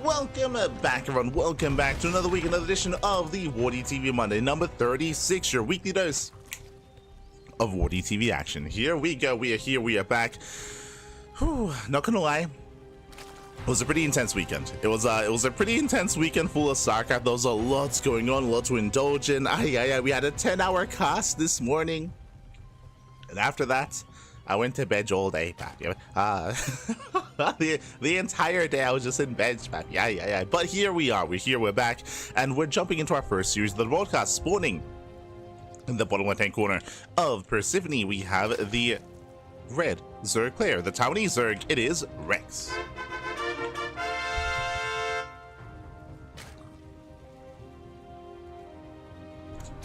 welcome back everyone, welcome back to another week, another edition of the WardiTV Monday, number 36, your weekly dose of WardiTV action. Here we go, we are here, we are back. Whew, not gonna lie, it was a pretty intense weekend. It was a pretty intense weekend full of StarCraft. There was a lot going on, a lot to indulge in. We had a 10-hour cast this morning, and after that I went to bed all day, papi. The entire day I was just in bed, papi. But here we are, we're back, and we're jumping into our first series of the broadcast. Spawning in the bottom left-hand corner of Persephone, we have the red Zerg player, the Taiwanese Zerg. It is Rex.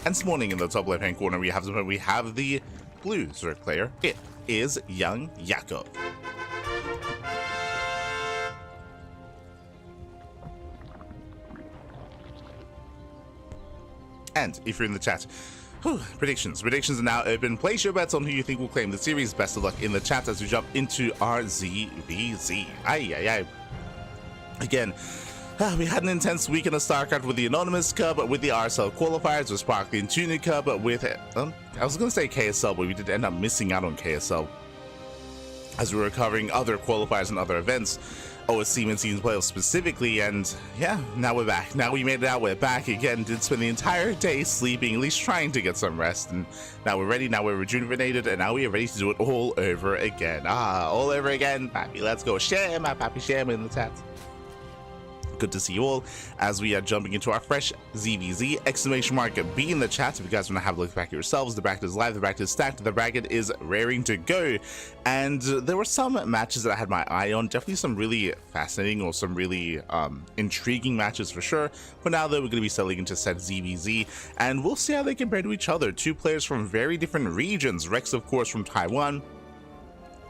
And spawning in the top left-hand corner, we have the blue Zerg player. It is young Yakov. And if you're in the chat, predictions are now open. Place your bets on who you think will claim the series. Best of luck in the chat as we jump into our ZVZ. Again, we had an intense weekend of StarCraft with the Anonymous Cup, with the RSL qualifiers, with Sparkly and Tuna Cup, with I was going to say KSL, but we did end up missing out on KSL as we were covering other qualifiers and other events, OSC and Seasons playoffs specifically. And yeah, now we're back. Now we made it out. We're back again. Did spend the entire day sleeping, at least trying to get some rest, and now we're ready. Now we're rejuvenated, and now we are ready to do it all over again. All over again, papi. Let's go. Share my papi, share me in the chat. Good to see you all as we are jumping into our fresh ZVZ. Exclamation mark B in the chat if you guys want to have a look back at yourselves. The bracket is live, the bracket is stacked, the bracket is raring to go. And there were some matches that I had my eye on, definitely some really fascinating or some really intriguing matches for sure. But now though, we're going to be settling into set ZVZ, and we'll see how they compare to each other. Two players from very different regions. Rex, of course, from Taiwan,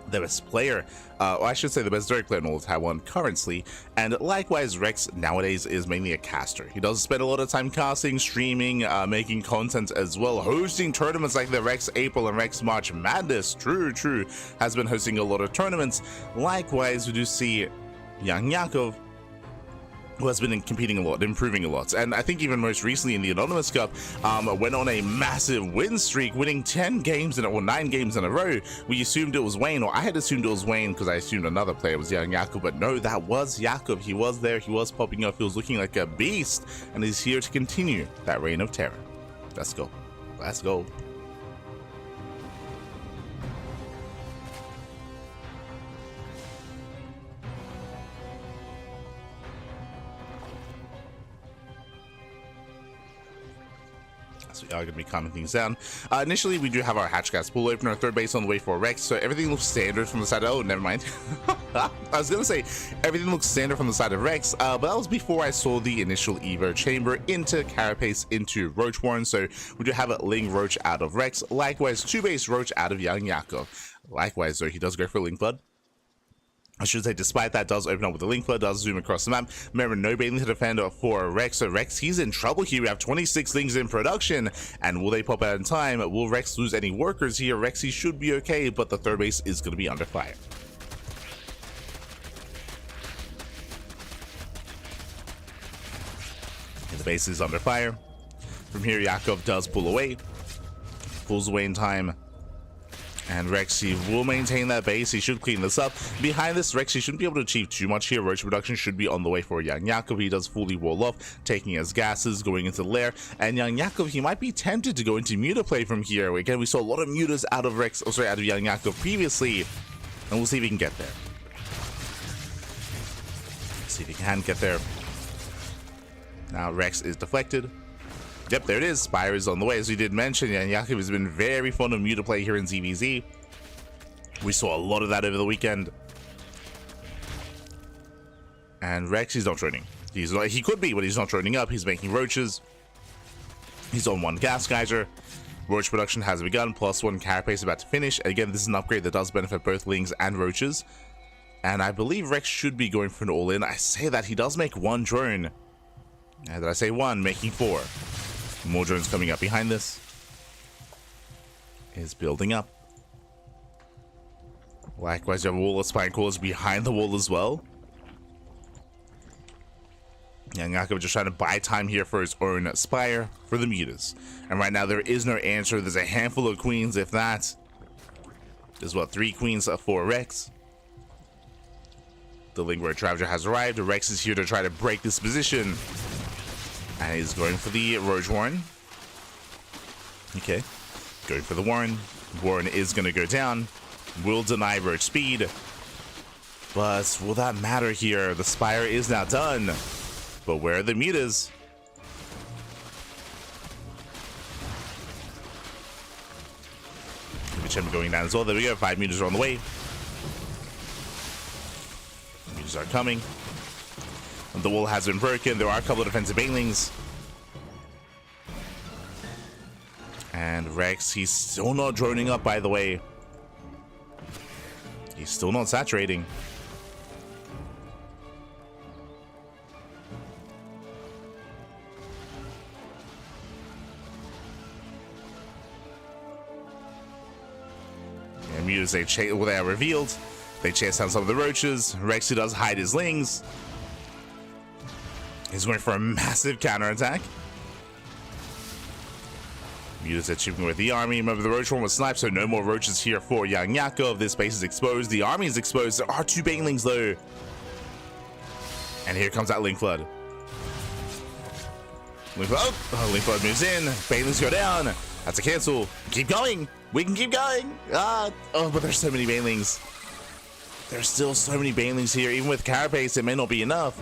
the best player, or I should say the best Zerg player in all of Taiwan currently, and likewise Rex nowadays is mainly a caster. He does spend a lot of time casting, streaming, making content as well, hosting tournaments like the Rex April and Rex March Madness. True, has been hosting a lot of tournaments. Likewise, we do see young Yakov, who has been competing a lot, improving a lot, and I think even most recently in the Anonymous Cup, went on a massive win streak, winning 9 games in a row. We assumed it was Wayne, or I had assumed it was Wayne because I assumed another player was young Yakov, but no, that was Yakov. He was there, he was popping up, he was looking like a beast, and he's here to continue that reign of terror. Let's go. So we are going to be calming things down. Initially, we do have our Hatchcast pool opener, third base on the way for Rex, so everything looks standard from the side. Oh, never mind. I was going to say everything looks standard from the side of Rex, but that was before I saw the initial Evo chamber into Carapace into Roachborn. So we do have a Ling Roach out of Rex, likewise 2-base Roach out of young Yakov. Likewise, though, he does go for Link Blood. I should say, despite that, does open up with the Link Flood, does zoom across the map. Remember, no Bathing to defend for Rex. So Rex, he's in trouble here. We have 26 things in production, and will they pop out in time? Will Rex lose any workers here? Rex, he should be okay, but the third base is going to be under fire. And the base is under fire. From here, Yakov does pull away. Pulls away in time. And Rex, he will maintain that base. He should clean this up. Behind this, Rex, he shouldn't be able to achieve too much here. Roach production should be on the way for young Yakov. He does fully wall off, taking his gases, going into the lair. And young Yakov, he might be tempted to go into muta play from here. Again, we saw a lot of mutas out of Rex, out of young Yakov previously. And we'll see if he can get there. See if he can get there. Now Rex is deflected. Yep, there it is. Spire is on the way, as we did mention. And Yakov has been very fond of muta play here in ZVZ. We saw a lot of that over the weekend. And Rex, he's not training. He could be, but he's not training up. He's making roaches. He's on 1 gas geyser. Roach production has begun. +1 carapace about to finish. Again, this is an upgrade that does benefit both lings and roaches. And I believe Rex should be going for an all-in. I say that he does make 1 drone. Did I say 1? Making 4. More drones coming up behind this. Is building up. Likewise, you have a wall of spine crawlers behind the wall as well. Young Yakov just trying to buy time here for his own Spire for the Mutas. And right now there is no answer. There's a handful of queens, if that. There's what, 3 queens for Rex. The Link Roach Ravager has arrived. Rex is here to try to break this position. And he's going for the Roach Warren. Okay, going for the Warren. Warren is going to go down. Will deny Roach speed. But will that matter here? The Spire is now done. But where are the Mutas? Chamber going down as well. There we go. 5 Mutas are on the way. Mutas are coming. The wall has been broken. There are a couple of defensive banelings. And Rex, he's still not droning up, by the way. He's still not saturating. And Mutas, they are revealed. They chase down some of the roaches. Rexy does hide his lings. He's going for a massive counterattack. Mutas are chipping with the army. Remember, the roach one was sniped, so no more roaches here for Young Yakov. This base is exposed. The army is exposed. There are 2 banelings, though. And here comes that Link Flood. Link Flood, Link Flood moves in. Banelings go down. That's a cancel. Keep going. We can keep going. Oh, but there's so many banelings. There's still so many banelings here. Even with Carapace, it may not be enough.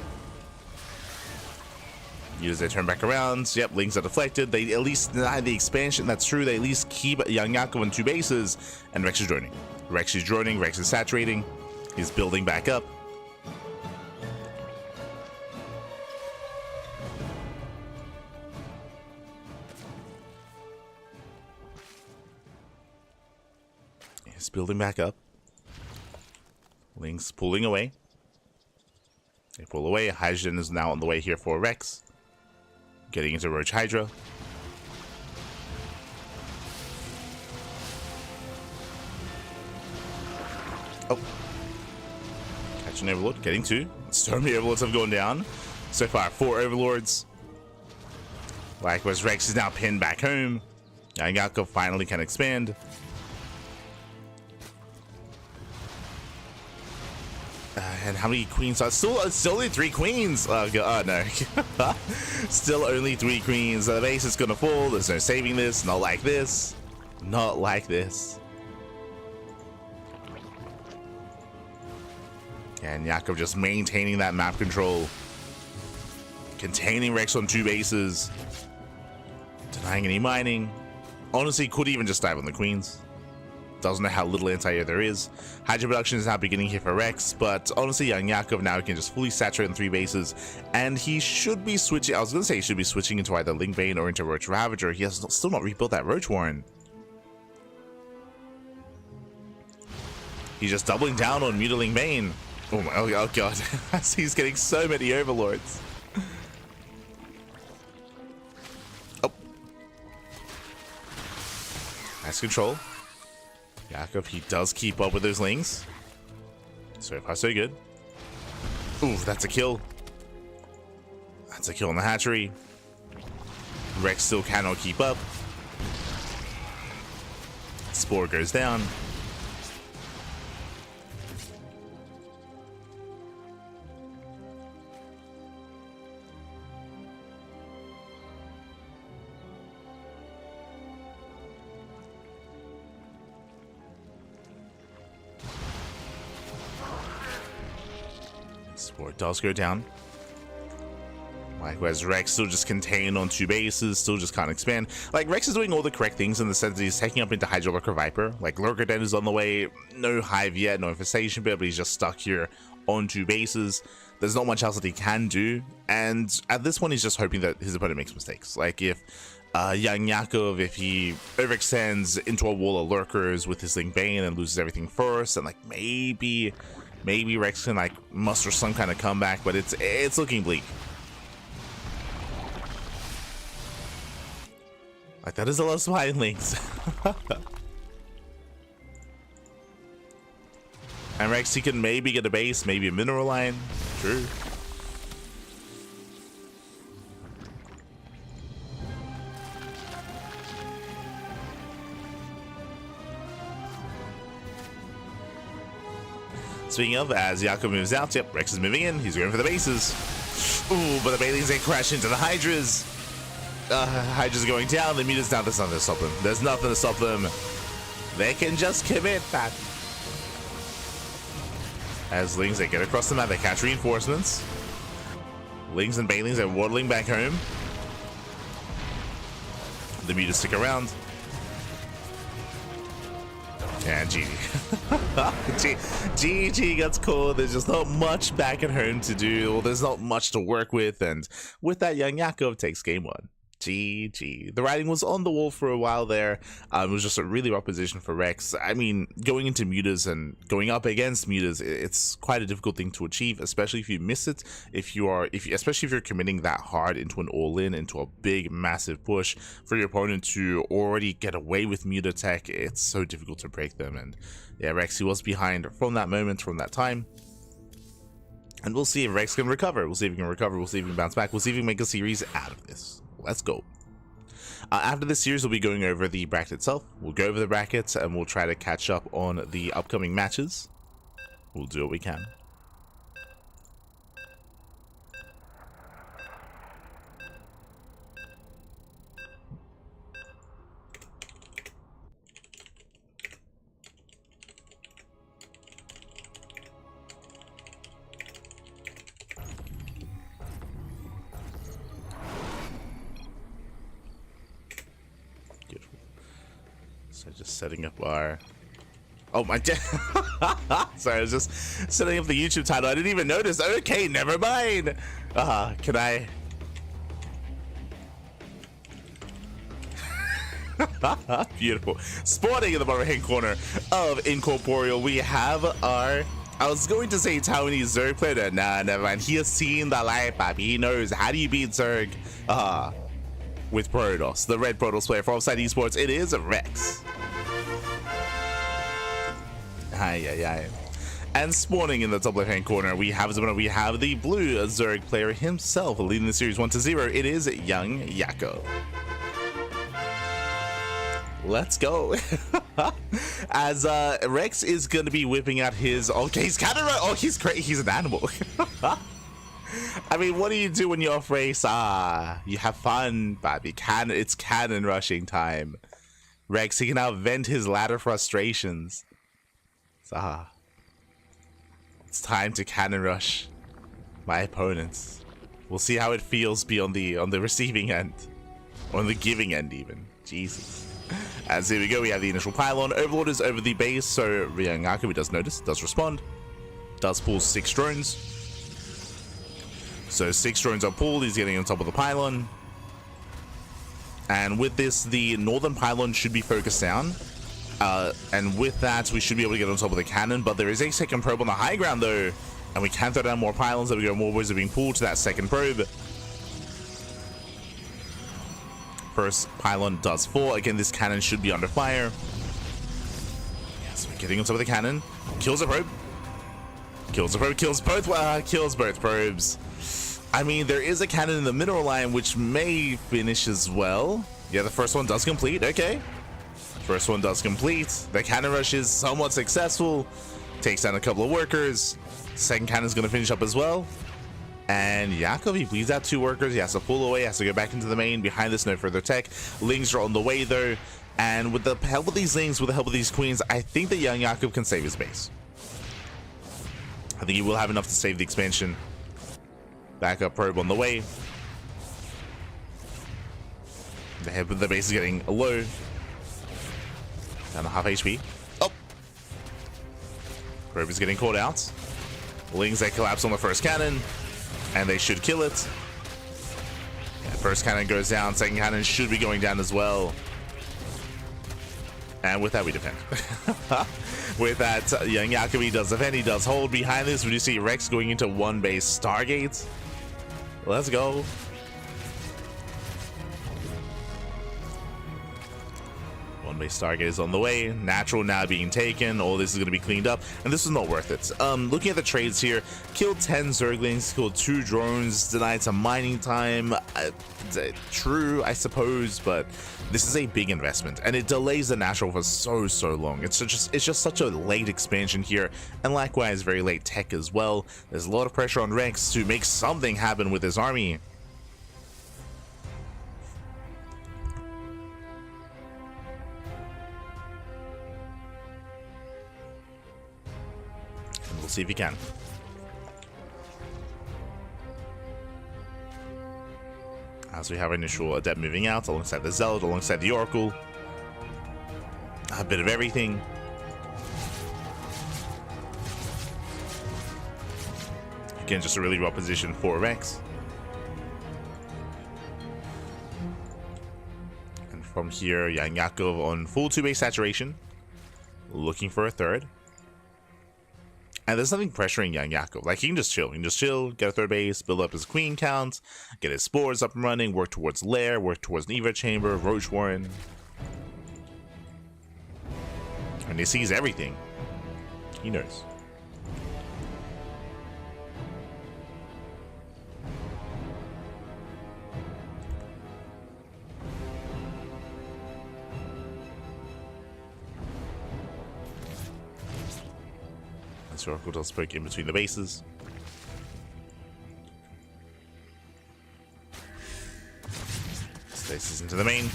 As they turn back around, yep, links are deflected. They at least deny the expansion. That's true. They at least keep Young Yakov on 2 bases. And Rex is droning. Rex is droning. Rex is saturating. He's building back up. He's building back up. Link's pulling away. They pull away. Hydrogen is now on the way here for Rex. Getting into Roach Hydra. Oh. Catch an Overlord. Getting 2. So many Overlords have gone down. So far, 4 Overlords. Likewise, Rex is now pinned back home. Young Yakov finally can expand. And how many queens are still only 3 queens? Oh god, no. Still only 3 queens. The base is gonna fall. There's no saving this. Not like this. Not like this. And Yakov just maintaining that map control. Containing Rex on 2 bases. Denying any mining. Honestly, could even just dive on the queens. Doesn't know how little anti-air there is. Hydra production is now beginning here for Rex, but honestly, Young Yakov now can just fully saturate on 3 bases, and he should be switching. I was gonna say he should be switching into either Link Bane or into Roach Ravager. He has still not rebuilt that Roach Warren. He's just doubling down on Mutiling Bane. Oh my, oh god, he's getting so many Overlords. Oh, nice control. Yakov, he does keep up with those lings. So far, so good. Ooh, that's a kill. That's a kill on the hatchery. Rex still cannot keep up. Spore goes down. Spore does go down. Likewise, Rex still just contained on 2 bases, still just can't expand. Like, Rex is doing all the correct things in the sense that he's taking up into Hydra Lurker Viper. Like, Lurker Den is on the way, no Hive yet, no Infestation Pit, but he's just stuck here on 2 bases. There's not much else that he can do, and at this point, he's just hoping that his opponent makes mistakes. Like, if Young Yakov, if he overextends into a wall of Lurkers with his Link Bane and loses everything first, and like, maybe Rex can like muster some kind of comeback, but it's looking bleak. Like, that is a lot of spine links. And Rex, he can maybe get a base, maybe a mineral line. True. Speaking of, as Jakob moves out, yep, Rex is moving in. He's going for the bases. Ooh, but the Bailings, they crash into the Hydras. Hydra's going down. The Muta's down. There's nothing to stop them. There's nothing to stop them. They can just commit that. As Lings, they get across the map. They catch reinforcements. Lings and Bailings are waddling back home. The Mutas stick around. And GG. GG gets caught. There's just not much back at home to do. Or there's not much to work with. And with that, young Jakob takes game 1. GG. The writing was on the wall for a while there. It was just a really rough position for Rex. I mean, going into Mutas and going up against Mutas, it's quite a difficult thing to achieve, especially if you miss it. Especially if you're committing that hard into an all-in, into a big, massive push for your opponent to already get away with Muta tech. It's so difficult to break them. And yeah, Rex, he was behind from that moment, from that time. And we'll see if Rex can recover. We'll see if he can recover. We'll see if he can bounce back. We'll see if he can make a series out of this. Let's go. After this series, we'll be going over the bracket itself. We'll go over the brackets and we'll try to catch up on the upcoming matches. We'll do what we can. So just setting up our... Oh my... Sorry, I was just setting up the YouTube title. I didn't even notice. Okay, never mind. Can I... Beautiful. Spawning in the bottom right-hand corner of Incorporeal, we have our... I was going to say Taiwanese Zerg player. Nah, never mind. He has seen the light, baby. He knows how do you beat Zerg. With Protoss, the red Protoss player for Offside Esports. It is Rex. And spawning in the top left-hand corner, we have the blue Zerg player himself, leading the series 1-0. It is young Jakob. Let's go. As Rex is going to be whipping out his... Okay, he's kind of right. Oh, he's great. He's an animal. I mean, what do you do when you're off race? You have fun, baby. It's cannon rushing time. Rex, he can now vent his ladder frustrations. It's time to cannon rush my opponents. We'll see how it feels be on the receiving end, or on the giving end even. Jesus. As here we go, we have the initial pylon. Overlord is over the base, so young Jakob does notice, does respond, does pull 6 drones. So 6 drones are pulled. He's getting on top of the pylon. And with this, the northern pylon should be focused down. And with that, we should be able to get on top of the cannon. But there is a second probe on the high ground, though. And we can throw down more pylons. There we go. More boys are being pulled to that second probe. First pylon does fall. Again, this cannon should be under fire. Yes, we're getting on top of the cannon. Kills a probe. Kills a probe. Kills both probes. I mean, there is a cannon in the mineral line, which may finish as well. Yeah, the first one does complete. Okay. First one does complete. The cannon rush is somewhat successful. Takes down a couple of workers. Second cannon is going to finish up as well. And Jakob, he bleeds out 2 workers. He has to pull away. Has to go back into the main. Behind this, no further tech. Lings are on the way, though. And with the help of these Lings, with the help of these Queens, I think that young Jakob can save his base. I think he will have enough to save the expansion. Backup probe on the way. The base is getting low. Down to half HP. Oh! Probe is getting caught out. Lings, they collapse on the first cannon. And they should kill it. Yeah, first cannon goes down. Second cannon should be going down as well. And with that, we defend. With that, young Jakob does defend. He does hold. Behind this, we do see Rex going into 1 base Stargate. Let's go. One-base target is on the way. Natural now being taken. All this is going to be cleaned up, and this is not worth it. Looking at the trades here, killed 10 Zerglings, killed 2 drones, denied some mining time. True, I suppose, but this is a big investment, and it delays the natural for so long. It's just such a late expansion here, and likewise very late tech as well. There's a lot of pressure on Rex to make something happen with his army. We'll see if he can. As we have initial Adept moving out alongside the Zealot, alongside the Oracle. A bit of everything. Again, just a really well position for Rex. And from here, Yan Yakov on full 2-base saturation. Looking for a third. And there's nothing pressuring Yan Yakov. Like, he can just chill. He can just chill, get a third base, build up his queen count, get his spores up and running, work towards Lair, work towards Neva Chamber, Roach Warren. And he sees everything. He knows. Oracle does poke in between the bases. Stasis into the main.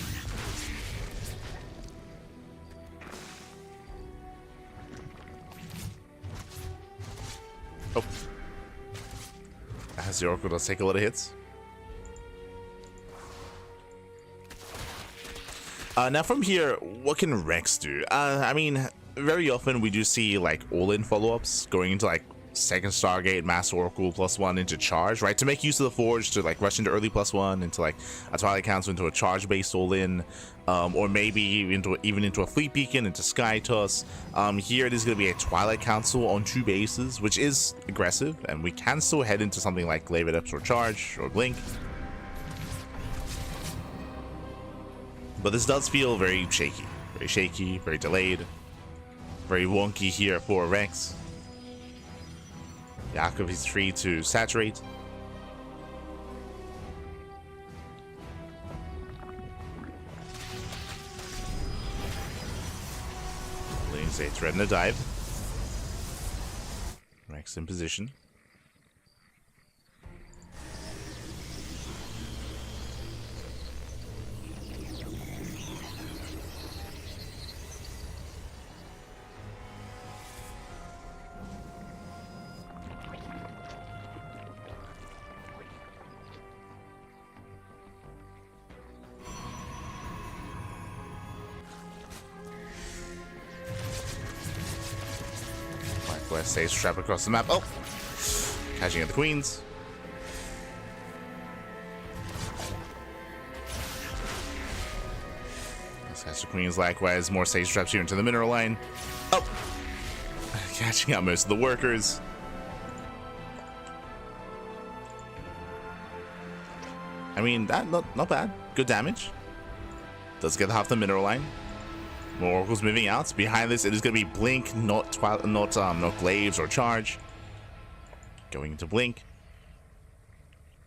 Oh. As the Oracle does take a lot of hits. Now from here, what can Rex do? I mean, very often we do see like all-in follow-ups going into like second Stargate, Mass Oracle +1 into charge, right? To make use of the Forge to like rush into early +1 into like a Twilight Council into a charge-based all-in, or maybe even into a Fleet Beacon, into Sky Toss. Here it is going to be a Twilight Council on 2 bases, which is aggressive, and we can still head into something like Glaive Adepts or Charge or Blink. But this does feel very shaky, very delayed. Very wonky here for Rex. Yakov is free to saturate. Leaves a threat and a dive. Rex in position. Saves trap across the map. Oh! Catching at the queens. Catch the queens likewise. More sage traps here into the mineral line. Oh! Catching out most of the workers. I mean, that not bad. Good damage. Does get half the mineral line. More oracles moving out. Behind this, it is going to be Blink, not Glaives or Charge. Going into Blink.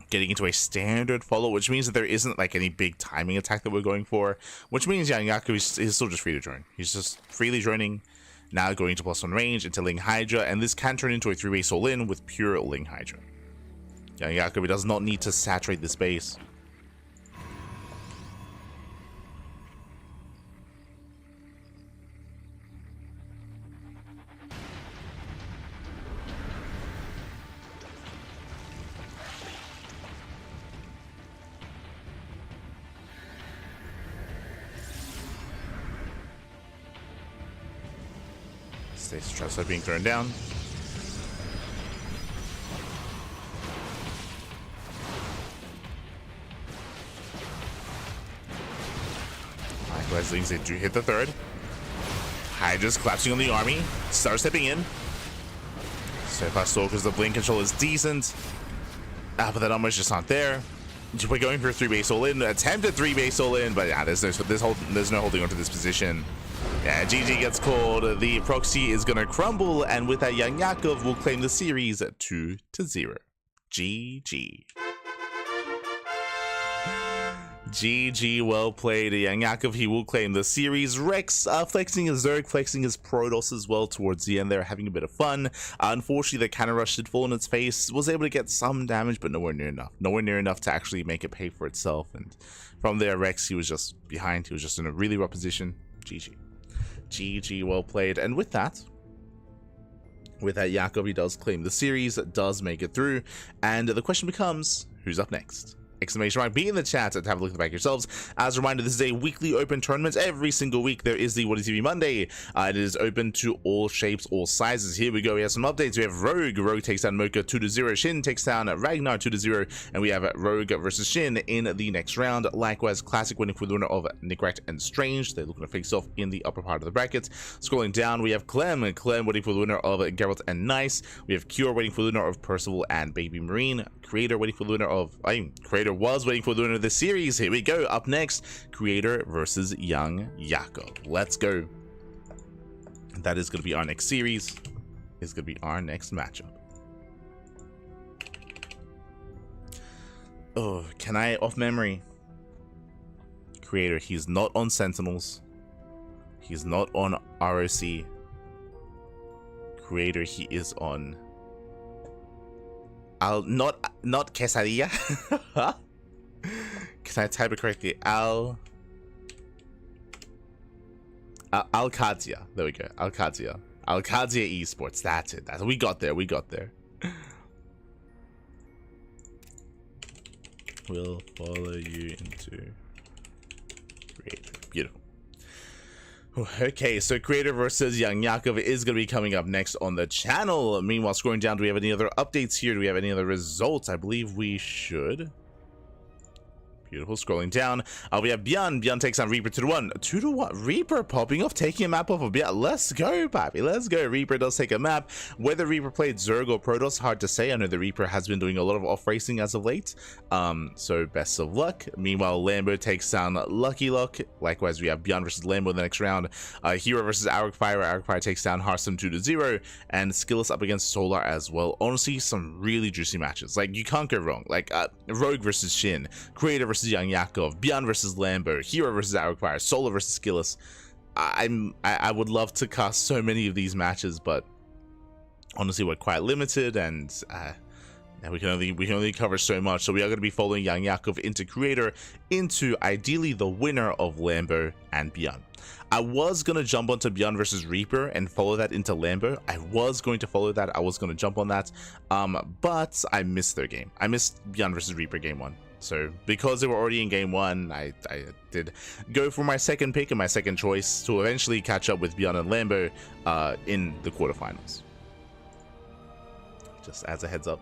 Getting into a standard follow, which means that there isn't like any big timing attack that we're going for. Which means Yan Yakov is still just free to drone. He's just freely droning. Now going to +1 range into Ling Hydra, and this can turn into a 3-base all-in with pure Ling Hydra. Yan Yakov does not need to saturate this base. Stasis traps are being thrown down. Likewise, they do hit the third. Hydra's collapsing on the army. Star stepping in. So far, Stalker's the blink control is decent. But that armor's just not there. We're going for a 3-base all-in, attempted 3-base all-in, but yeah, there's no holding on to this position. Yeah, GG gets called. The proxy is gonna crumble, and with that, Young Yakov will claim the series 2-0. GG. GG, well played. Young Yakov, he will claim the series. Rex flexing his Zerg, flexing his Protoss as well towards the end there, having a bit of fun. Unfortunately, the cannon rush did fall in its face, was able to get some damage, but nowhere near enough. Nowhere near enough to actually make it pay for itself. And from there, Rex, he was just behind. He was just in a really rough position. GG. GG, well played. And with that, Yakov, he does claim the series, does make it through. And the question becomes, who's up next? Exclamation mark, be in the chat to have a look at the back yourselves. As a reminder, this is a weekly open tournament. Every single week there is the WardiTV Monday. It is open to all shapes, all sizes. Here we go. We have some updates. We have Rogue. Rogue takes down Mocha 2-0. Shin takes down Ragnar 2-0. And we have Rogue versus Shin in the next round. Likewise, Classic winning for the winner of Neglect and Strange. They're looking to face off in the upper part of the brackets. Scrolling down, we have Clem. Clem waiting for the winner of Geralt and Nice. We have Cure waiting for the winner of Percival and Baby Marine. Creator waiting for the winner of... Creator was waiting for the winner of this series. Here we go. Up next, Creator versus Young Yakov. Let's go. That is going to be our next series. It's going to be our next matchup. Oh, can I, off memory? Creator, he's not on Sentinels. He's not on ROC. Creator, he is on... not quesadilla. Can I type it correctly? Alcadia. There we go. Alcadia Esports. That's it. We got there. We'll follow you into Creator. Beautiful. Okay, so Creator versus Young Yakov is going to be coming up next on the channel. Meanwhile, scrolling down, do we have any other updates here? Do we have any other results? I believe we should. Beautiful. Scrolling down, we have ByuN. ByuN takes on Reaper 2-1. 2-1. Reaper popping off, taking a map off of ByuN. Let's go, papi. Let's go. Reaper does take a map. Whether Reaper played Zerg or Protoss, hard to say. I know the Reaper has been doing a lot of off racing as of late. So best of luck. Meanwhile, Lambo takes down Lucky Luck. Likewise, we have ByuN versus Lambo in the next round. herO versus Arcfire. Arcfire takes down Hearthstone 2-0. And Skillus up against Solar as well. Honestly, some really juicy matches. Like, you can't go wrong. Like, Rogue versus Shin. Creator versus Young Yakov, ByuN versus Lambo, herO versus Arcfire, Solar versus Skillus. I would love to cast so many of these matches, but honestly we're quite limited, and we can only cover so much. So we are going to be following Young Yakov into Creator, into ideally the winner of Lambo and ByuN. I was going to jump onto ByuN versus Reaper and follow that into Lambo. I was going to follow that. I was going to jump on that. But I missed their game. I missed ByuN versus Reaper game 1. So because they were already in game 1, I did go for my second pick and my second choice to eventually catch up with ByuN and Lambo in the quarterfinals. Just as a heads up.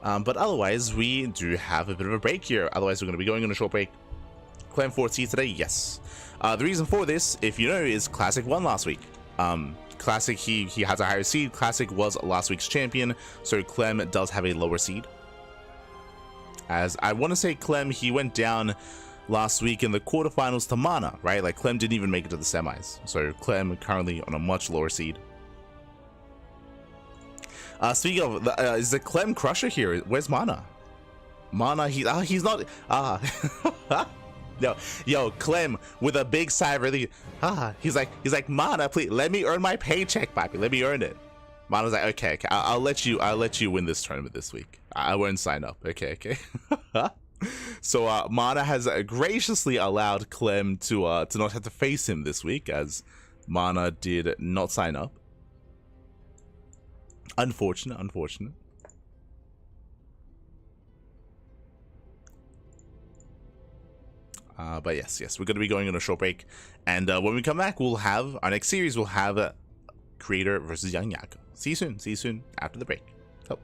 But otherwise, we do have a bit of a break here. Otherwise, we're going to be going on a short break. Clem 4T today, yes. The reason for this, if you know, is Classic won last week. Classic, he has a higher seed. Classic was last week's champion, so Clem does have a lower seed. As I want to say, Clem, he went down last week in the quarterfinals to Mana, right? Like, Clem didn't even make it to the semis. So Clem currently on a much lower seed. Speaking of, is the Clem Crusher here? Where's Mana? Mana, he's not. Yo, Clem with a big sigh of relief. He's like, Mana, please let me earn my paycheck, papi. Let me earn it. Mana's like, okay, I'll let you win this tournament this week. I won't sign up. Okay. So Mana has graciously allowed Clem to not have to face him this week, as Mana did not sign up. Unfortunate. But yes, we're going to be going on a short break, and when we come back, we'll have our next series. We'll have Creator versus Young Yakov. See you soon after the break. Oh.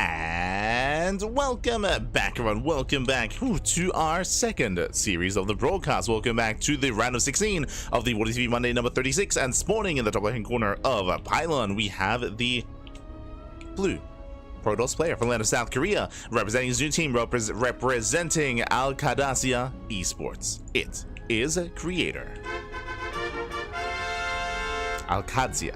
And welcome back, everyone. Welcome back to our second series of the broadcast. Welcome back to the round of 16 of the WardiTV Monday number 36. And spawning in the top right-hand corner of ByuN, we have the blue Protoss player from the land of South Korea, representing his new team, representing Al-Qadasiya Esports. It is creator Al-Qadasiya.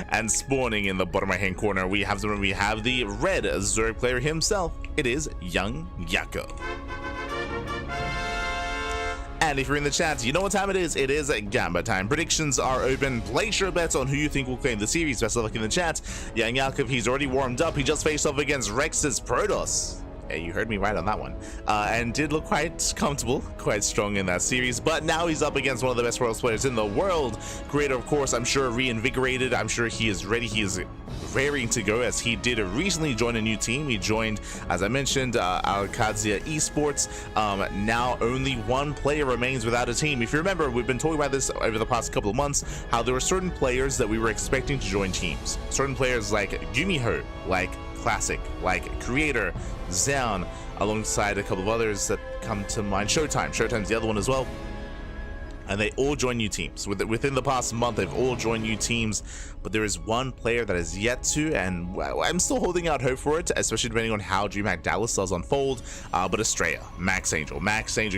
And spawning in the bottom right hand corner, we have the red Zerg player himself. It is Young Yako. And if you're in the chat, you know what time it is. It is Gamba time. Predictions are open. Place your bets on who you think will claim the series. Best of luck in the chat. Young Yako, he's already warmed up. He just faced off against Rex's Protoss. Hey, you heard me right on that one. And did look quite comfortable, quite strong in that series. But now he's up against one of the best Protoss players in the world. Creator, of course, I'm sure reinvigorated. I'm sure he is ready. He is raring to go, as he did recently join a new team. He joined, as I mentioned, Al-Qadasiya Esports. Now only one player remains without a team. If you remember, we've been talking about this over the past couple of months, how there were certain players that we were expecting to join teams. Certain players like Gumiho, like Classic, like Creator, Zan, alongside a couple of others that come to mind. Showtime's the other one as well. And they all join new teams. Within the past month, they've all joined new teams. But there is one player that is yet to, and I'm still holding out hope for it, especially depending on how DreamHack Dallas does unfold. But Estrella, Max Angel,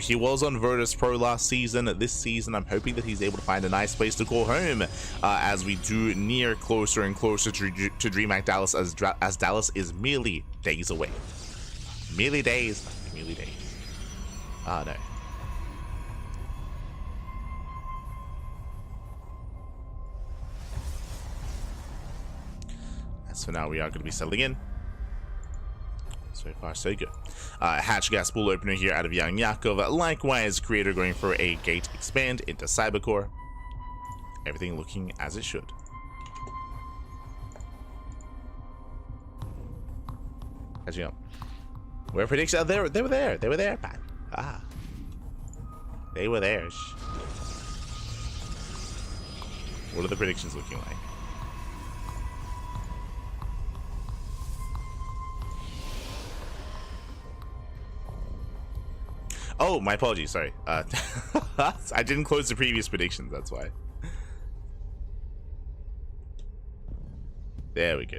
he was on Virtus Pro last season. This season, I'm hoping that he's able to find a nice place to call home as we do near closer and closer to DreamHack Dallas, as Dallas is merely days away. Merely days. Ah, no. So now we are going to be settling in. So far, so good. Hatch gas pool opener here out of Young Yakov. Likewise, Creator going for a gate expand into Cybercore. Everything looking as it should. Catching up. Where predictions? They were there. They were there, Pat. Ah. They were there. What are the predictions looking like? Oh, my apologies. Sorry. I didn't close the previous predictions. That's why. There we go.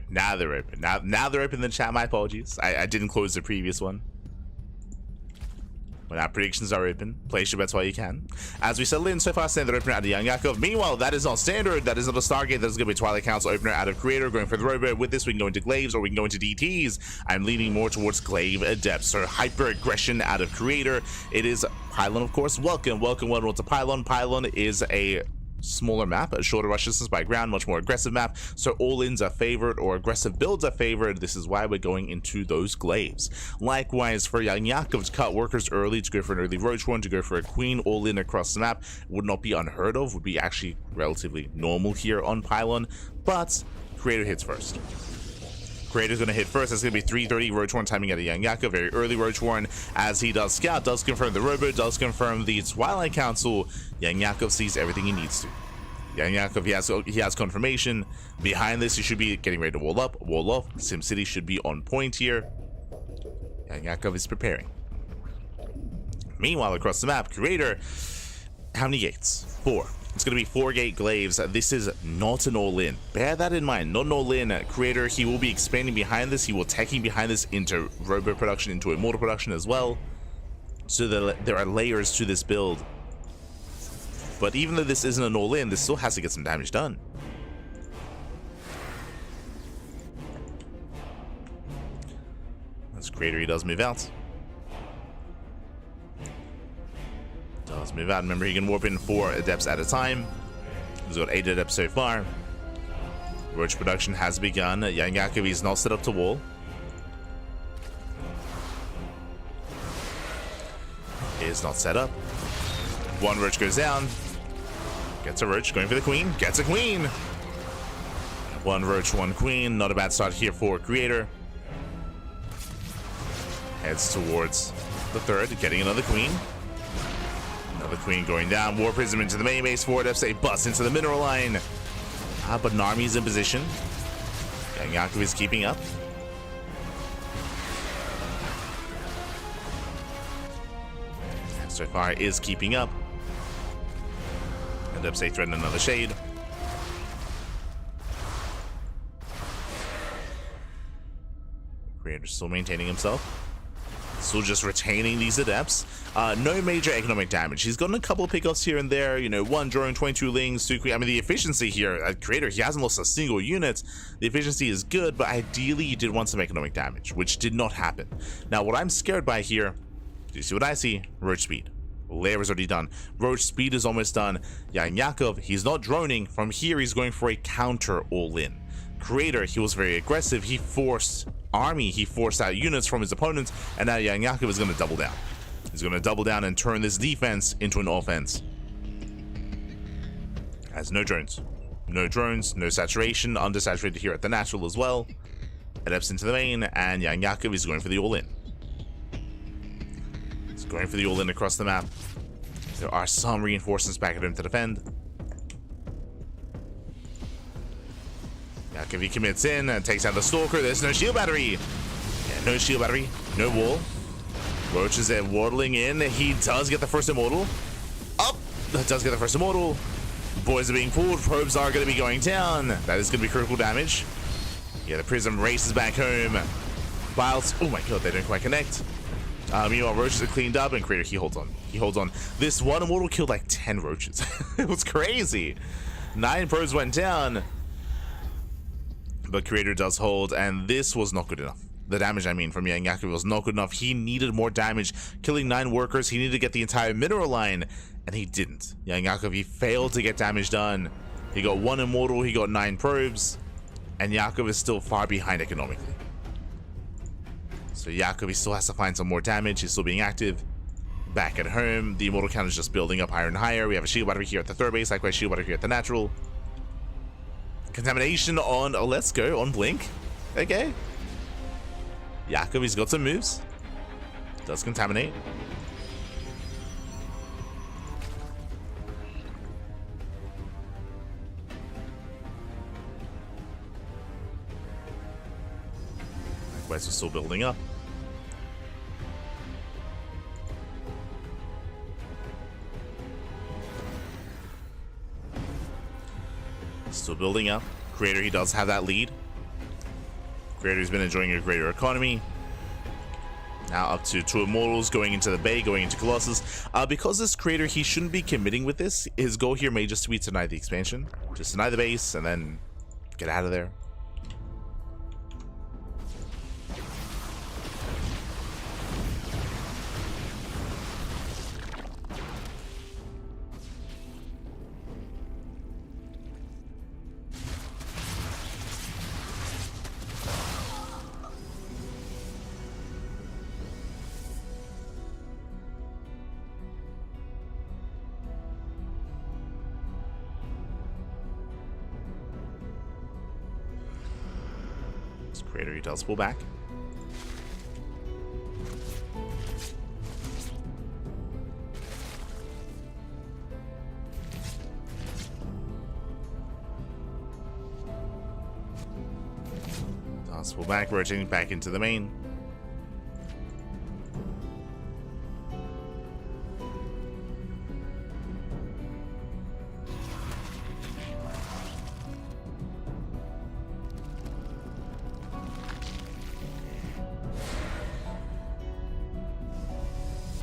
Now they're open. Now they're open in the chat. My apologies. I didn't close the previous one. But now predictions are open. Place your bets while you can. As we settle in, so far standard opener out of Young Yakov. Meanwhile, that is not standard. That is not a Stargate. That is going to be Twilight Council opener out of Creator, going for the Robo. With this, we can go into Glaives or we can go into DTs. I'm leaning more towards Glaive Adepts. So hyper aggression out of Creator. It is Pylon, of course. Welcome to Pylon. Pylon is a smaller map, a shorter rush distance by ground, much more aggressive map, so all-ins are favored, or aggressive builds are favored. This is why we're going into those Glaives. Likewise, for Young Yakov to cut workers early, to go for an early Roach one, to go for a Queen all-in across the map would not be unheard of, would be actually relatively normal here on Pylon, but Creator hits first. Creator's going to hit first. That's going to be 330 Roach Warren timing at a Young Yakov. Very early Roach Warren as he does scout, does confirm the Robo, does confirm the Twilight Council. Young Yakov sees everything he needs to. Young Yakov, he has confirmation. Behind this, he should be getting ready to wall up, wall off. SimCity should be on point here. Young Yakov is preparing. Meanwhile, across the map, Creator, how many gates? 4. It's going to be 4 gate Glaives. This is not an all-in. Bear that in mind. Not an all-in. Creator, he will be expanding behind this. He will teching behind this into Robo production, into Immortal production as well. So there are layers to this build. But even though this isn't an all-in, this still has to get some damage done. As Creator, he does move out. Does move out. Remember, he can warp in 4 Adepts at a time. He's got 8 Adepts so far. Roach production has begun. Young Yakov is not set up to wall. Is not set up. 1 Roach goes down. Gets a Roach. Going for the Queen. Gets a Queen. 1 Roach, 1 Queen. Not a bad start here for Creator. Heads towards the 3rd. Getting another Queen. Another Queen going down. War Prism into the main base. 4 Adepts. They bust into the mineral line. But Narmi's in position. Young Yakov is keeping up. so far is keeping up. End up say threatening another shade. Creator still maintaining himself. Still just retaining these adepts. No major economic damage. He's gotten a couple of pickups here and there. You know, 1 drone, 22 lings, 2 queen. I mean, the efficiency here at Creator, he hasn't lost a single unit. The efficiency is good, but ideally you did want some economic damage, which did not happen. Now, what I'm scared by here, do you see what I see? Roach speed. Lair is already done. Roach speed is almost done. Yakov, he's not droning. From here, he's going for a counter all-in. Creator, he was very aggressive. He forced army, he forced out units from his opponents, and now Yakov is going to double down. He's going to double down and turn this defense into an offense. Has no drones. No drones, no saturation, undersaturated here at the natural as well. Adepts into the main, and Yakov is going for the all-in. He's going for the all-in across the map. There are some reinforcements back at him to defend. Yakov, he commits in and takes out the Stalker. There's no shield battery. Yeah, no shield battery, no wall. Roach is there waddling in. He does get the first immortal. Up! That does get the first immortal. Boys are being pulled. Probes are going to be going down. That is going to be critical damage. Yeah, the Prism races back home. Biles. Oh my god, they don't quite connect. Meanwhile, roaches are cleaned up, and Creator, he holds on. He holds on. This one immortal killed like 10 roaches. It was crazy. 9 probes went down. But Creator does hold, and this was not good enough. The damage, I mean, from Yakov was not good enough. He needed more damage. Killing 9 workers, he needed to get the entire mineral line, and he didn't. Yakov, he failed to get damage done. He got 1 immortal, he got 9 probes, and Yakov is still far behind economically. So Yakov, he still has to find some more damage. He's still being active. Back at home, the immortal count is just building up higher and higher. We have a shield battery here at the third base, likewise shield battery here at the natural. Contamination on, oh, let's go, on Blink. Okay. Yakov, he's got some moves. Does contaminate. Likewise, we're still building up. Still building up. Creator, he does have that lead. Creator's been enjoying a greater economy. Now up to 2 immortals, going into the Bay, going into Colossus. Because this Creator, he shouldn't be committing with this. His goal here may just be to deny the expansion. Just deny the base and then get out of there. Creator, he does pull back. Does pull back, rotating back into the main.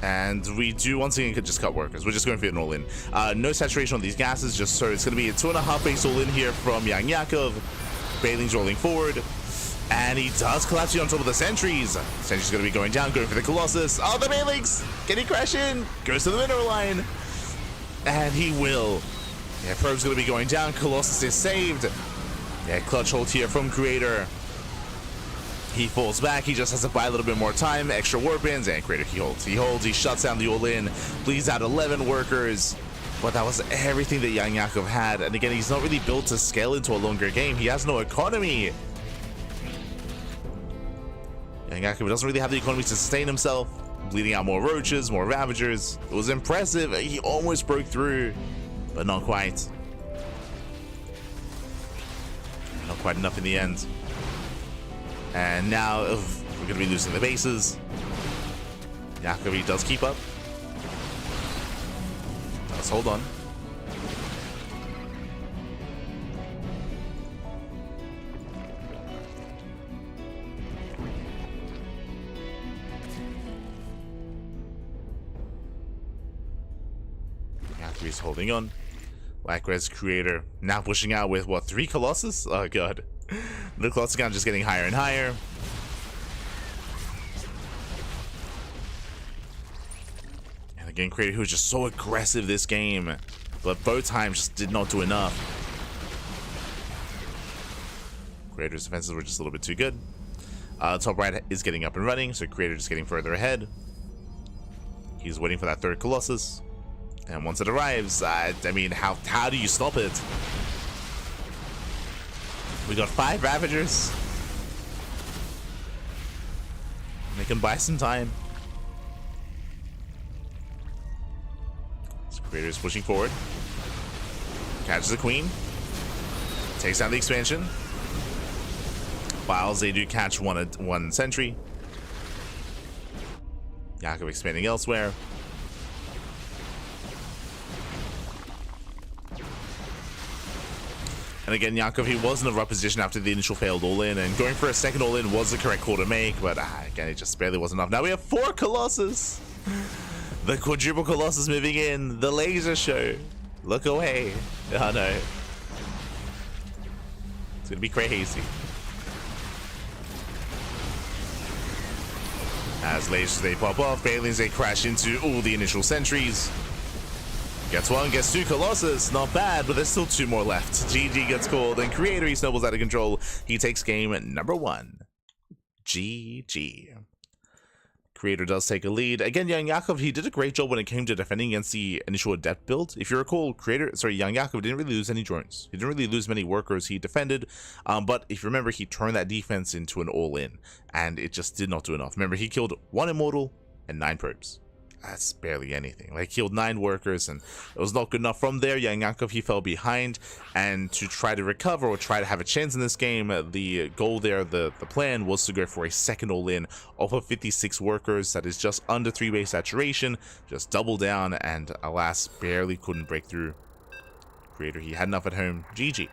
And we do once again could just cut workers. We're just going for an all-in. No saturation on these gases, just so it's going to be a 2.5 base all-in here from Yakov. Bailing's rolling forward, and he does collapse you on top of the sentries. Sentry's going to be going down, going for the Colossus. Oh, the Bailings! Can he crash in? Goes to the mineral line, and he will. Yeah, Probe's going to be going down. Colossus is saved. Yeah, clutch hold here from Creator. He falls back. He just has to buy a little bit more time. Extra warpins, and Creator, he holds. He holds. He shuts down the all-in. Bleeds out 11 workers. But that was everything that Yakov had. And again, he's not really built to scale into a longer game. He has no economy. Yakov doesn't really have the economy to sustain himself. Bleeding out more roaches, more ravagers. It was impressive. He almost broke through, but not quite. Not quite enough in the end. And now we're going to be losing the bases. Yakov does keep up. Let's hold on. He's holding on. Likewise, creator now pushing out with what, 3 Colossus? Oh god. The Colossus count just getting higher and higher. And again, creator who was just so aggressive this game, but both times just did not do enough. Creator's defenses were just a little bit too good. Top right is getting up and running, so creator just getting further ahead. He's waiting for that 3rd Colossus. And once it arrives, I mean, how do you stop it? We got 5 Ravagers. They can buy some time. This creator is pushing forward. Catches the Queen. Takes down the expansion. Files, they do catch one sentry. Yakov expanding elsewhere. And again, Yakov, he was in a rough position after the initial failed all-in, and going for a second all-in was the correct call to make, but again, it just barely wasn't enough. Now we have 4 Colossus! The quadruple Colossus moving in, the laser show. Look away. Oh no. It's gonna be crazy. As lasers they pop off, Balians they crash into all the initial sentries. Gets 1, gets 2 Colossus, not bad, but there's still 2 more left. GG gets called, and creator, he snowballs out of control. He takes game number 1. GG. Creator does take a lead. Again, Young Yakov, he did a great job when it came to defending against the initial Adept build. If you recall, Young Yakov didn't really lose any drones. He didn't really lose many workers. He defended, but if you remember, he turned that defense into an all-in, and it just did not do enough. Remember, he killed 1 Immortal and 9 probes. That's barely anything. Like, killed 9 workers, and it was not good enough. From there, Young Yakov, he fell behind, and to try to recover or try to have a chance in this game, the goal there, the plan was to go for a second all-in off of 56 workers. That is just under 3-way saturation, just double down, and alas, barely couldn't break through. Creator, he had enough at home. GG.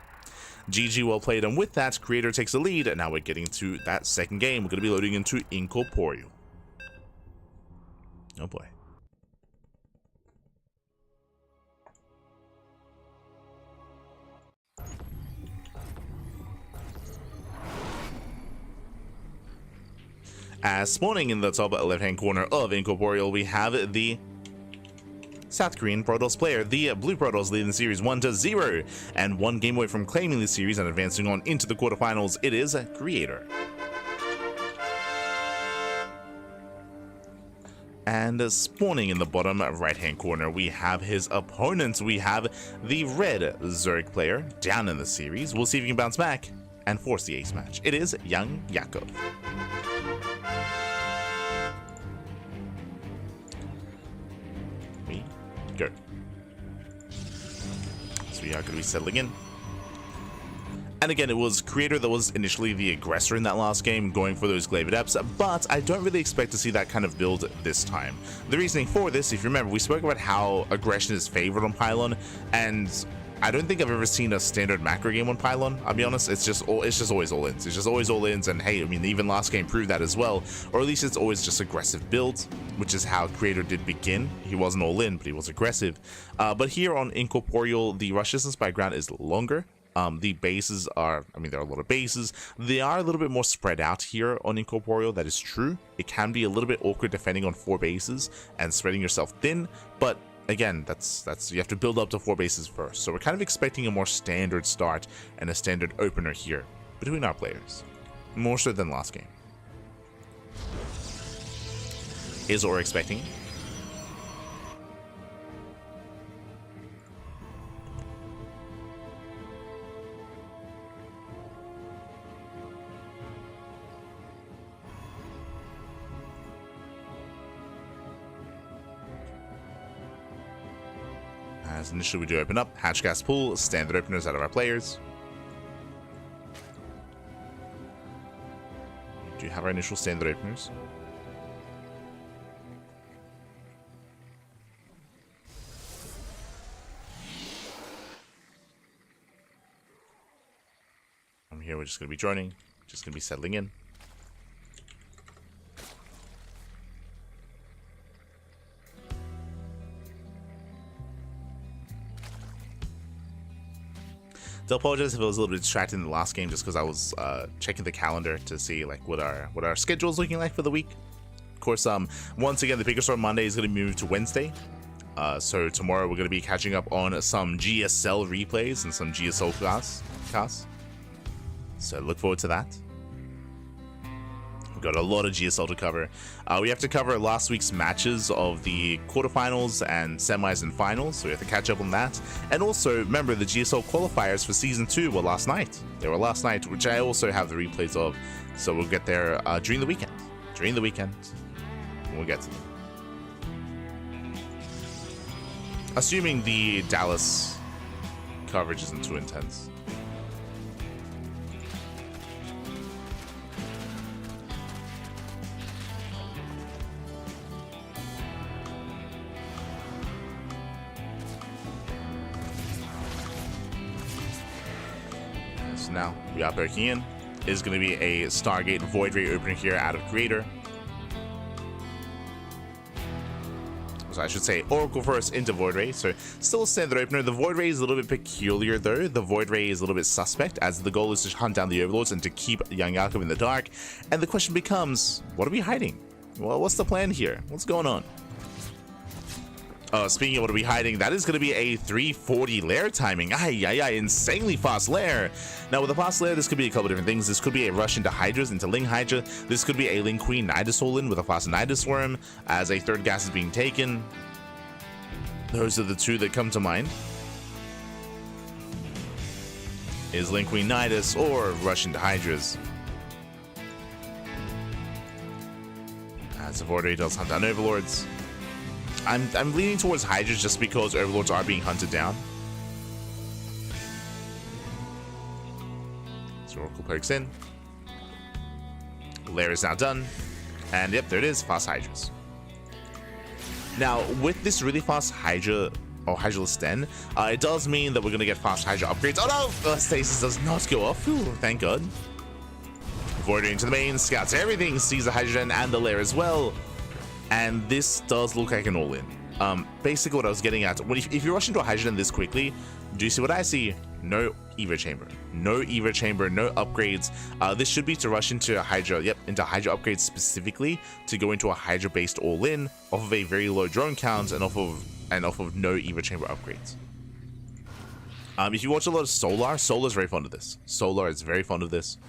GG, well played, and with that, creator takes the lead, and now we're getting to that second game. We're going to be loading into Incorporeal. Oh boy. As spawning in the top left-hand corner of Incorporeal, we have the South Korean Protoss player. The Blue Protoss lead in series 1-0, and 1 game away from claiming the series and advancing on into the quarterfinals. It is Creator. And spawning in the bottom right-hand corner, we have his opponents. We have the red Zerg player down in the series. We'll see if he can bounce back and force the ace match. It is Young Yakov. We go. So we are going to be settling in. And again, it was Creator that was initially the aggressor in that last game, going for those Glaive Adepts, but I don't really expect to see that kind of build this time. The reasoning for this, if you remember, we spoke about how aggression is favored on Pylon, and I don't think I've ever seen a standard macro game on Pylon. I'll be honest, it's just always all-ins. It's just always all-ins, and hey, I mean, even last game proved that as well, or at least it's always just aggressive builds, which is how Creator did begin. He wasn't all-in, but he was aggressive. But here on Incorporeal, the rush distance by ground is longer. The bases are, I mean, there are a lot of bases. They are a little bit more spread out here on Incorporeal. That is true. It can be a little bit awkward defending on 4 bases and spreading yourself thin, but again, that's you have to build up to 4 bases first. So we're kind of expecting a more standard start and a standard opener here between our players, more so than last game. Is what we're expecting. As initially we do open up, hatch gas pool, standard openers out of our players. We do have our initial standard openers. here, we're just going to be droning. Just going to be settling in. So apologize if I was a little bit distracted in the last game, just because I was checking the calendar to see like what our schedule is looking like for the week. Of course, once again, the WardiTV Monday is going to move to Wednesday. So tomorrow we're going to be catching up on some GSL replays and some GSL casts. So look forward to that. We've got a lot of GSL to cover. We have to cover last week's matches of the quarterfinals and semis and finals, so we have to catch up on that. And also, remember, the GSL qualifiers for Season 2 were last night. They were last night, which I also have the replays of, so we'll get there during the weekend. During the weekend, we'll get to them. Assuming the Dallas coverage isn't too intense. So now we are breaking in. It is going to be a Stargate Void Ray opener here out of Creator. So I should say Oracle first into Void Ray. So still a standard opener. The Void Ray is a little bit peculiar though. The Void Ray is a little bit suspect, as the goal is to hunt down the Overlords and to keep young Yakov in the dark. And the question becomes, what are we hiding? Well, what's the plan here? What's going on? Speaking of what are we hiding, that is going to be a 340 lair timing. Insanely fast lair. Now with a fast lair, this could be a couple different things. This could be a rush into Hydras, into Ling Hydra. This could be a Ling Queen Nidus all-in with a fast Nidus Worm as a third gas is being taken. Those are the two that come to mind. Is Ling Queen Nidus or rush into Hydras. As the Void Ray does hunt down Overlords. I'm leaning towards Hydras just because Overlords are being hunted down. So Oracle pokes in. Lair is now done. And yep, there it is, fast Hydras. Now, with this really fast Hydra, or Hydraless Den, it does mean that we're going to get fast Hydra upgrades. Oh no! Stasis does not go off. Ooh, thank God. Void into the main, scouts everything, sees the Hydra Den and the Lair as well. And this does look like an all-in. Basically what I was getting at, if you rush into a Hydra this quickly, do you see what I see? No Evo Chamber. No Evo Chamber, no upgrades. This should be to rush into a Hydra, into Hydra upgrades specifically, to go into a Hydra-based all-in, off of a very low drone count, and off of no Evo Chamber upgrades. If you watch a lot of Solar's very fond of this. Solar is very fond of this.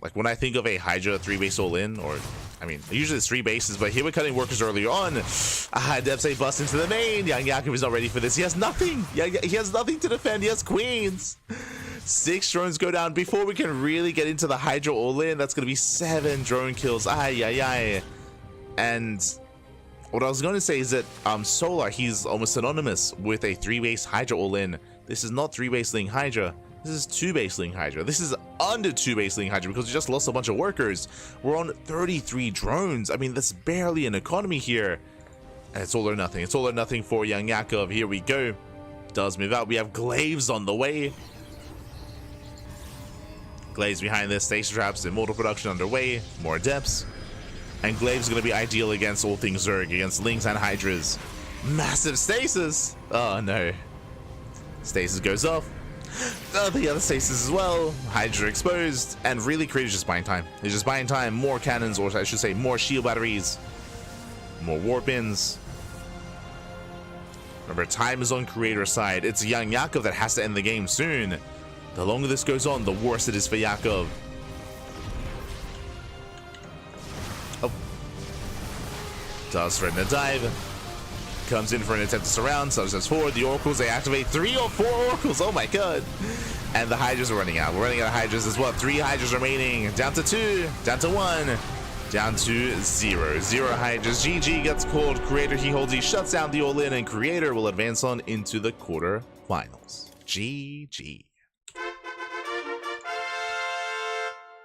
Like when I think of a Hydra 3-base all-in, or I mean, usually it's 3 bases, but here we're cutting workers earlier on. Depse busts into the main. Young Yakov is not ready for this. He has nothing. He has nothing to defend. He has queens. 6 drones go down before we can really get into the Hydra all-in. That's going to be 7 drone kills. And what I was going to say is that Solar, he's almost synonymous with a 3-base Hydra all-in. This is not 3-base Ling Hydra. This is 2-base Ling Hydra. This is under 2-base Ling Hydra because we just lost a bunch of workers. We're on 33 drones. I mean, that's barely an economy here. And it's all or nothing. It's all or nothing for young Yakov. Here we go. Does move out. We have Glaives on the way. Glaives behind this. Station traps. Immortal production underway. More depths. And Glaives is going to be ideal against all things Zerg. Against Lings and Hydras. Massive stasis. Oh, no. Stasis goes off. The other stasis as well. Hydra exposed, and really Creator's just buying time. He's just buying time. More cannons, or I should say more shield batteries, more warp ins. Remember, time is on Creator's side. It's young Yakov that has to end the game soon. The longer this goes on, the worse it is for Yakov. Oh. Does threaten a dive. Comes in for an attempt to surround, subsets forward. The Oracles, they activate 3 or 4 Oracles. Oh my God. And the Hydras are running out. We're running out of Hydras as well. 3 Hydras remaining. Down to 2. Down to 1. Down to 0. 0 Hydras. GG gets called. Creator, he holds. He shuts down the all-in, and Creator will advance on into the quarterfinals. GG.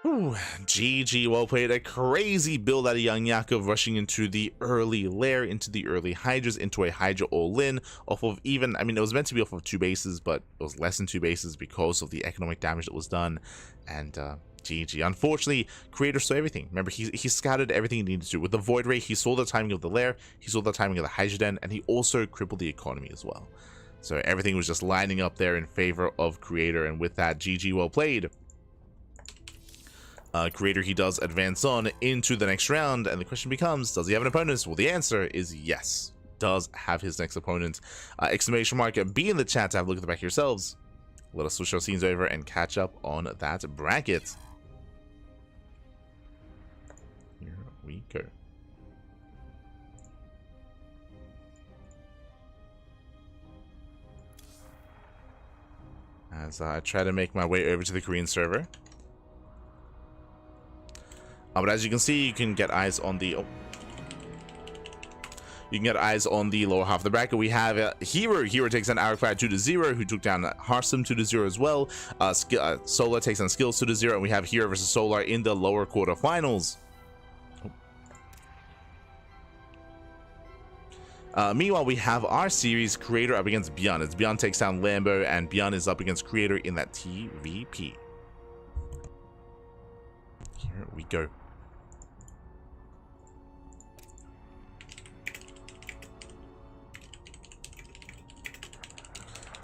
Ooh, GG, well played. A crazy build out of Young Yakov, rushing into the early lair, into the early Hydras, into a Hydra all-in, off of even, I mean, it was meant to be off of 2 bases, but it was less than 2 bases because of the economic damage that was done, and GG. Unfortunately, Creator saw everything. Remember, he scouted everything he needed to do. With the Void Ray, he saw the timing of the lair, he saw the timing of the Hydra Den, and he also crippled the economy as well. So everything was just lining up there in favor of Creator, and with that, GG, well played. Creator, he does advance on into the next round, and the question becomes, does he have an opponent? Well, the answer is yes, does have his next opponent. Exclamation mark be in the chat to have a look at the back yourselves. Let us switch our scenes over and catch up on that bracket. Here we go. As I try to make my way over to the Korean server. But as you can see, you can get eyes on the lower half of the bracket. We have herO. herO takes down Ironclad 2-0, who took down Harsum 2-0 as well. Solar takes down Skills 2-0, and we have herO versus Solar in the lower quarterfinals. Meanwhile, we have our series Creator up against ByuN, as ByuN takes down Lambo, and ByuN is up against Creator in that TVP. Here we go.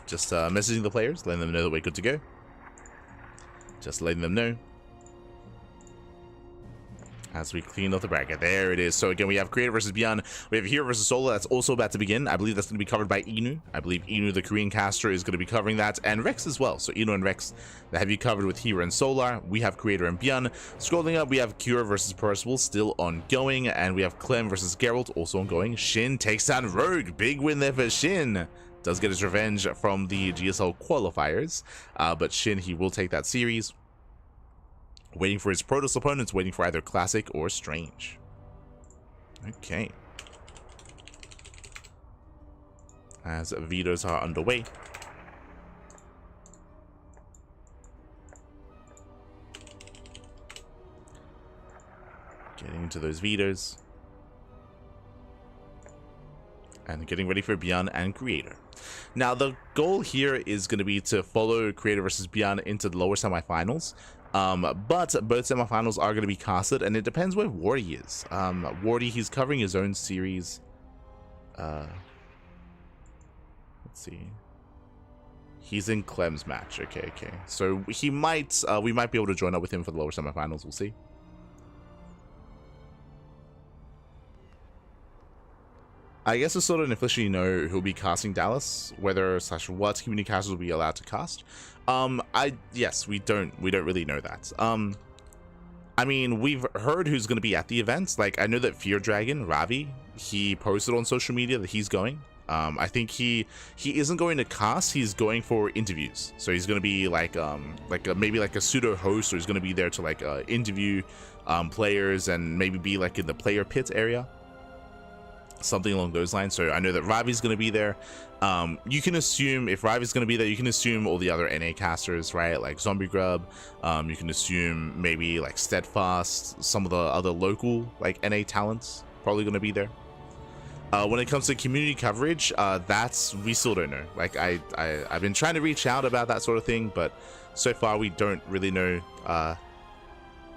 Just messaging the players, letting them know that we're good to go. Just letting them know. As we clean up the bracket. There it is. So again, we have Creator versus ByuN. We have herO versus Solar. That's also about to begin. I believe that's going to be covered by Inu. I believe Inu, the Korean caster, is going to be covering that. And Rex as well. So Inu and Rex, that have you covered with herO and Solar. We have Creator and ByuN. Scrolling up, we have herO versus Percival still ongoing. And we have Clem versus Geralt also ongoing. SHIN takes down Rogue. Big win there for SHIN. Does get his revenge from the GSL qualifiers. But SHIN, he will take that series. Waiting for his Protoss opponents, waiting for either Classic or Strange. Okay. As vetoes are underway. Getting into those vetoes. And getting ready for ByuN and Creator. Now, the goal here is going to be to follow Creator versus ByuN into the lower semifinals. But both semifinals are going to be casted, and it depends where Wardy is. Wardy, he's covering his own series. Let's see. He's in Clem's match. Okay. So he might, we might be able to join up with him for the lower semifinals. We'll see. I guess it's sort of officially know who'll be casting Dallas, whether / what community casters will be allowed to cast. Yes, we don't really know that. I mean, we've heard who's going to be at the events. Like, I know that Fear Dragon Ravi, he posted on social media that he's going. I think he isn't going to cast, he's going for interviews. So he's going to be like maybe like a pseudo host, or he's going to be there to like interview players and maybe be like in the player pit area. Something along those lines. So I know that Ravi's going to be there. You can assume if Ravi's going to be there, you can assume all the other NA casters, right? Like Zombie Grub. You can assume maybe like Steadfast, some of the other local like NA talents probably going to be there. When it comes to community coverage, we still don't know. Like I've been trying to reach out about that sort of thing, but so far we don't really know.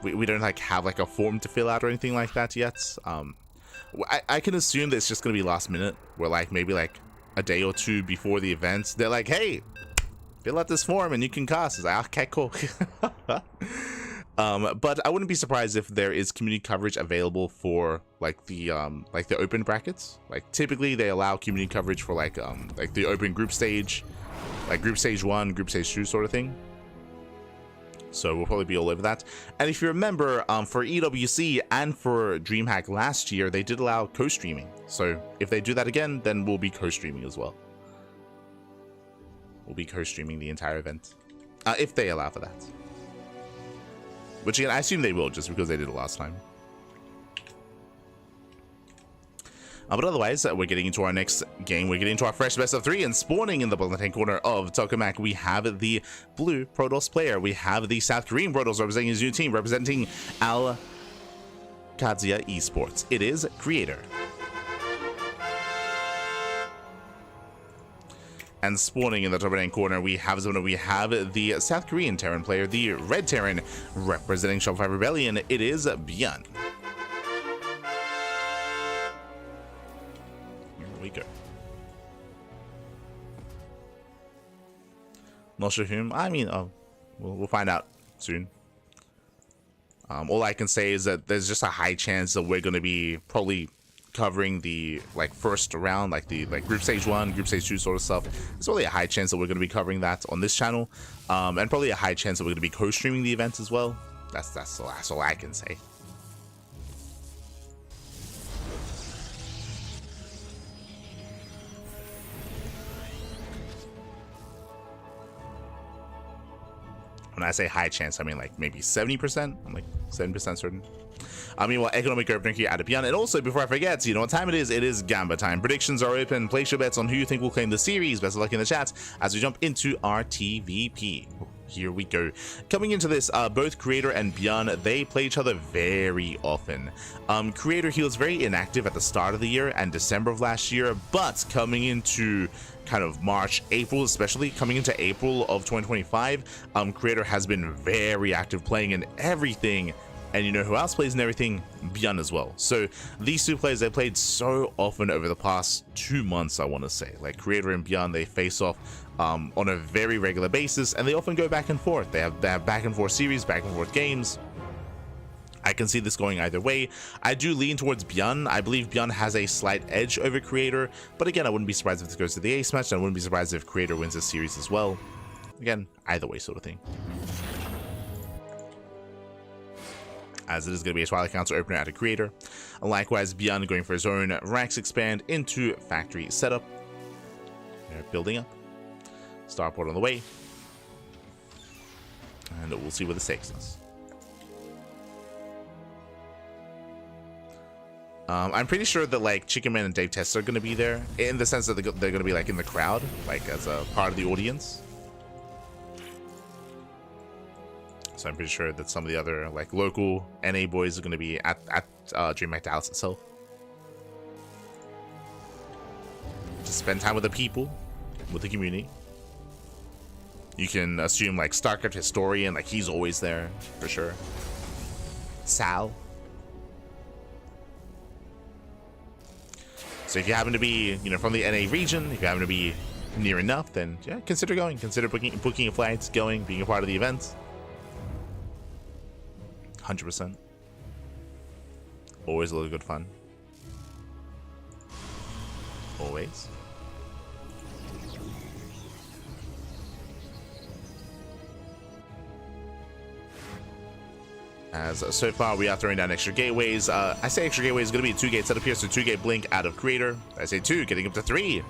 We don't like have like a form to fill out or anything like that yet. I can assume that it's just gonna be last minute, where like maybe like a day or two before the event, they're like, hey, fill out this form and you can cast. It's like, okay, cool. But I wouldn't be surprised if there is community coverage available for like the open brackets. Like typically they allow community coverage for like the open group stage, like group stage 1, group stage 2 sort of thing. So we'll probably be all over that. And if you remember, for EWC and for DreamHack last year, they did allow co-streaming. So if they do that again, then we'll be co-streaming as well. We'll be co-streaming the entire event, if they allow for that. Which again, I assume they will, just because they did it last time. But otherwise, we're getting into our next game. We're getting into our fresh best of 3, and spawning in the bottom left-hand corner of Tokamak, we have the blue Protoss player. We have the South Korean Protoss representing his new team, representing Al Kadzia Esports. It is Creator. And spawning in the top right-hand corner, we have the South Korean Terran player, the Red Terran, representing Shopify Rebellion. It is ByuN. Here we go. Not sure whom. I mean, we'll find out soon. All I can say is that there's just a high chance that we're going to be probably covering the first round, group stage 1, group stage 2 sort of stuff. It's really a high chance that we're going to be covering that on this channel, and probably a high chance that we're going to be co-streaming the events as well. That's all I can say. When I say high chance, I mean like maybe 70%. I'm like 70% certain. Meanwhile, economic opening here out of ByuN. And also, before I forget, you know what time it is? It is Gamba time. Predictions are open. Place your bets on who you think will claim the series. Best of luck in the chat as we jump into our TVP. Here we go. Coming into this, both Creator and ByuN, they play each other very often. Creator, he was very inactive at the start of the year and December of last year, but coming into kind of March, April, especially coming into April of 2025, Creator has been very active, playing in everything. And you know who else plays in everything? ByuN as well. So these two players, they played so often over the past 2 months, I want to say. Like Creator and ByuN, they face off on a very regular basis, and they often go back and forth. They have back and forth series, back and forth games. I can see this going either way. I do lean towards ByuN. I believe ByuN has a slight edge over Creator, but again, I wouldn't be surprised if this goes to the ace match, and I wouldn't be surprised if Creator wins this series as well. Again, either way sort of thing. As it is going to be a Twilight Council opener out of Creator. Likewise, ByuN going for his own Rax expand into factory setup. They're building up. Starport on the way. And we'll see where this takes us. I'm pretty sure that like Chicken Man and Dave Testa are going to be there, in the sense that they're going to be like in the crowd, like as a part of the audience. So I'm pretty sure that some of the other like local NA boys are going to be at DreamHack Dallas itself. To spend time with the people, with the community. You can assume like StarCraft historian, like he's always there for sure. Sal. So if you happen to be, you know, from the NA region, if you happen to be near enough, then yeah, consider going. Consider booking a flight, going, being a part of the event. 100%. Always a lot of good fun. Always. As so far we are throwing down extra gateways. I say extra gateways is going to be a 2-gate setup here, so 2-gate blink out of Creator. I say 2, getting up to 3.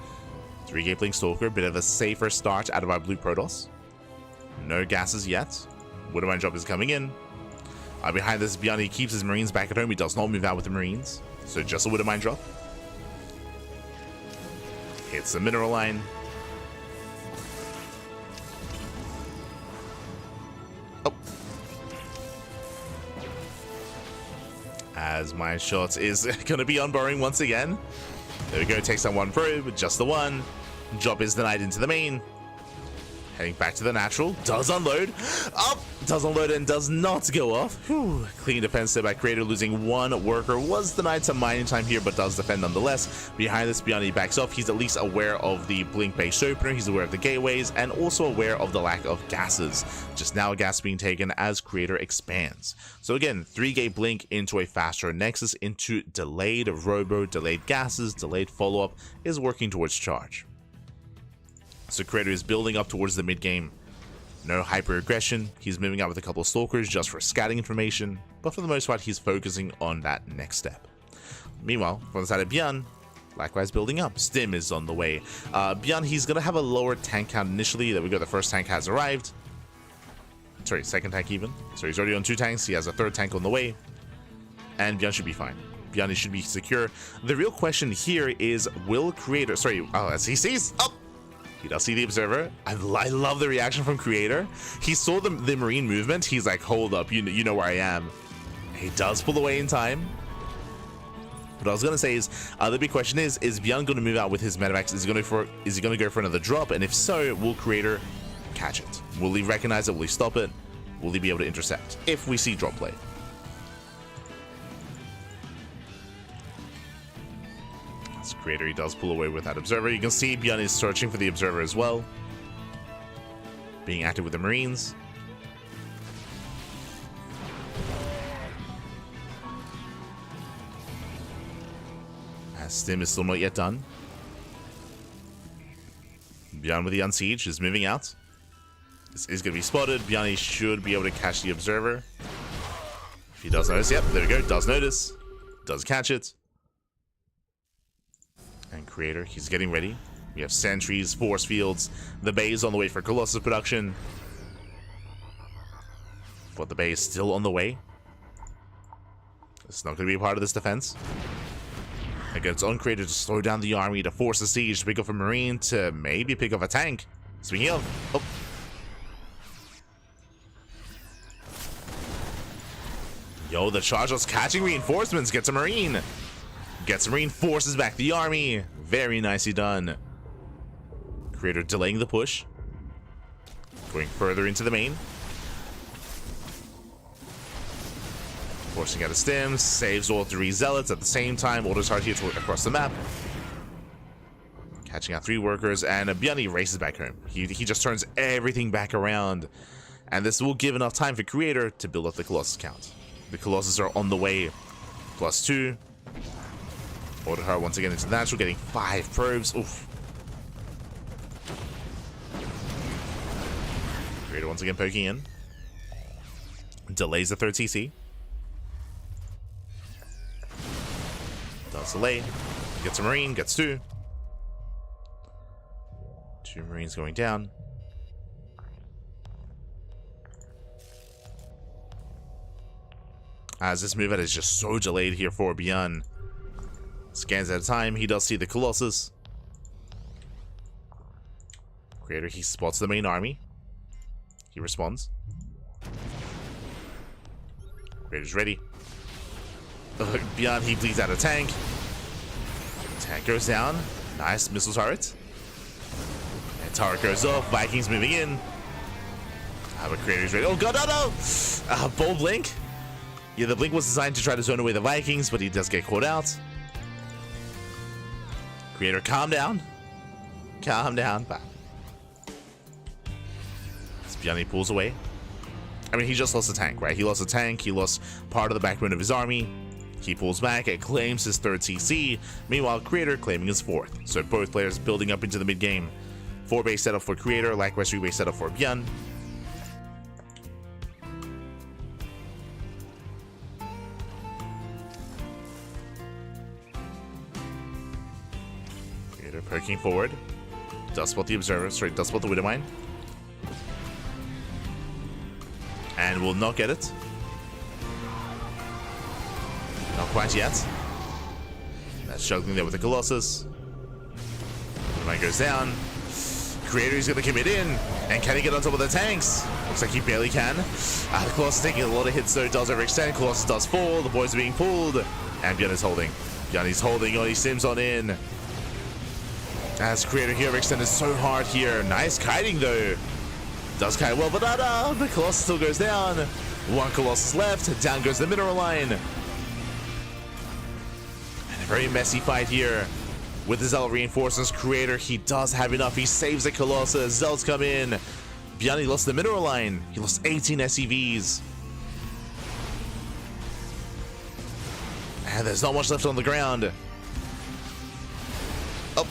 3-gate blink Stalker, bit of a safer start out of our blue Protoss. No gases yet. Widowmine drop is coming in. Behind this, ByuN, he keeps his Marines back at home. He does not move out with the Marines. So just a Widowmine drop. Hits the mineral line. Oh. As my shot is going to be unburrowing once again. There we go. Takes on one probe. Just the one. Drop is denied into the main. Heading back to the natural, does unload, up, does unload and does not go off. Whew. Clean defense there by Creator, losing one worker. Was denied some mining time here, but does defend nonetheless. Behind this, ByuN, he backs off. He's at least aware of the blink-based opener. He's aware of the gateways and also aware of the lack of gases. Just now, gas being taken as Creator expands. So again, 3-gate blink into a faster Nexus, into delayed robo, delayed gases, delayed follow-up is working towards charge. So Creator is building up towards the mid-game. No hyper-aggression. He's moving out with a couple of Stalkers just for scouting information. But for the most part, he's focusing on that next step. Meanwhile, from the side of ByuN, likewise building up. Stim is on the way. ByuN, he's going to have a lower tank count initially. There we go. The first tank has arrived. Sorry, second tank even. So he's already on 2 tanks. He has a 3rd tank on the way. And ByuN should be fine. ByuN should be secure. The real question here is, will Creator... Sorry, as he sees... Oh! He does see the Observer. I love the reaction from Creator. He saw the Marine movement. He's like, hold up, you know where I am. He does pull away in time. What I was going to say is, the big question is ByuN going to move out with his Medivacs? Is he going to go for another drop? And if so, will Creator catch it? Will he recognize it? Will he stop it? Will he be able to intercept if we see drop play? As Creator, he does pull away with that Observer. You can see ByuN is searching for the Observer as well. Being active with the Marines. Stim is still not yet done. ByuN with the Unsiege is moving out. This is going to be spotted. ByuN should be able to catch the Observer. If he does notice, yep, there we go. Does notice. Does catch it. And Creator, he's getting ready. We have sentries, force fields. The Bay is on the way for Colossus production. But the Bay is still on the way. It's not going to be a part of this defense. Again, it's on Creator to slow down the army, to force the siege, to pick off a Marine, to maybe pick off a tank. Speaking of... Oh. Yo, the Charger's catching reinforcements. Gets a Marine. Gets a Marine, forces back the army. Very nicely done. Creator delaying the push. Going further into the main. Forcing out a stim, saves all 3 zealots at the same time. Orders hard here across the map. Catching out 3 workers, and ByuN races back home. He just turns everything back around. And this will give enough time for Creator to build up the Colossus count. The Colossus are on the way. +2. Order hard once again into the natural, getting 5 probes. Oof. Creator once again poking in. Delays the 3rd TC. Does delay. Gets a Marine, gets 2. 2 Marines going down. As this move out is just so delayed here for ByuN. Scans at a time, he does see the Colossus. Creator, he spots the main army. He responds. Creator's ready. ByuN, he bleeds out a tank. Tank goes down. Nice missile turret. And turret goes off. Vikings moving in. But Creator's ready. Oh god, no! Bold blink. Yeah, the blink was designed to try to zone away the Vikings, but he does get caught out. Creator, calm down. Calm down. As ByuN pulls away. I mean, he just lost a tank, right? He lost a tank. He lost part of the backbone of his army. He pulls back and claims his 3rd TC. Meanwhile, Creator claiming his 4th. So both players building up into the mid-game. 4-base setup for Creator, likewise 3-base setup for ByuN. Creator poking forward. Does spot the Observer. Sorry, does spot the Widowmine. And will not get it. Not quite yet. That's struggling there with the Colossus. Widowmine goes down. Creator is going to commit in. And can he get on top of the tanks? Looks like he barely can. The Colossus taking a lot of hits though. Does overextend. Colossus does fall. The boys are being pulled. And ByuN is holding. ByuN is holding on. He sims on in. As Creator here overextended so hard here. Nice kiting though. Does kite well, but the Colossus still goes down. 1 Colossus left. Down goes the mineral line. And a very messy fight here. With the Zealot reinforcements, Creator, he does have enough. He saves the Colossus. Zealots come in. ByuN lost the mineral line. He lost 18 SCVs. And there's not much left on the ground. Oh.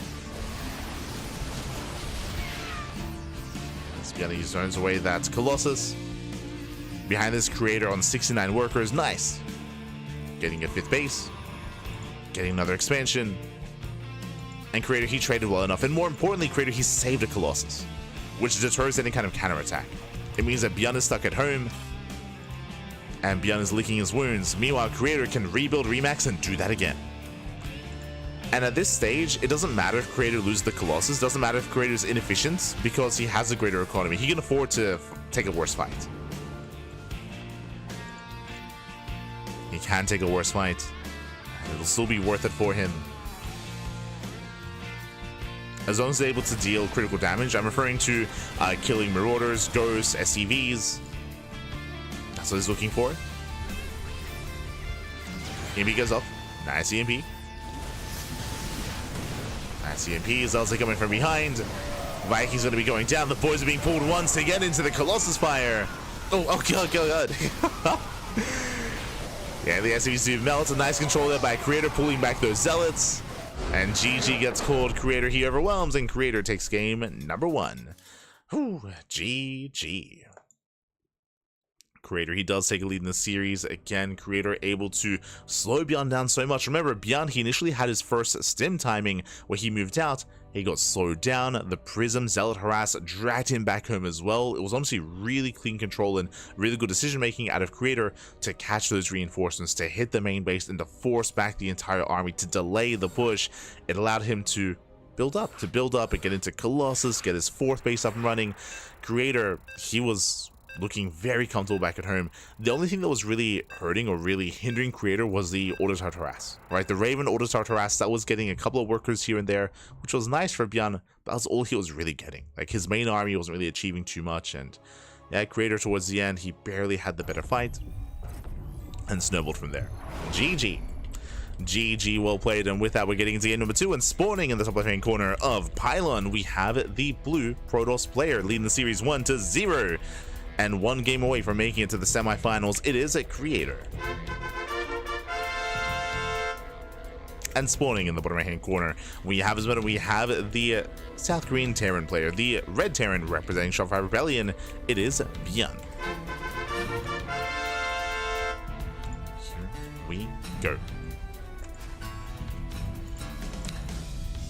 ByuN zones away that Colossus. Behind this, Creator on 69 workers. Nice. Getting a 5th base. Getting another expansion. And Creator, he traded well enough. And more importantly, Creator, he saved a Colossus, which deters any kind of counterattack. It means that ByuN is stuck at home. And ByuN is licking his wounds. Meanwhile, Creator can rebuild, remax, and do that again. And at this stage, it doesn't matter if Creator loses the Colossus, doesn't matter if Creator is inefficient, because he has a greater economy. He can afford to take a worse fight. He can take a worse fight, and it'll still be worth it for him. As long as they're able to deal critical damage, I'm referring to killing Marauders, Ghosts, SCVs. That's what he's looking for. EMP goes up. Nice EMP. Nice EMP. Zelda coming from behind. Viking's going to be going down. The boys are being pulled once again into the Colossus fire. Oh god. Yeah, the SCVs do melt. A nice control there by Creator, pulling back those Zealots. And GG gets called. Creator, he overwhelms, and Creator takes game number 1. Whew, GG. Creator, he does take a lead in the series. Again, Creator able to slow ByuN down so much. Remember, ByuN, he initially had his first stim timing where he moved out. He got slowed down. The Prism Zealot Harass dragged him back home as well. It was honestly really clean control and really good decision making out of Creator to catch those reinforcements, to hit the main base, and to force back the entire army, to delay the push. It allowed him to build up and get into Colossus, get his 4th base up and running. Creator, he was looking very comfortable back at home. The only thing that was really hurting or really hindering Creator was the auto-start harass, right? The Raven auto-start harass, that was getting a couple of workers here and there, which was nice for ByuN, but that was all he was really getting. Like, his main army wasn't really achieving too much, and yeah, Creator towards the end, he barely had the better fight, and snowballed from there. GG. GG, well played, and with that, we're getting into game number 2, and spawning in the top left-hand corner of Pylon, we have the blue Protoss player leading the series 1-0. And 1 game away from making it to the semifinals. It is a Creator. And spawning in the bottom right hand corner, we have the South Korean Terran player, the red Terran representing Shopify Rebellion. It is ByuN. Here we go.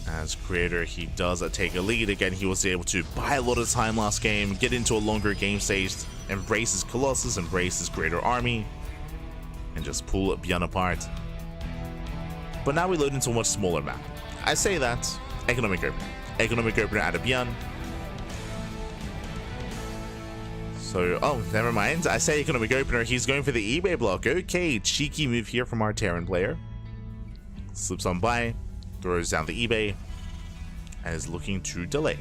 As Creator, he does take a lead. Again, he was able to buy a lot of time last game, get into a longer game stage, embrace his Colossus, embrace his greater army, and just pull ByuN apart. But now we load into a much smaller map. I say that, economic opener out of ByuN. So, oh, never mind. I say economic opener, he's going for the eBay block. Okay, cheeky move here from our Terran player. Slips on by, throws down the eBay, and is looking to delay.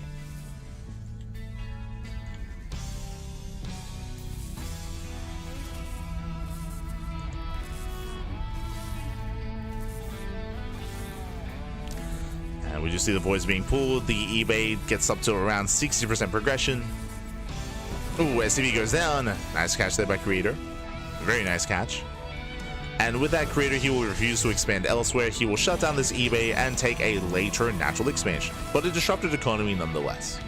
And we just see the voids being pulled. The eBay gets up to around 60% progression. Ooh, SCV goes down. Nice catch there by Creator. Very nice catch. And with that, Creator, he will refuse to expand elsewhere. He will shut down this eBay and take a later natural expansion, but a disrupted economy nonetheless.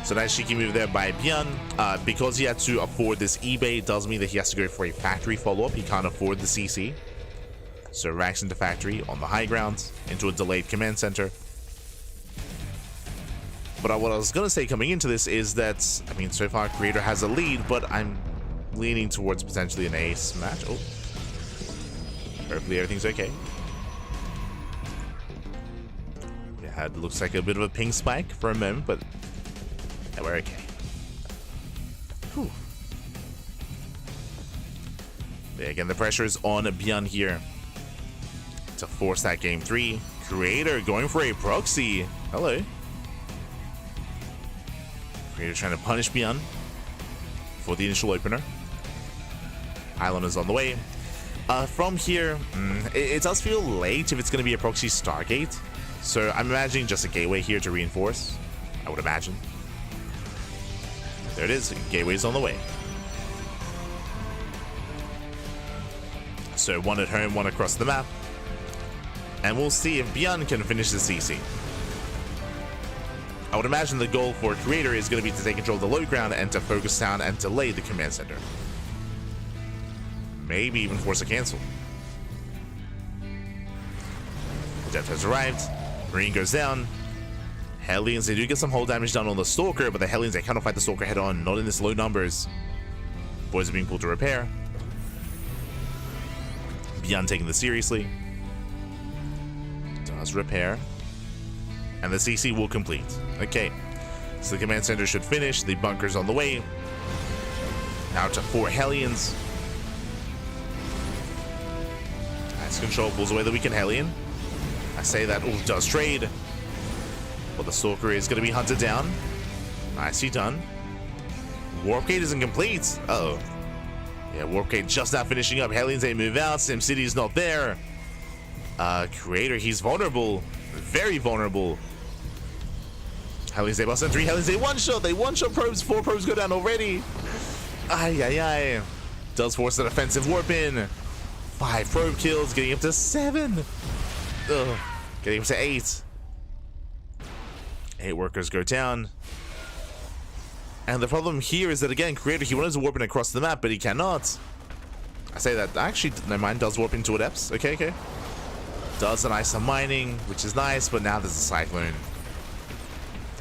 So nice cheeky move there by ByuN. Because he had to afford this eBay, it does mean that he has to go for a factory follow-up. He can't afford the CC. So racks into factory on the high ground, into a delayed command center. But what I was going to say coming into this is that, I mean, so far Creator has a lead, but I'm leaning towards potentially an ace match. Oh, hopefully everything's okay. Yeah, it looks like a bit of a ping spike for a moment, but yeah, we're okay. Whew. Yeah, again, the pressure is on ByuN here to force that game 3. Creator going for a proxy. Hello. Creator trying to punish ByuN for the initial opener. Island is on the way. From here, it does feel late if it's going to be a proxy Stargate. So I'm imagining just a gateway here to reinforce. I would imagine. There it is. Gateway's on the way. So one at home, one across the map. And we'll see if ByuN can finish the CC. I would imagine the goal for Creator is going to be to take control of the low ground and to focus down and delay the command center. Maybe even force a cancel. Death has arrived. Marine goes down. Hellions, they do get some hull damage done on the Stalker, but the Hellions, they cannot fight the Stalker head on, not in this low numbers. Boys are being pulled to repair. ByuN taking this seriously. Does repair. And the CC will complete. Okay. So the command center should finish. The bunker's on the way. Now to 4 Hellions. Nice control. Pulls away the weakened Hellion. I say that Ulf does trade. But the Stalker is going to be hunted down. Nicely done. Warp Gate isn't complete. Uh-oh. Yeah, Warp Gate just now finishing up. Hellions ain't move out. SimCity's not there. Creator, he's vulnerable. Very vulnerable. Hellions, they bust in 3 Hellions. They one-shot. They one-shot probes. 4 probes go down already. Ay, ay, ay. Does force the defensive warp in. 5 probe kills, getting up to 7. Ugh. Getting up to 8. 8 workers go down. And the problem here is that, again, Creator, he wanted to warp in across the map, but he cannot. I say that, actually, never mind, does warp into Adepts. Okay, okay. Does deny some mining, which is nice, but now there's a Cyclone.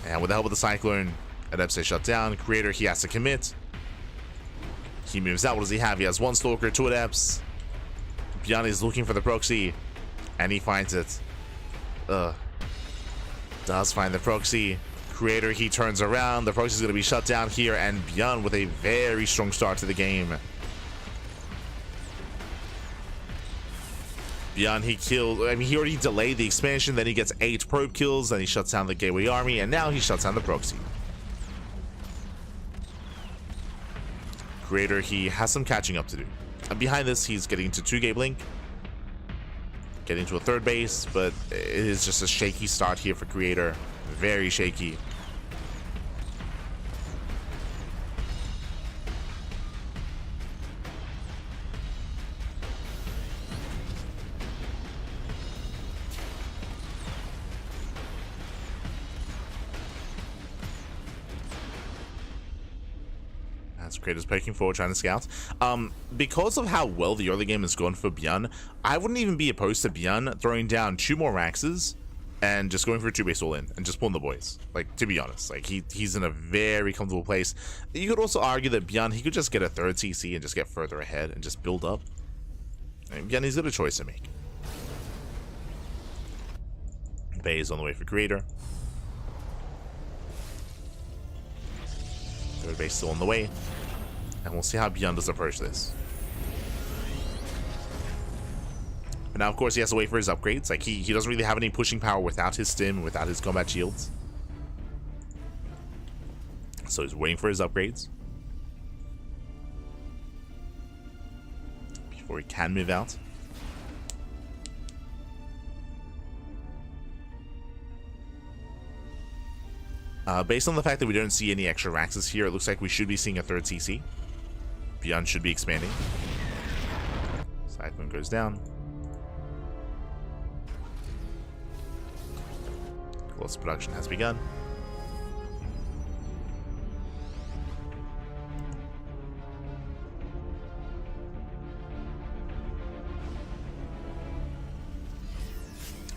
And with the help of the Cyclone, Adepts is shut down. Creator, he has to commit. He moves out. What does he have? He has 1 Stalker, 2 Adepts. ByuN is looking for the proxy, and he finds it. Does find the proxy. Creator, he turns around. The proxy is going to be shut down here, and ByuN with a very strong start to the game. ByuN, he killed, I mean, he already delayed the expansion, then he gets 8 probe kills, then he shuts down the Gateway Army, and now he shuts down the proxy. Creator, he has some catching up to do. And behind this, he's getting to 2 Gate Blink, getting to a 3rd base, but it is just a shaky start here for Creator. Very shaky. Creator's poking forward, trying to scout. Because of how well the early game has gone for ByuN, I wouldn't even be opposed to ByuN throwing down 2 more Raxes and just going for a 2-base all-in and just pulling the boys. Like, to be honest, like he's in a very comfortable place. You could also argue that ByuN, he could just get a 3rd CC and just get further ahead and just build up. And again, he's got a choice to make. Bay is on the way for Creator. 3rd base still on the way. And we'll see how ByuN does approach this. But now, of course, he has to wait for his upgrades. Like, he doesn't really have any pushing power without his stim, without his combat shields. So he's waiting for his upgrades before he can move out. Based on the fact that we don't see any extra Raxes here, it looks like we should be seeing a 3rd CC. ByuN should be expanding. Cyclone goes down. Close production has begun.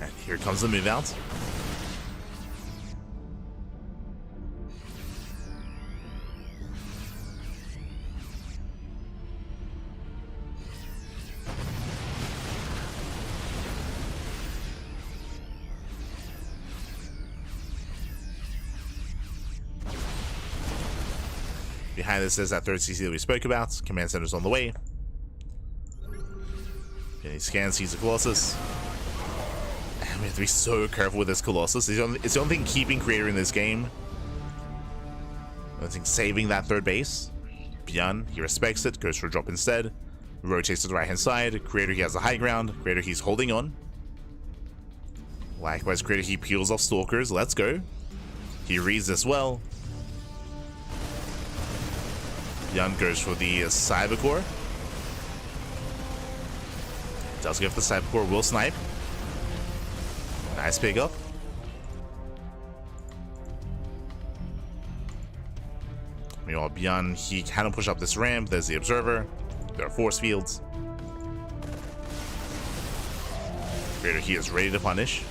And here comes the move out. Behind this is that 3rd CC that we spoke about. Command center's on the way. And he scans, sees the Colossus. And we have to be so careful with this Colossus. It's the only thing keeping Creator in this game. I think saving that 3rd base. ByuN, he respects it, goes for a drop instead. Rotates to the right hand side. Creator, he has the high ground. Creator, he's holding on. Likewise, Creator, he peels off Stalkers. Let's go. He reads this well. ByuN goes for the Cyber Core. Does go for the Cyber Core, will snipe. Nice pick up. Meanwhile, ByuN, he cannot push up this ramp. There's the Observer. There are force fields. Creator, he is ready to punish.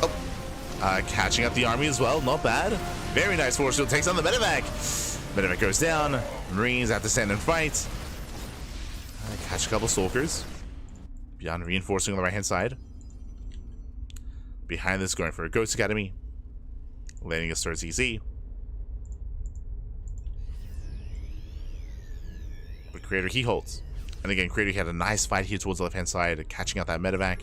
Oh, catching up the army as well. Not bad. Very nice force field. Takes on the medevac. Medevac goes down. Marines have to stand and fight. Catch a couple Stalkers. ByuN reinforcing on the right-hand side. Behind this, going for a Ghost Academy. Landing a Star ZZ. But Creator, he holds. And again, Creator, he had a nice fight here towards the left-hand side, catching out that Medevac.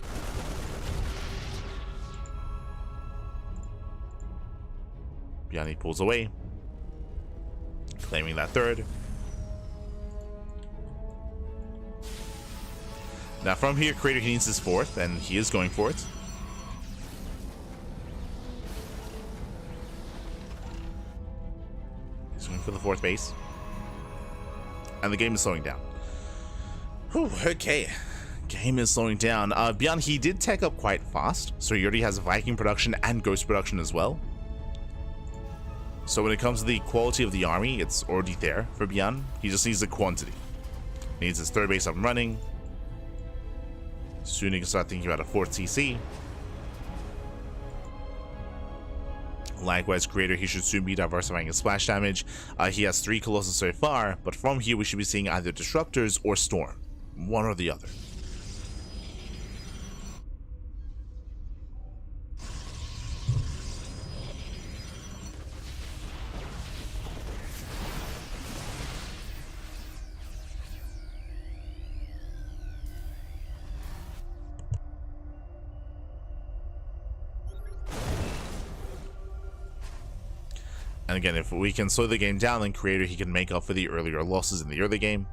ByuN, he pulls away. Claiming that third. Now from here, Creator, he needs his fourth, and he is going for it. He's going for the fourth base. And the game is slowing down. Whew, okay. Game is slowing down. ByuN, he did tech up quite fast, so he already has Viking production and Ghost production as well. So when it comes to the quality of the army, it's already there for ByuN. He just needs the quantity. He needs his third base up and running. Soon he can start thinking about a fourth CC. Likewise, Creator, he should soon be diversifying his splash damage. He has 3 Colossus so far, but from here we should be seeing either Disruptors or Storm. One or the other. And again, if we can slow the game down, then Creator, he can make up for the earlier losses in the early game.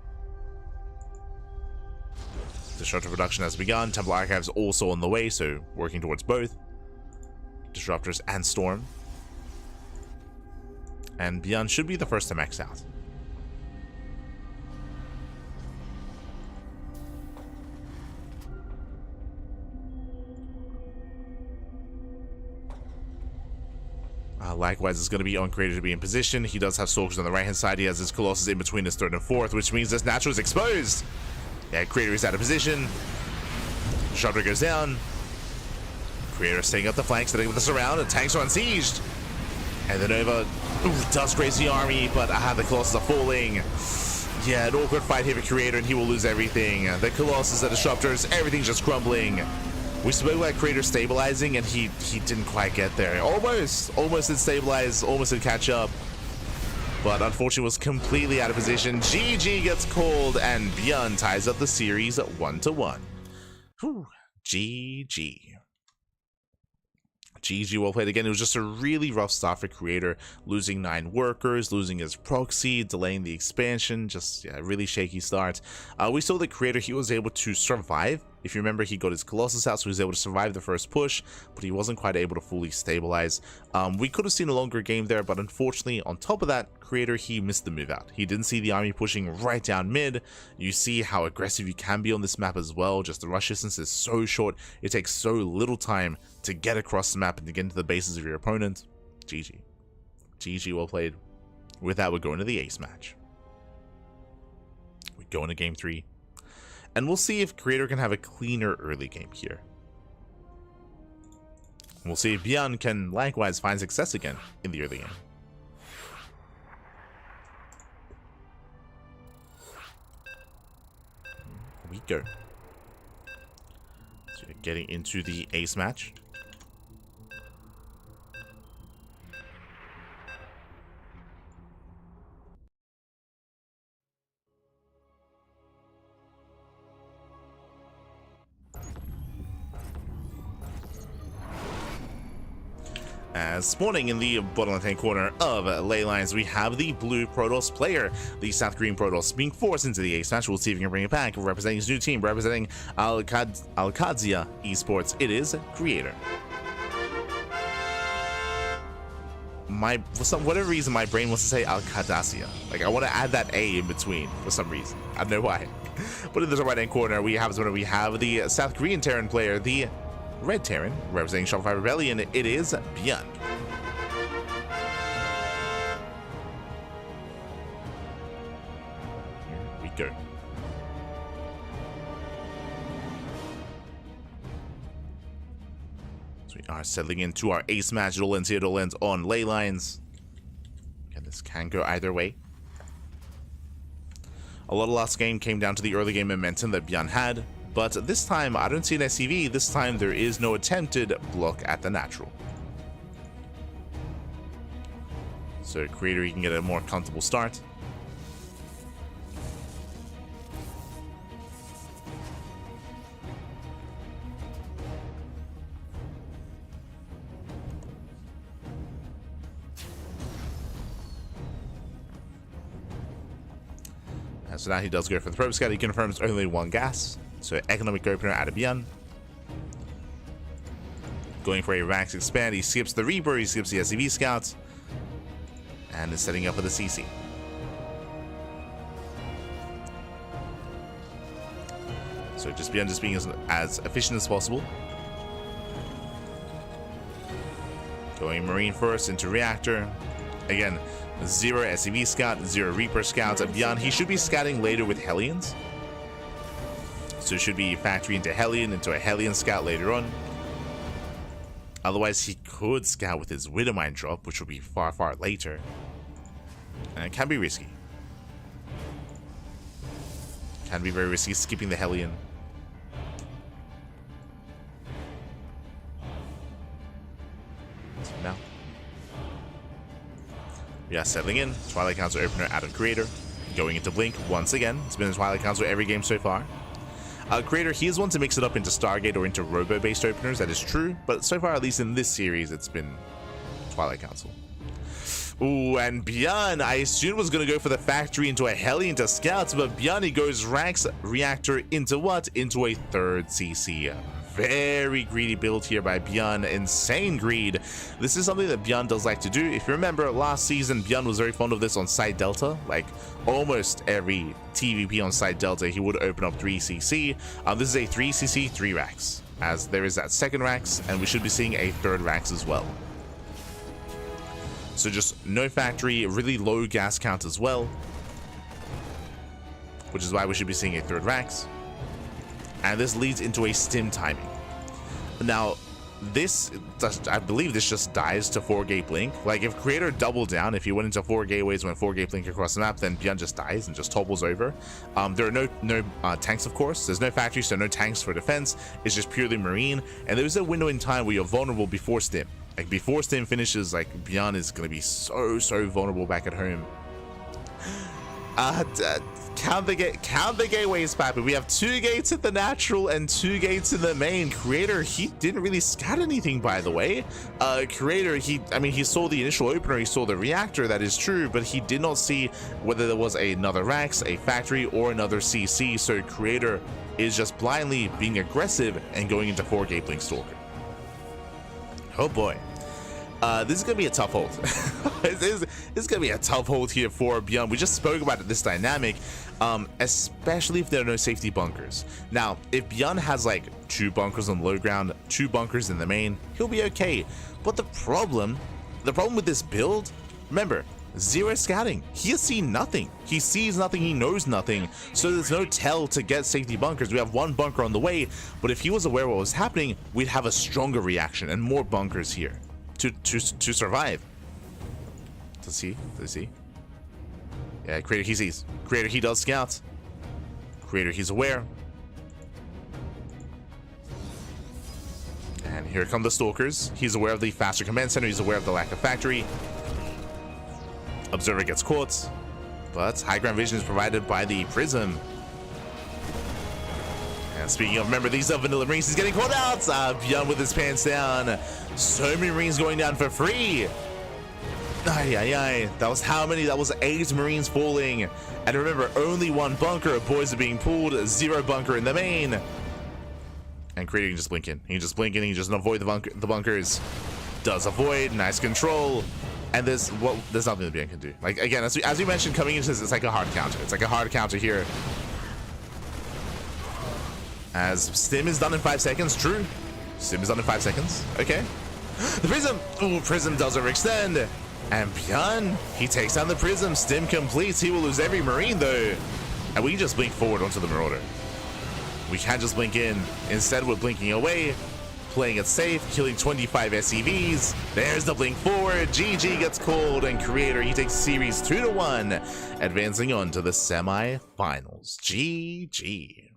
Disruptor production has begun. Temple Archives also on the way, so working towards both. Disruptors and Storm. And ByuN should be the first to max out. Likewise, it's going to be on Creator to be in position. He does have Stalkers on the right-hand side. He has his Colossus in between his third and fourth, which means this natural is exposed. Yeah, Creator is out of position. Disruptor goes down. Creator staying up the flanks, setting up the surround, and tanks are unsieged. And then over, does graze the army, but the Colossus are falling. Yeah, an awkward fight here for Creator, and he will lose everything. The Colossus, the Disruptors, everything's just crumbling. We spoke about Creator stabilizing, and he didn't quite get there. Almost did stabilize, almost did catch up. But unfortunately was completely out of position. GG gets called, and ByuN ties up the series at 1-1. Whew, GG. GG, well played again. It was just a really rough start for Creator, losing 9 workers, losing his proxy, delaying the expansion, just a really shaky start. We saw that Creator, he was able to survive. If you remember, he got his Colossus out, so he was able to survive the first push, but he wasn't quite able to fully stabilize. We could have seen a longer game there, but unfortunately, on top of that, Creator, he missed the move out. He didn't see the army pushing right down mid. You see how aggressive you can be on this map as well. Just the rush distance is so short. It takes so little time to get across the map and to get into the bases of your opponent. GG. GG, well played. With that, we're going to the ace match. We go into game 3. And we'll see if Creator can have a cleaner early game here. We'll see if ByuN can likewise find success again in the early game. Here we go. So we're getting into the ace match. As spawning in the bottom left-hand corner of ley lines, we have the blue Protoss player, the South Korean Protoss, being forced into the ace match. We'll see if he can bring it back. Representing his new team, representing Al-Qadzia Esports, it is Creator. For whatever reason, my brain wants to say Al-Qadzia. Like, I want to add that A in between for some reason. I don't know why. But in the right-hand corner, we have the South Korean Terran player, the Red Terran, representing Shopify Rebellion, it is ByuN. Here we go. So we are settling into our ace match. It'll end here, it'll end on ley lines. And this can go either way. A lot of last game came down to the early game momentum that ByuN had, but this time I don't see an SCV. This time there is no attempted block at the natural. So Creator, he can get a more comfortable start. So now he does go for the probe scout. He confirms only one gas. So economic opener out of ByuN. Going for a Rax expand. He skips the Reaper. He skips the SCV scouts. And is setting up for the CC. So just ByuN just being as efficient as possible. Going Marine first into Reactor. Again, 0 SCV scout, 0 Reaper scouts. ByuN, he should be scouting later with Hellions. So it should be factory into Hellion, into a Hellion scout later on. Otherwise, he could scout with his Widowmine drop, which will be far, far later. And it can be risky. Can be very risky, skipping the Hellion. So now. We are settling in. Twilight Council opener out of Creator. Going into Blink once again. It's been a Twilight Council every game so far. Creator, he is one to mix it up into Stargate or into Robo-based openers, that is true. But so far, at least in this series, it's been Twilight Council. Ooh, and ByuN, I assumed was going to go for the factory into a Hellion to scouts, but ByuN, he goes Rax Reactor into what? Into a third CC. Very greedy build here by ByuN. Insane greed. This is something that ByuN does like to do. If you remember last season, ByuN was very fond of this on Side Delta. Like almost every TVP on Side Delta, he would open up 3 CC. This is a 3 CC, 3 Rax, as there is that second Rax, and we should be seeing a third Rax as well. So just no factory, really low gas count as well, which is why we should be seeing a third Rax. And this leads into a stim timing. Now, this, I believe this just dies to 4-gate blink. Like, if Creator doubled down, if he went into 4 gateways, went 4-gate blink across the map, then ByuN just dies and just topples over. There are no tanks, of course. There's no factory, so no tanks for defense. It's just purely Marine. And there's a window in time where you're vulnerable before stim. Like, before stim finishes, like, ByuN is going to be so vulnerable back at home. Count the gateways, Pappy. We have 2 gates at the natural and 2 gates in the main. Creator, he didn't really scout anything, by the way. Creator, he saw the initial opener, he saw the reactor, that is true, but he did not see whether there was another Rax, a factory, or another CC. So Creator is just blindly being aggressive and going into 4-gate blink stalker. Oh boy. This is going to be a tough hold. This is going to be a tough hold here for ByuN. We just spoke about this dynamic, especially if there are no safety bunkers. Now, if ByuN has like 2 bunkers on low ground, 2 bunkers in the main, he'll be okay. But the problem with this build, remember, 0 scouting. He has seen nothing. He sees nothing. He knows nothing. So there's no tell to get safety bunkers. We have 1 bunker on the way, but if he was aware of what was happening, we'd have a stronger reaction and more bunkers here to survive. Does he? Yeah, Creator, he sees. Creator, he does scout. Creator, he's aware. And here come the stalkers. He's aware of the faster command center. He's aware of the lack of factory. Observer gets caught, but high ground vision is provided by the Prism. And speaking of, remember, these are vanilla Marines. He's getting caught out. ByuN with his pants down. So many Marines going down for free. That was how many? That was 8 Marines falling. And remember, only 1 bunker. Boys are being pulled. 0 bunker in the main. And Creator can just blink in. He can just blink in. He can just avoid the bunkers. Does avoid. Nice control. And there's nothing that ByuN can do. Like, again, as we mentioned, coming into this, it's like a hard counter. It's like a hard counter here. As stim is done in 5 seconds. True. Stim is done in 5 seconds. Okay. The Prism. Ooh, Prism does overextend. And ByuN, he takes down the Prism. Stim completes. He will lose every Marine, though. And we can just blink forward onto the Marauder. We can't just blink in. Instead, we're blinking away. playing it safe, killing 25 SEVs. There's the blink forward. GG gets called, and Creator, he takes series 2-1, advancing on to the semi-finals. GG.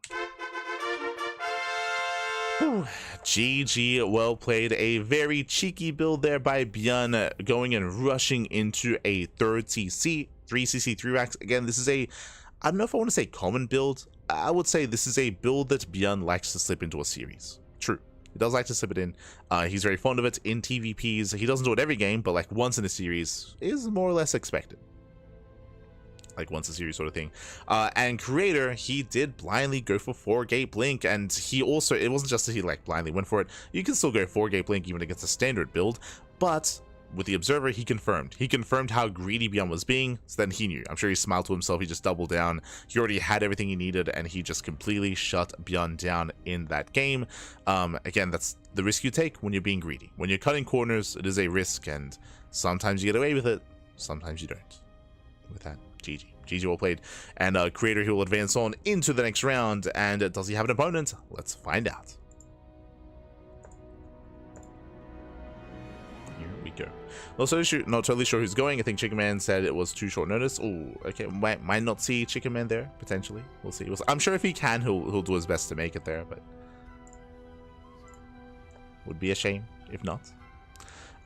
Whew. GG, well played. A very cheeky build there by ByuN, going and rushing into a third CC, 3CC3 racks. Again, this is a, I don't know if I want to say common build. I would say this is a build that ByuN likes to slip into a series. True. He does like to slip it in. He's very fond of it in TVPs. He doesn't do it every game, but like once in a series is more or less expected. Like once a series sort of thing. And Creator, he did blindly go for 4-gate blink, and he also, it wasn't just that he like blindly went for it. You can still go 4-gate blink even against a standard build, but with the Observer, he confirmed how greedy ByuN was being, so then he knew. I'm sure he smiled to himself, he just doubled down. He already had everything he needed, and he just completely shut ByuN down in that game. Again, that's the risk you take when you're being greedy. When you're cutting corners, it is a risk, and sometimes you get away with it, sometimes you don't. With that, GG. GG, well played. And Creator, he will advance on into the next round, and does he have an opponent? Let's find out. Go. Not totally sure who's going. I think Chicken Man said it was too short notice. Oh, okay. Might not see Chicken Man there potentially. We'll see. I'm sure if he can, he'll do his best to make it there, but would be a shame if not.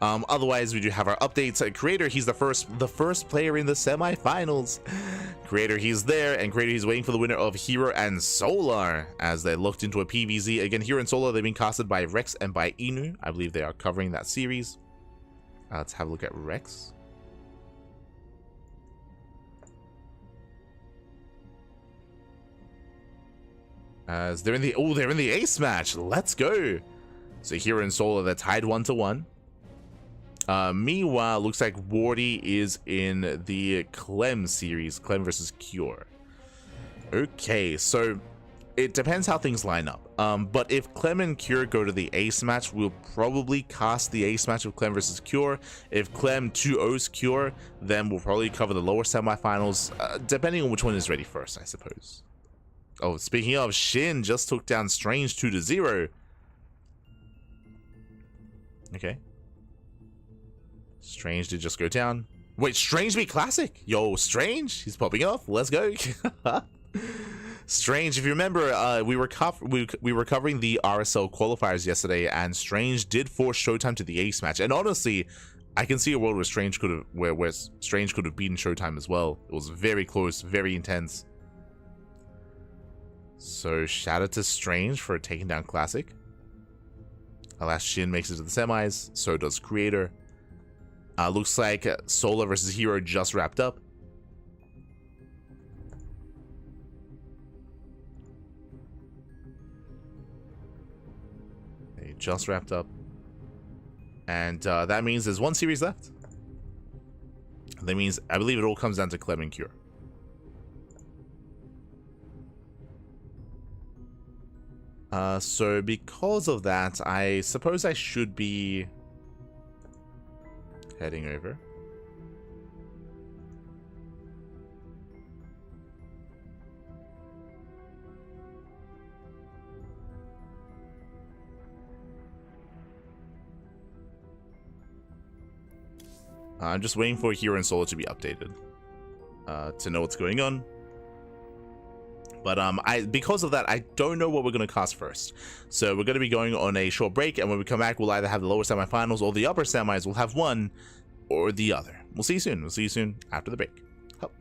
Otherwise, we do have our updates. Creator, he's the first player in the semi-finals. Creator, he's there, and Creator, he's waiting for the winner of herO and Solar as they looked into a PVZ. Again, herO and Solar, they've been casted by Rex and by Inu. I believe they are covering that series. Let's have a look at Rex. As they're in the ace match. Let's go. So herO and Solar, they're tied 1-1. Meanwhile, looks like Wardy is in the Clem series, Clem versus Cure. Okay, so it depends how things line up. But if Clem and Cure go to the ace match, we'll probably cast the ace match of Clem versus Cure. If Clem 2-0s Cure, then we'll probably cover the lower semifinals, depending on which one is ready first, I suppose. Oh, speaking of, SHIN just took down Strange 2-0. Okay. Strange did just go down. Wait, Strange beat Classic? Yo, Strange, he's popping off. Let's go. Strange, if you remember, we were covering the RSL qualifiers yesterday, and Strange did force Showtime to the ace match. And honestly, I can see a world where Strange could have beaten Showtime as well. It was very close, very intense. So shout out to Strange for taking down Classic. Alas, SHIN makes it to the semis. So does Creator. Looks like Solar versus herO just wrapped up. They just wrapped up. And that means there's one series left. That means, I believe it all comes down to Clem and Cure. So because of that, I suppose I should be heading over. I'm just waiting for herO and Solar to be updated to know what's going on. But because of that, I don't know what we're going to cast first. So we're going to be going on a short break, and when we come back, we'll either have the lower semifinals or the upper semis. We'll have one or the other. We'll see you soon. We'll see you soon after the break. Hup.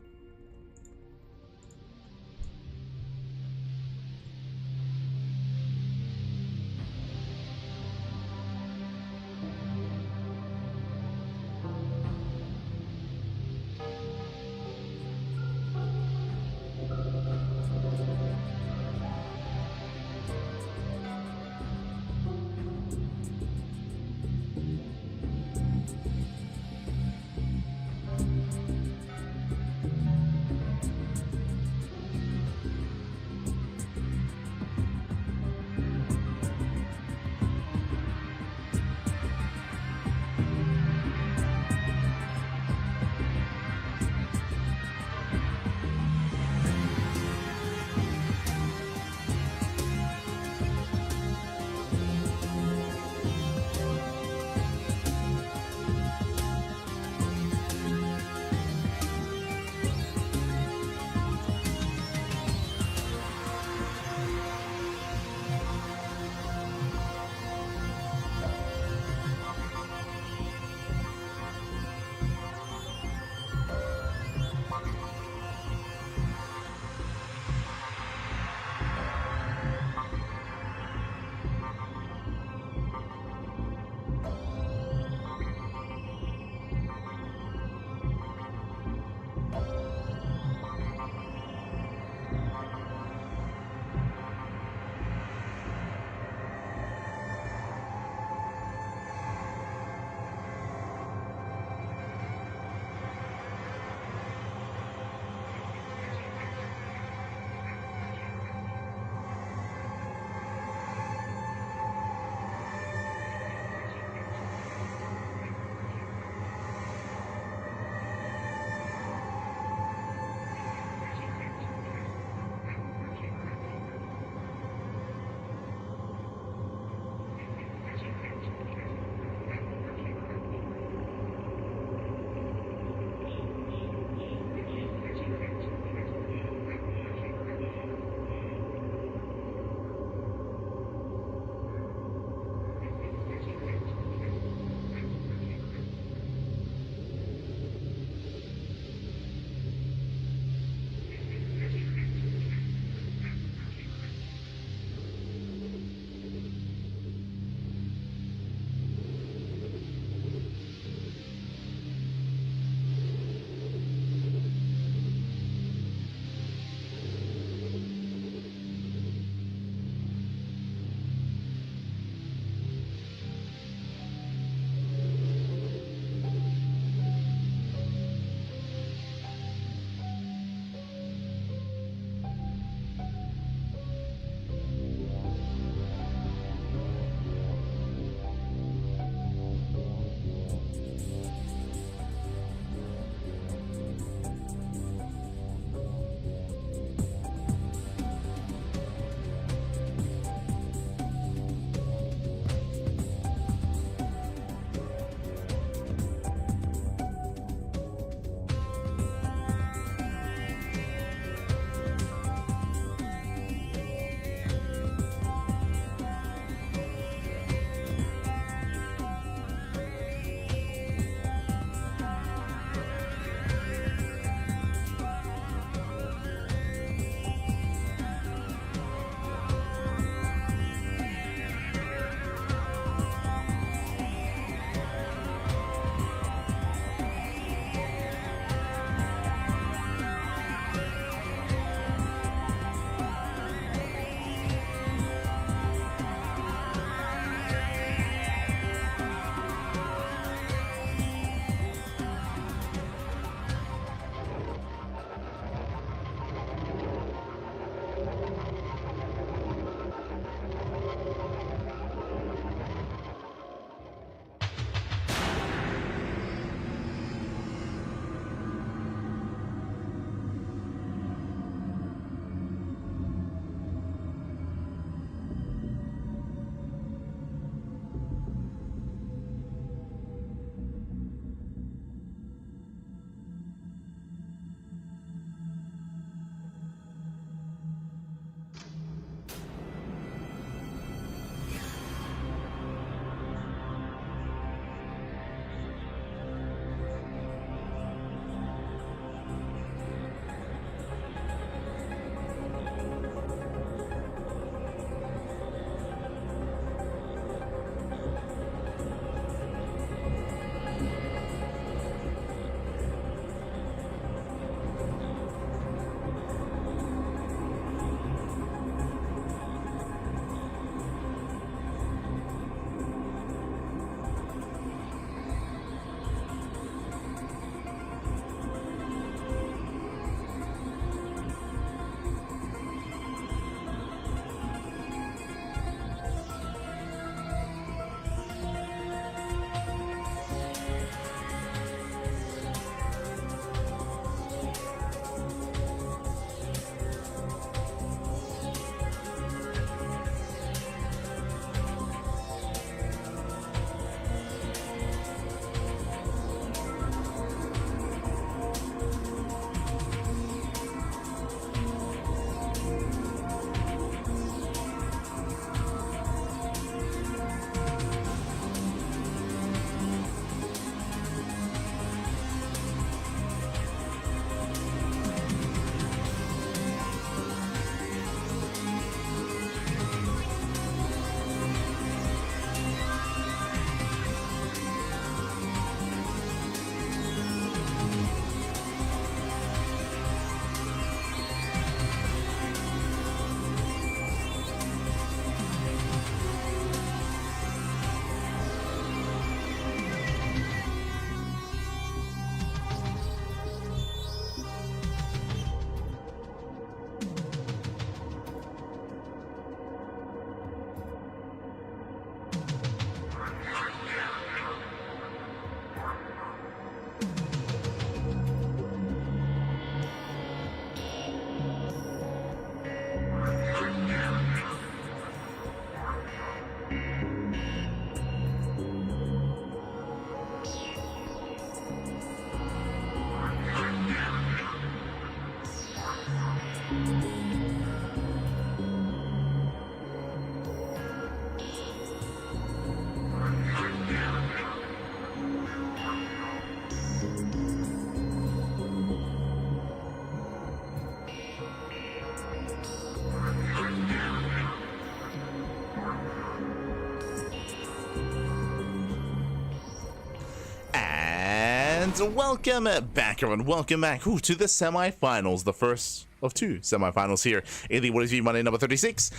welcome back, everyone. Welcome back to the semifinals, the first of two semifinals here in the WardiTV Monday number 36.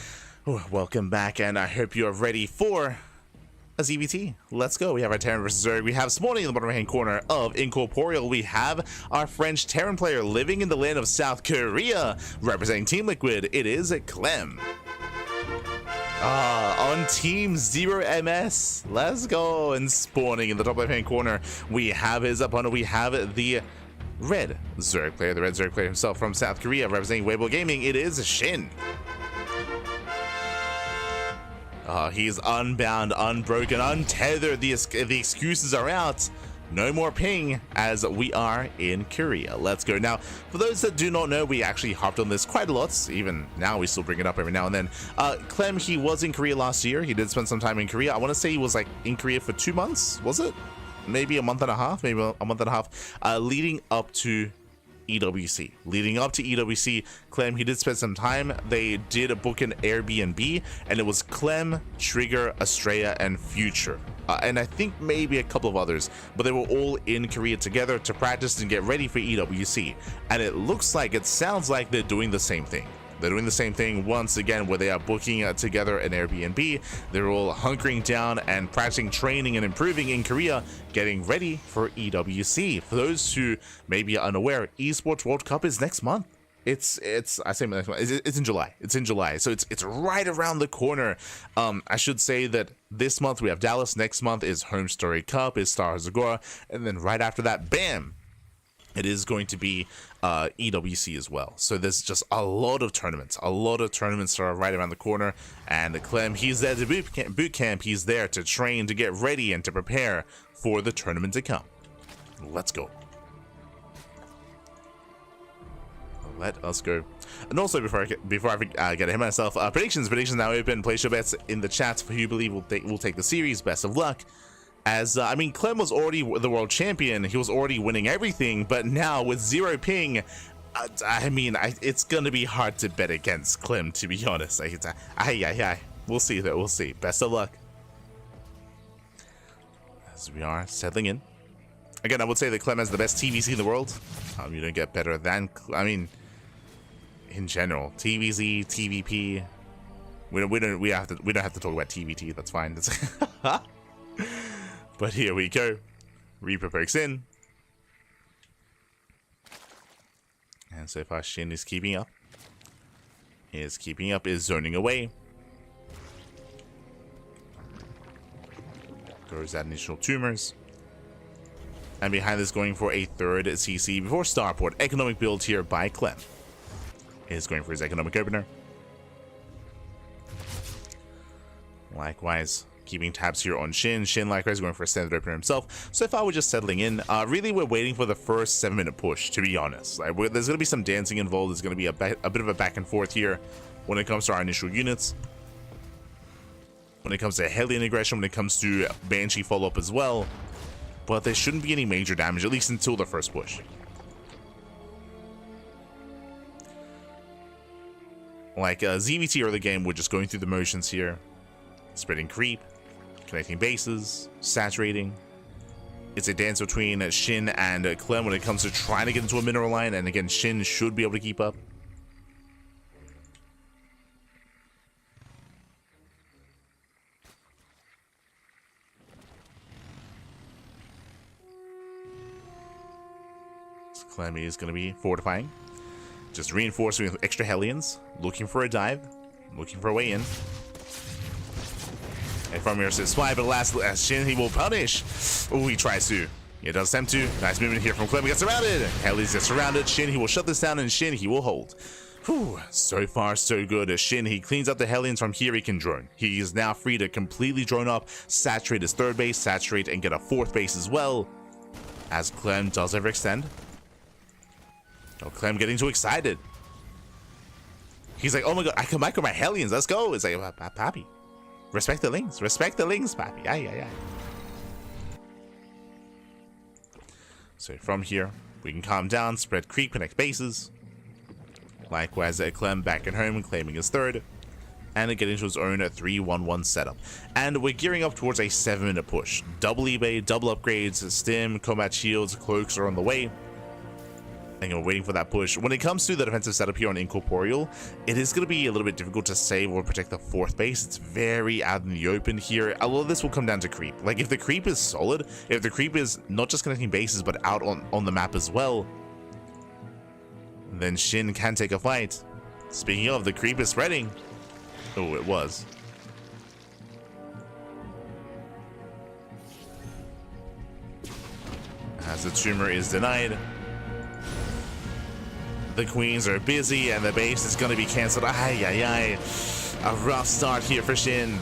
Welcome back, and I hope you are ready for a ZVT. Let's go. We have our Terran versus Zerg. We have spawning in the bottom right hand corner of Incorporeal. We have our French Terran player living in the land of South Korea, representing Team Liquid. It is Clem. On Team 0MS, let's go. And spawning in the top left hand corner, we have his opponent. We have the red Zerg player, the red Zerg player himself from South Korea, representing Weibo Gaming. It is SHIN. He's unbound, unbroken, untethered. The excuses are out. No more ping, as we are in Korea. Let's go. Now, for those that do not know, we actually hopped on this quite a lot. Even now, we still bring it up every now and then. Clem, he was in Korea last year. He did spend some time in Korea. I want to say he was like in Korea for 2 months, was it? Maybe a month and a half, leading up to EWC. Leading up to EWC, Clem, he did spend some time. They did book an Airbnb, and it was Clem, Trigger, Estrella, and Future. And I think maybe a couple of others, but they were all in Korea together to practice and get ready for EWC. And it sounds like they're doing the same thing. They're doing the same thing once again, where they are booking together an Airbnb. They're all hunkering down and practicing training and improving in Korea, getting ready for EWC. For those who may be unaware, Esports World Cup is next month. It's in July. It's in July, so it's right around the corner. I should say that this month we have Dallas. Next month is Home Story Cup, is Star Zagora, and then right after that, bam, it is going to be EWC as well. So there's just a lot of tournaments are right around the corner. And Clem, he's there to boot camp. He's there to train, to get ready, and to prepare for the tournament to come. Let's go. Let us go. And also, before I get ahead of myself, predictions now open. Place your bets in the chat for who you believe will take the series. Best of luck. As I mean, Clem was already the world champion. He was already winning everything, but now with 0 ping, it's gonna be hard to bet against Clem, to be honest. We'll see though. We'll see. Best of luck. As we are settling in. Again, I would say that Clem has the best TVZ in the world. You don't get better than, in general, TVZ, TVP. We don't have to talk about TVT. That's fine. But here we go. Reaper pokes in. And so far, SHIN is keeping up. Is zoning away. Goes at initial tumors. And behind this, going for a third CC before Starport. Economic build here by Clem. Is going for his economic opener. Likewise, keeping tabs here on SHIN. SHIN likewise going for a standard opener himself. So far, we're just settling in. Really, we're waiting for the first 7-minute push, to be honest. There's going to be some dancing involved. There's going to be a bit of a back and forth here when it comes to our initial units. When it comes to Hellion aggression, when it comes to Banshee follow-up as well. But there shouldn't be any major damage, at least until the first push. Like ZVT early game, we're just going through the motions here. Spreading creep, connecting bases, saturating. It's a dance between SHIN and Clem when it comes to trying to get into a mineral line, and again, SHIN should be able to keep up. So Clem is going to be fortifying, just reinforcing with extra Hellions, looking for a dive, looking for a way in. And from here says fly, but last SHIN, he will punish. Oh, he tries to. He does attempt to. Nice movement here from Clem. He gets surrounded. Hellions get surrounded. SHIN, he will shut this down, and SHIN, he will hold. Whew, so far, so good. SHIN, he cleans up the Hellions. From here, he can drone. He is now free to completely drone up, saturate his third base, saturate, and get a fourth base as well. As Clem does overextend. Oh, Clem getting too excited. He's like, oh my god, I can micro my Hellions. Let's go. It's like, Pappy. Respect the links, Pappy. Aye. So from here, we can calm down, spread creep, connect bases. Likewise, Clem back at home and claiming his third. and get into his own 3-1-1 setup. And we're gearing up towards a 7-minute push. Double eBay, double upgrades, stim, combat shields, cloaks are on the way. And we're waiting for that push. When it comes to the defensive setup here on Incorporeal, it is going to be a little bit difficult to save or protect the 4th base. It's very out in the open here. A lot of this will come down to creep. Like, if the creep is solid, if the creep is not just connecting bases, but out on the map as well, then SHIN can take a fight. Speaking of, the creep is spreading. Oh, it was. As the tumor is denied. The queens are busy and the base is going to be cancelled. Ay, ay, ay. A rough start here for SHIN.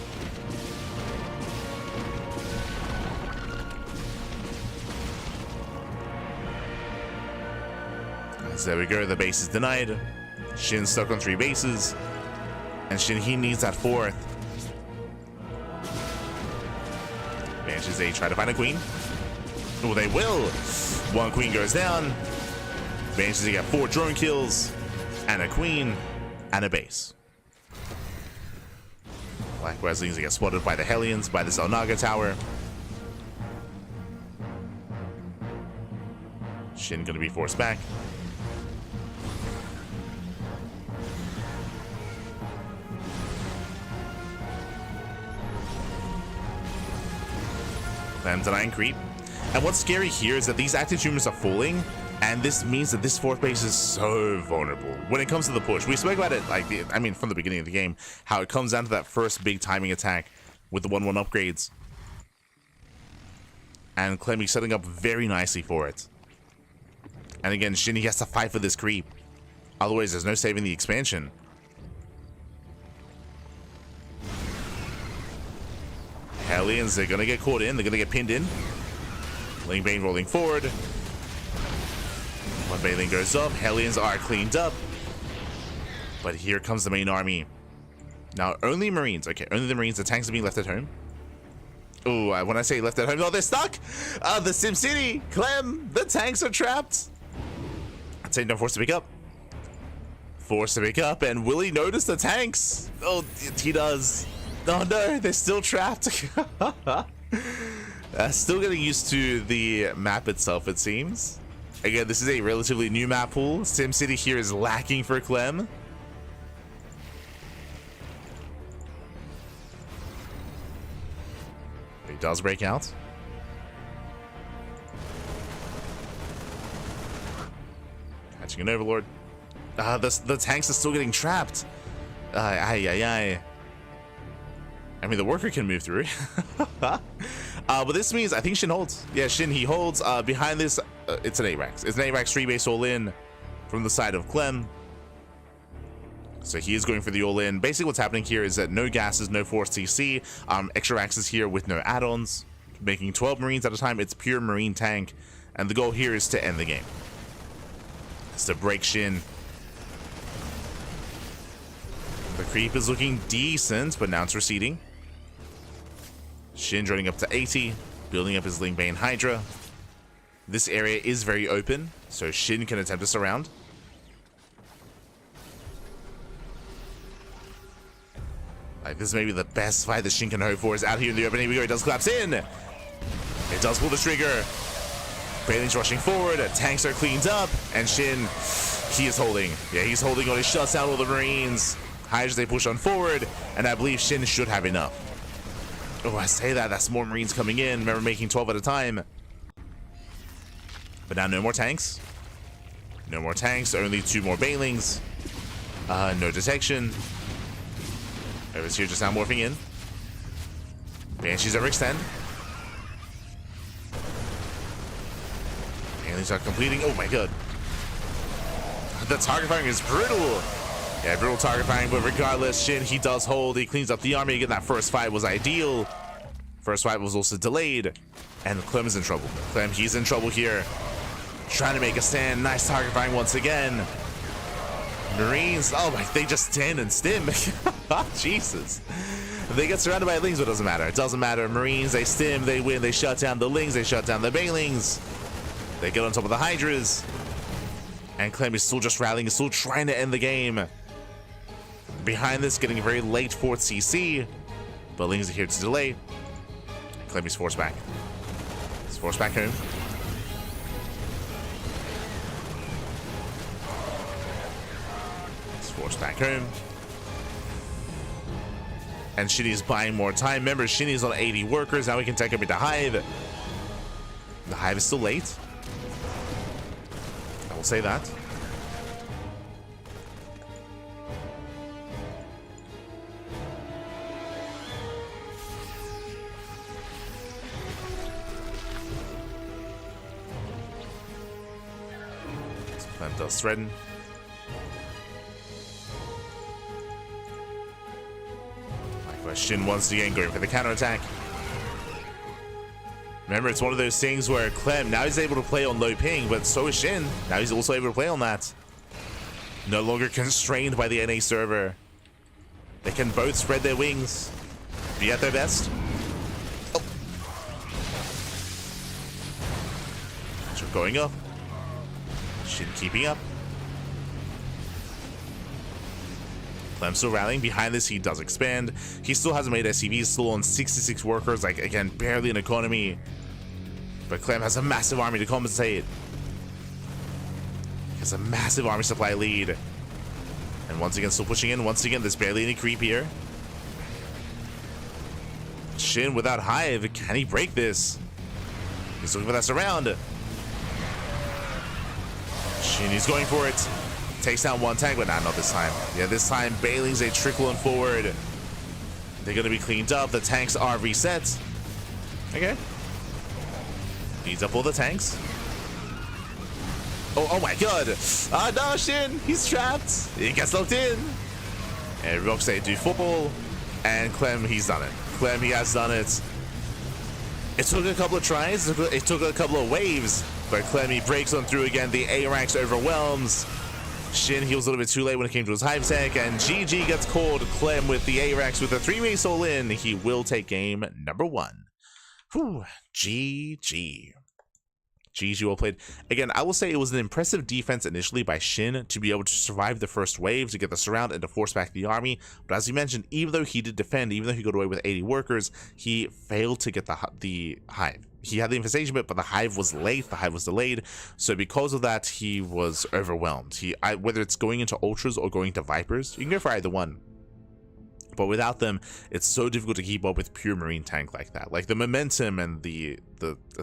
So there we go. The base is denied. SHIN stuck on 3 bases. And SHIN, he needs that 4th. Banshees, they try to find a queen. Oh, they will. 1 queen goes down. Banshees, they get 4 drone kills, and a queen, and a base. Black Weslings, they get spotted by the Hellions, by the Zelnaga tower. SHIN gonna be forced back. Clem denying creep. And what's scary here is that these active tumors are falling, and this means that this 4th base is so vulnerable when it comes to the push. We spoke about it, like, I mean, from the beginning of the game, how it comes down to that first big timing attack with the 1-1 upgrades. And Clem, he's setting up very nicely for it. And again, SHIN, he has to fight for this creep. Otherwise, there's no saving the expansion. Hellions, they're gonna get caught in, they're gonna get pinned in. Ling Bane rolling forward. 1 Baneling goes up. Hellions are cleaned up. But here comes the main army. Now, only Marines. Okay, only the Marines. The tanks are being left at home. Oh, when I say left at home, oh, they're stuck. The Sim City. Clem, the tanks are trapped. I'd say no, forced to pick up. Forced to pick up. And will he notice the tanks? Oh, he does. Oh, no, they're still trapped. Still getting used to the map itself, it seems. Again, this is a relatively new map pool. SimCity here is lacking for Clem. He does break out. Catching an Overlord. The tanks are still getting trapped. Ay, ay, ay. I mean, the worker can move through. But this means, I think SHIN holds. Yeah, SHIN, he holds. Behind this, it's an ARAX. It's an ARAX 3-base all-in from the side of Clem. So he is going for the all-in. Basically, what's happening here is that no gases, no force CC, extra axes here with no add-ons, making 12 Marines at a time. It's pure Marine tank. And the goal here is to end the game. It's to break SHIN. The creep is looking decent, but now it's receding. SHIN joining up to 80, building up his Lingbane Hydra. This area is very open, so SHIN can attempt to surround. Like, this may be the best fight that SHIN can hope for, is out here in the open. Here we go, he does collapse in. It does pull the trigger. Bailing's rushing forward, tanks are cleaned up, and SHIN, he is holding. Yeah, he's holding on, he shuts down all the Marines. Hydras, they push on forward, and I believe SHIN should have enough. Oh, I say that, that's more Marines coming in. Remember, making 12 at a time. But now no more tanks. No more tanks, only 2 more Bailings. No detection. Everyone's here just now morphing in. Banshees overextend. Bailings are completing. Oh my god. The target firing is brutal. Yeah, brutal target firing, but regardless, SHIN, he does hold. He cleans up the army. Again, that first fight was ideal. First fight was also delayed. And Clem is in trouble. Clem, he's in trouble here. Trying to make a stand. Nice target firing once again. Marines, oh my, they just stand and stim. Jesus. They get surrounded by Lings, but it doesn't matter. It doesn't matter. Marines, they stim, they win, they shut down the Lings, they shut down the Bailings. They get on top of the Hydras. And Clem is still just rallying, is still trying to end the game. Behind this, getting a very late 4th CC. But Lings are here to delay. Clem is forced back. He's forced back home. He's forced back home. And SHIN is buying more time. Remember, SHIN is on 80 workers. Now we can take him into Hive. The Hive is still late. I will say that. Clem does threaten. Likewise, SHIN once again going for the counterattack. Remember, it's one of those things where Clem, now he's able to play on low ping, but so is SHIN. Now he's also able to play on that. No longer constrained by the NA server. They can both spread their wings, be at their best. Oh. So going up. SHIN keeping up. Clem still rallying. Behind this, he does expand. He still hasn't made SCVs, still on 66 workers, like, again, barely an economy. But Clem has a massive army to compensate. He has a massive army supply lead. And once again, still pushing in. Once again, there's barely any creep here. SHIN without Hive. Can he break this? He's looking for that surround. SHIN is going for it. Takes down one tank, but not this time. Yeah, this time Bailing's a trickling forward. They're going to be cleaned up. The tanks are reset. Okay. Beats up all the tanks. Oh my god. Ah, no, SHIN. He's trapped. He gets locked in. And Roxay do football. And Clem, he's done it. Clem, he has done it. It took a couple of tries. It took a couple of waves. But Clem, he breaks on through again. The A-Ranks overwhelms. SHIN, he was a little bit too late when it came to his Hive tech. And GG gets called. Clem with the A-Ranks with a 3-way soul in. He will take game number 1. Whew. GG. GG, well played. Again, I will say it was an impressive defense initially by SHIN to be able to survive the first wave, to get the surround and to force back the army. But as you mentioned, even though he did defend, even though he got away with 80 workers, he failed to get the Hive. He had the infestation bit, but the Hive was late, the Hive was delayed. So because of that, he was overwhelmed. Whether it's going into Ultras or going to Vipers, you can go for either one. But without them, it's so difficult to keep up with pure Marine tank like that. Like the momentum and the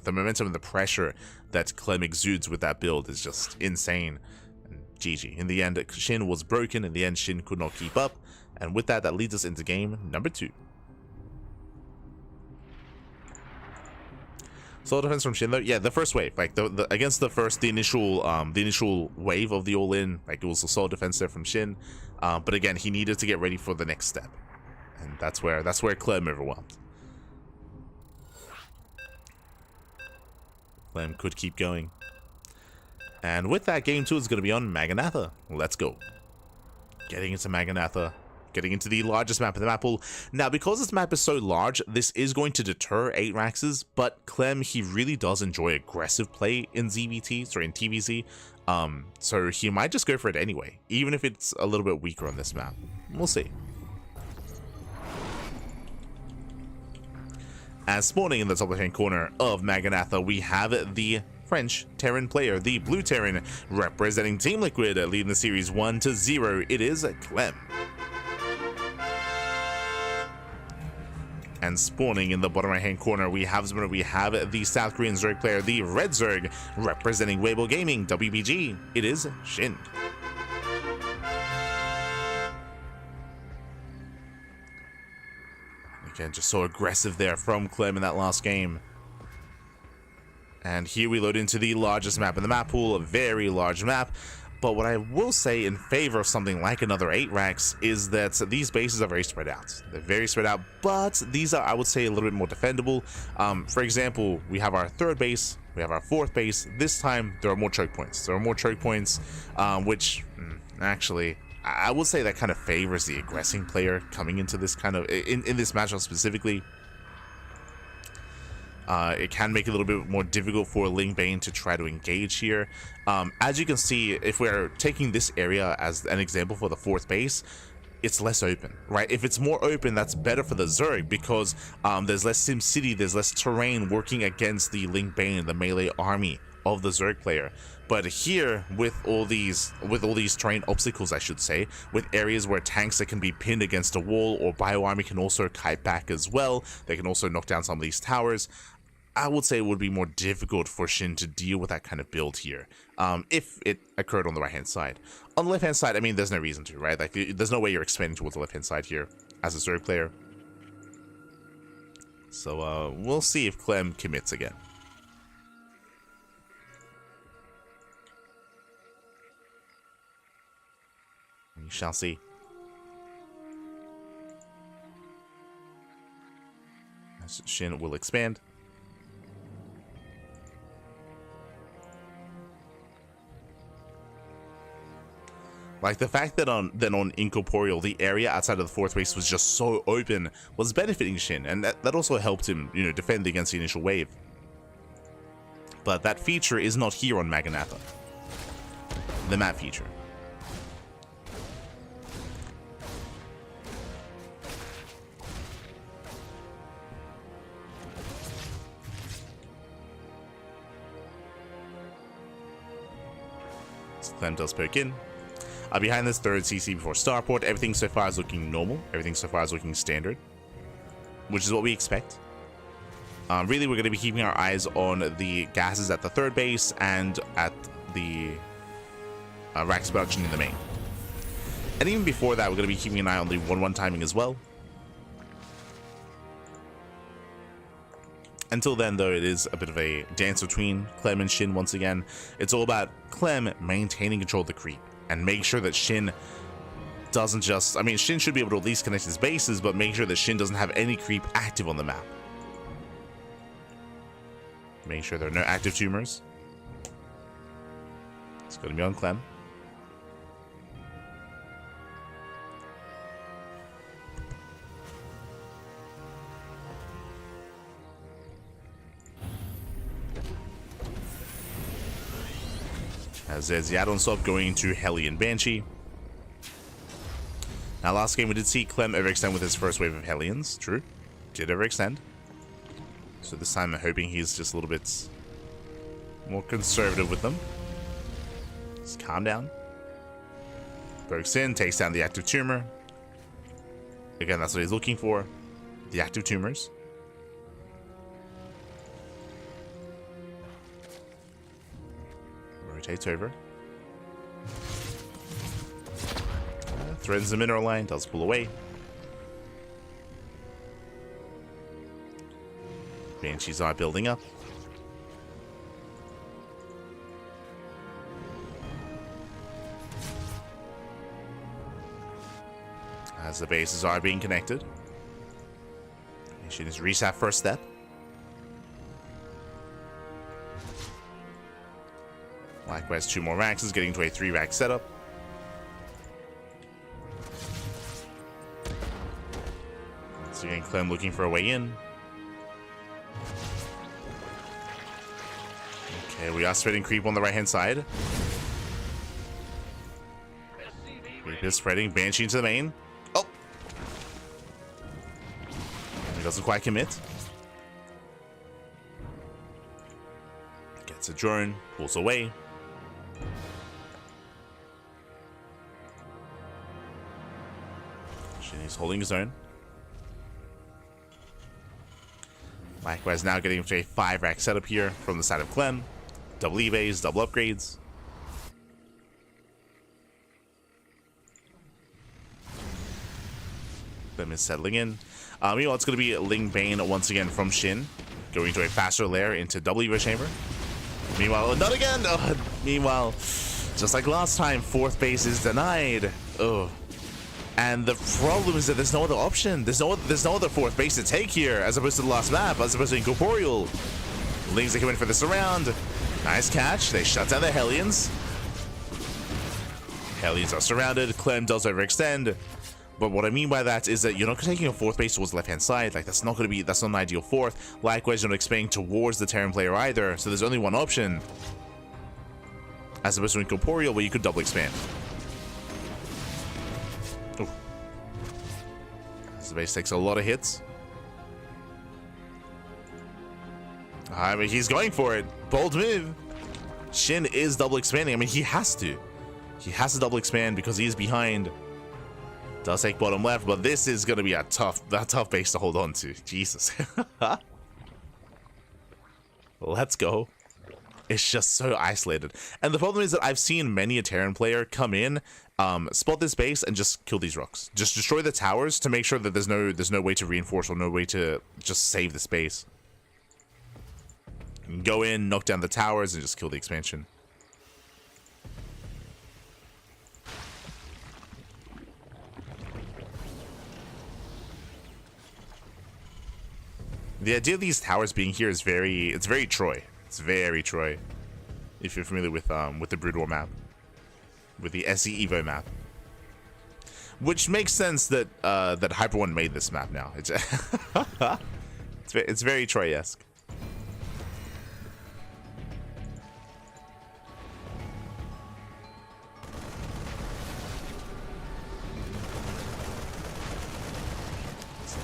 momentum and the pressure that Clem exudes with that build is just insane. And GG. In the end, SHIN was broken. In the end, SHIN could not keep up. And with that, that leads us into game number 2. Solid defense from SHIN though. Yeah, the first wave, like against the initial wave of the all-in, like it was a solid defense there from SHIN. But again, he needed to get ready for the next step, and that's where Clem overwhelmed. Clem could keep going, and with that, game 2 is going to be on Maganatha. Let's go. Getting into Maganatha. Getting into the largest map in the map pool. Now, because this map is so large, this is going to deter 8-Raxes, but Clem, he really does enjoy aggressive play in TVZ. So he might just go for it anyway, even if it's a little bit weaker on this map. We'll see. As spawning in the top left-hand corner of Maganatha, we have the French Terran player, the Blue Terran, representing Team Liquid, leading the series 1-0. It is Clem. And spawning in the bottom right-hand corner, we have the South Korean Zerg player, the Red Zerg, representing Weibo Gaming, WBG. It is SHIN. Again, just so aggressive there from Clem in that last game. And here we load into the largest map in the map pool, a very large map. But what I will say in favor of something like another 8-Rax is that these bases are very spread out. They're very spread out, but these are, I would say, a little bit more defendable. For example, we have our 3rd base, we have our 4th base. This time, there are more choke points. Which actually, I would say that kind of favors the aggressing player coming into this kind of, in this matchup specifically. It can make it a little bit more difficult for Ling Bane to try to engage here. As you can see, if we're taking this area as an example for the 4th base, it's less open, right? If it's more open, that's better for the Zerg because there's less Sim City, there's less terrain working against the Link Bane, the melee army of the Zerg player. But here, with all these terrain obstacles, I should say, with areas where tanks that can be pinned against a wall, or bio army can also kite back as well, they can also knock down some of these towers. I would say it would be more difficult for Shin to deal with that kind of build here, if it occurred on the right-hand side. On the left-hand side, I mean, there's no reason to, right? Like, there's no way you're expanding towards the left-hand side here as a Zerg player. So, we'll see if Clem commits again. We shall see. Shin will expand. Like, the fact that on Incorporeal, the area outside of the fourth base was just so open was benefiting Shin, and that also helped him, you know, defend against the initial wave. But that feature is not here on Maganatha. The map feature. So Clem does poke in. Behind this third CC before starport, everything so far is looking normal. Everything so far is looking standard, which is what we expect. Really, we're going to be keeping our eyes on the gases at the third base and at the Rax production in the main. And even before that, we're going to be keeping an eye on the 1-1 timing as well. Until then, though, it is a bit of a dance between Clem and Shin once again. It's all about Clem maintaining control of the creep and make sure that Shin doesn't just... I mean, Shin should be able to at least connect his bases, but make sure that Shin doesn't have any creep active on the map. Make sure there are no active tumors. It's going to be on Clem. As there's Yadon Swap going to Hellion Banshee. Now, last game we did see Clem overextend with his first wave of Hellions. True. Did overextend. So this time I'm hoping he's just a little bit more conservative with them. Just calm down. Pokes in, takes down the active tumor. Again, that's what he's looking for. The active tumors. Rotates over. Threatens the mineral line, does pull away. Banshees are building up. As the bases are being connected. Shin is reset first step. Likewise, 2 more racks is getting to a 3-rack setup. So again, Clem looking for a way in. Okay, we are spreading creep on the right-hand side. Creep is spreading. Banshee into the main. Oh! He doesn't quite commit. Gets a drone, pulls away. He's holding his own. Likewise, now getting to a 5-rack setup here from the side of Clem. Double evays, double upgrades. Clem is settling in. Meanwhile, it's going to be Ling Bane once again from Shin, going to a faster lair into double evo chamber. Meanwhile, not again. Meanwhile, just like last time, fourth base is denied. Oh. And the problem is that there's no other option. There's no other fourth base to take here, as opposed to the last map, as opposed to Incorporeal. Lings are coming for this around. Nice catch. They shut down the Hellions. Hellions are surrounded. Clem does overextend. But what I mean by that is that you're not taking a fourth base towards the left-hand side. Like, that's not an ideal fourth. Likewise, you're not expanding towards the Terran player either. So there's only one option, as opposed to Incorporeal, where you could double expand. This base takes a lot of hits. I mean, he's going for it. Bold move. SHIN is double expanding. I mean, he has to. He has to double expand because he's behind. Does take bottom left, but this is going to be a tough base to hold on to. Jesus. Let's go. It's just so isolated. And the problem is that I've seen many a Terran player come in, spot this base, and just kill these rocks. Just destroy the towers to make sure that there's no way to reinforce or no way to just save the space. Go in, knock down the towers, and just kill the expansion. The idea of these towers being here is very Troy. It's very Troy. If you're familiar with the Brood War map, with the SE Evo map, which makes sense that that Hyper One made this map now. It's very Troy-esque.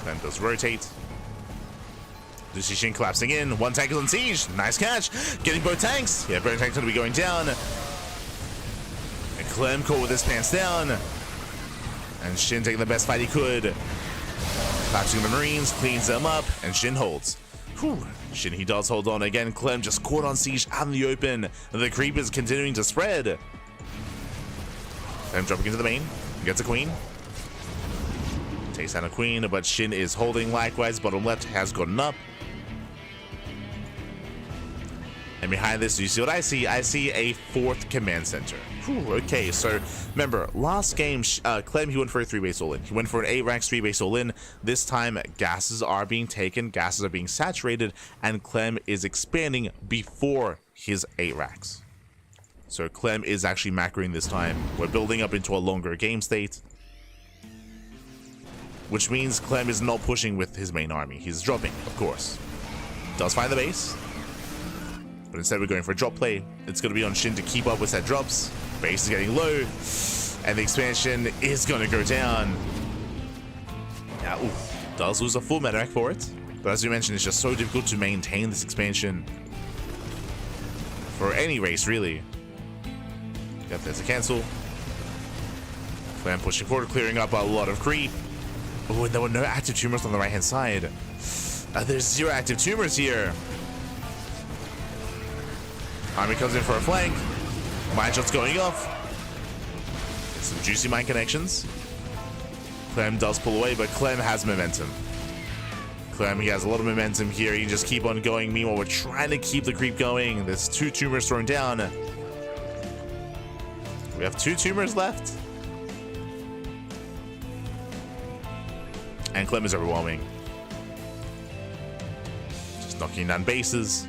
Then does rotate. You see SHIN collapsing in. One tank is on siege. Nice catch. Getting both tanks. Yeah, both tanks going to be going down. And Clem caught with his pants down. And SHIN taking the best fight he could. Collapsing the Marines, cleans them up, and SHIN holds. Whew. SHIN, he does hold on again. Clem just caught on siege out in the open. The creep is continuing to spread. Clem dropping into the main. Gets a queen. Takes down a queen, but SHIN is holding likewise. Bottom left has gotten up. And behind this, you see what I see? I see a fourth command center. Whew, okay, so remember, last game, Clem, he went for a 3-base all-in. He went for an 8-rank 3-base all-in. This time, gases are being taken, gases are being saturated, and Clem is expanding before his 8 racks. So Clem is actually macroing this time. We're building up into a longer game state, which means Clem is not pushing with his main army. He's dropping, of course. Does find the base, but instead we're going for a drop play. It's going to be on SHIN to keep up with that drops. Base is getting low, and the expansion is going to go down. Now, does lose a full medivac for it, but as we mentioned, it's just so difficult to maintain this expansion for any race, really. Got there's a cancel. Clem pushing forward, clearing up a lot of creep. Oh, and there were no active tumors on the right-hand side. There's 0 active tumors here. Army comes in for a flank. Mine shot's going off. Some juicy mine connections. Clem does pull away, but Clem has momentum. Clem, he has a lot of momentum here. He can just keep on going. Meanwhile, we're trying to keep the creep going. There's 2 tumors thrown down. We have 2 tumors left. And Clem is overwhelming. Just knocking down bases.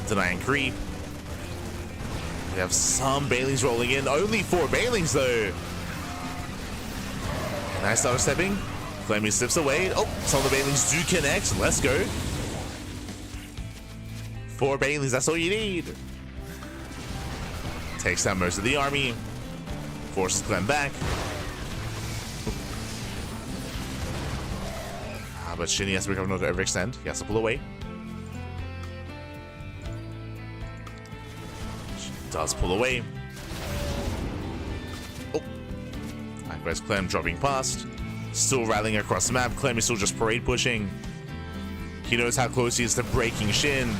Denying creep. We have some Bailings rolling in. Only 4 Bailings though. Nice start stepping. Clem slips away. Oh, some of the Bailings do connect. Let's go. 4 Bailings, that's all you need. Takes down most of the army. Forces Clem back. But SHIN has to recover not to overextend. He has to pull away. Does pull away. Oh. Likewise, Clem dropping past. Still rallying across the map. Clem is still just parade pushing. He knows how close he is to breaking SHIN.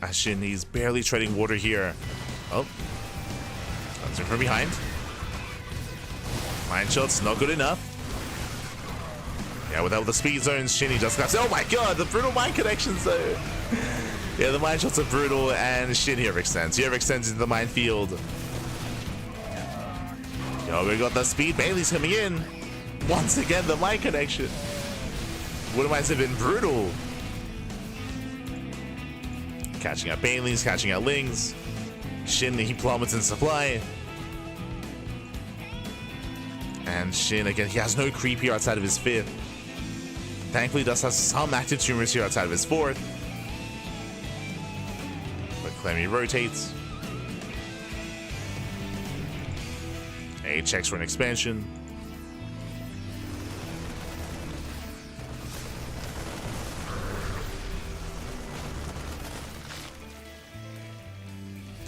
As SHIN, he's barely treading water here. Oh. Comes in from behind. Mine shots, not good enough. Yeah, without the speed zones, SHIN, he just got. Oh my god, the brutal mine connections though. Yeah, the mine shots are brutal, and SHIN here extends. Here extends into the minefield. Yo, we got the speed. Bailey's coming in. Once again, the mine connection. Would mines have been brutal. Catching out Bailey's, catching out Lings. SHIN, he plummets in supply. And SHIN, again, he has no creep here outside of his 5th. Thankfully, does have some active tumors here outside of his 4th. But Clemmy rotates. A checks for an expansion.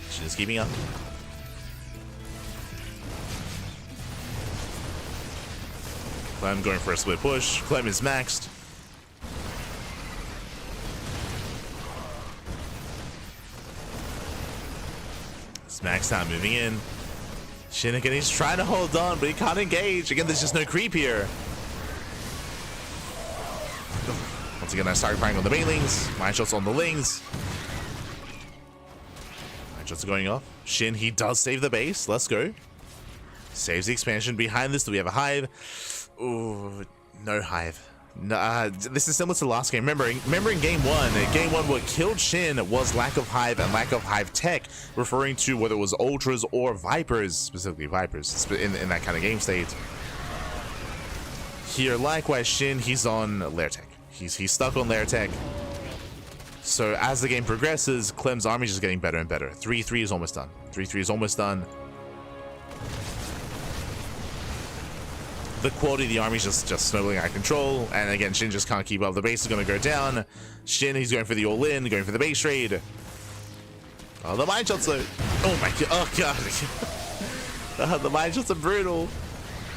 She's keeping up. Clem going for a split push. Clem is maxed. It's max time moving in. SHIN again, he's trying to hold on, but he can't engage. Again, there's just no creep here. Once again, I start firing on the banelings. Mind shots on the lings. Mind shots are going off. SHIN, he does save the base. Let's go. Saves the expansion. Behind this, do we have a hive? Ooh, no hive. No, this is similar to the last game. Remember in game one, what killed SHIN was lack of hive and lack of hive tech, referring to whether it was ultras or vipers, specifically vipers, in that kind of game state. Here, likewise, SHIN, he's on lair tech. He's stuck on lair tech. So as the game progresses, Clem's army is just getting better and better. 3-3 is almost done. 3-3 is almost done. The quality of the army is just snowballing out of control, and again, SHIN just can't keep up. The base is going to go down. SHIN, he's going for the all-in, going for the base trade. Oh, the mind shots though. Oh my god, oh god. The mind shots are brutal.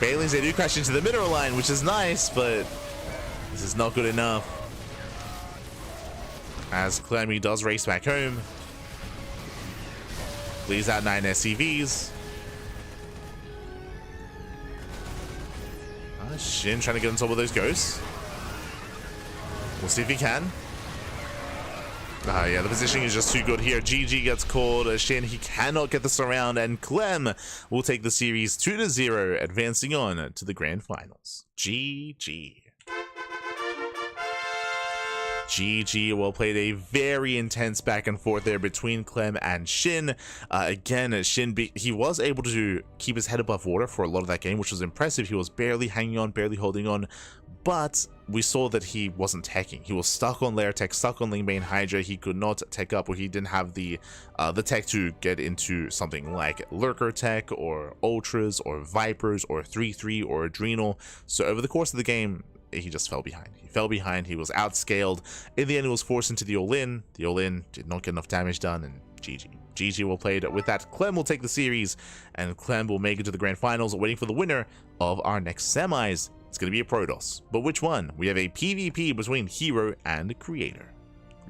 Banelings, they do crash into the mineral line, which is nice, but this is not good enough. As Clem, he does race back home. Clears out 9 SCVs. SHIN trying to get on top of those ghosts. We'll see if he can. Yeah, the positioning is just too good here. GG gets called. SHIN, he cannot get this around, and Clem will take the series 2-0, advancing on to the grand finals. GG. GG. Well played. A very intense back and forth there between Clem and SHIN. Again, SHIN, he was able to keep his head above water for a lot of that game, which was impressive. He was barely hanging on, barely holding on, but we saw that he wasn't teching. He was stuck on lair tech, stuck on Lingbane Hydra. He could not tech up, or he didn't have the tech to get into something like lurker tech or ultras or vipers or 3-3 or adrenal. So over the course of the game, he just fell behind. He fell behind. He was outscaled. In the end, he was forced into the all-in. The all-in did not get enough damage done, and GG. GG well played. With that, Clem will take the series, and Clem will make it to the grand finals, waiting for the winner of our next semis. It's going to be a Protoss. But which one? We have a PvP between herO and Creator.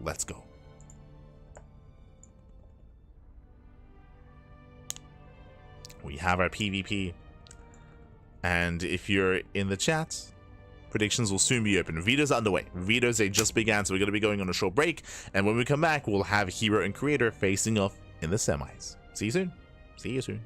Let's go. We have our PvP. And if you're in the chat, predictions will soon be open. Vetoes underway. Vetoes, they just began, so we're going to be going on a short break. And when we come back, we'll have herO and Creator facing off in the semis. See you soon. See you soon.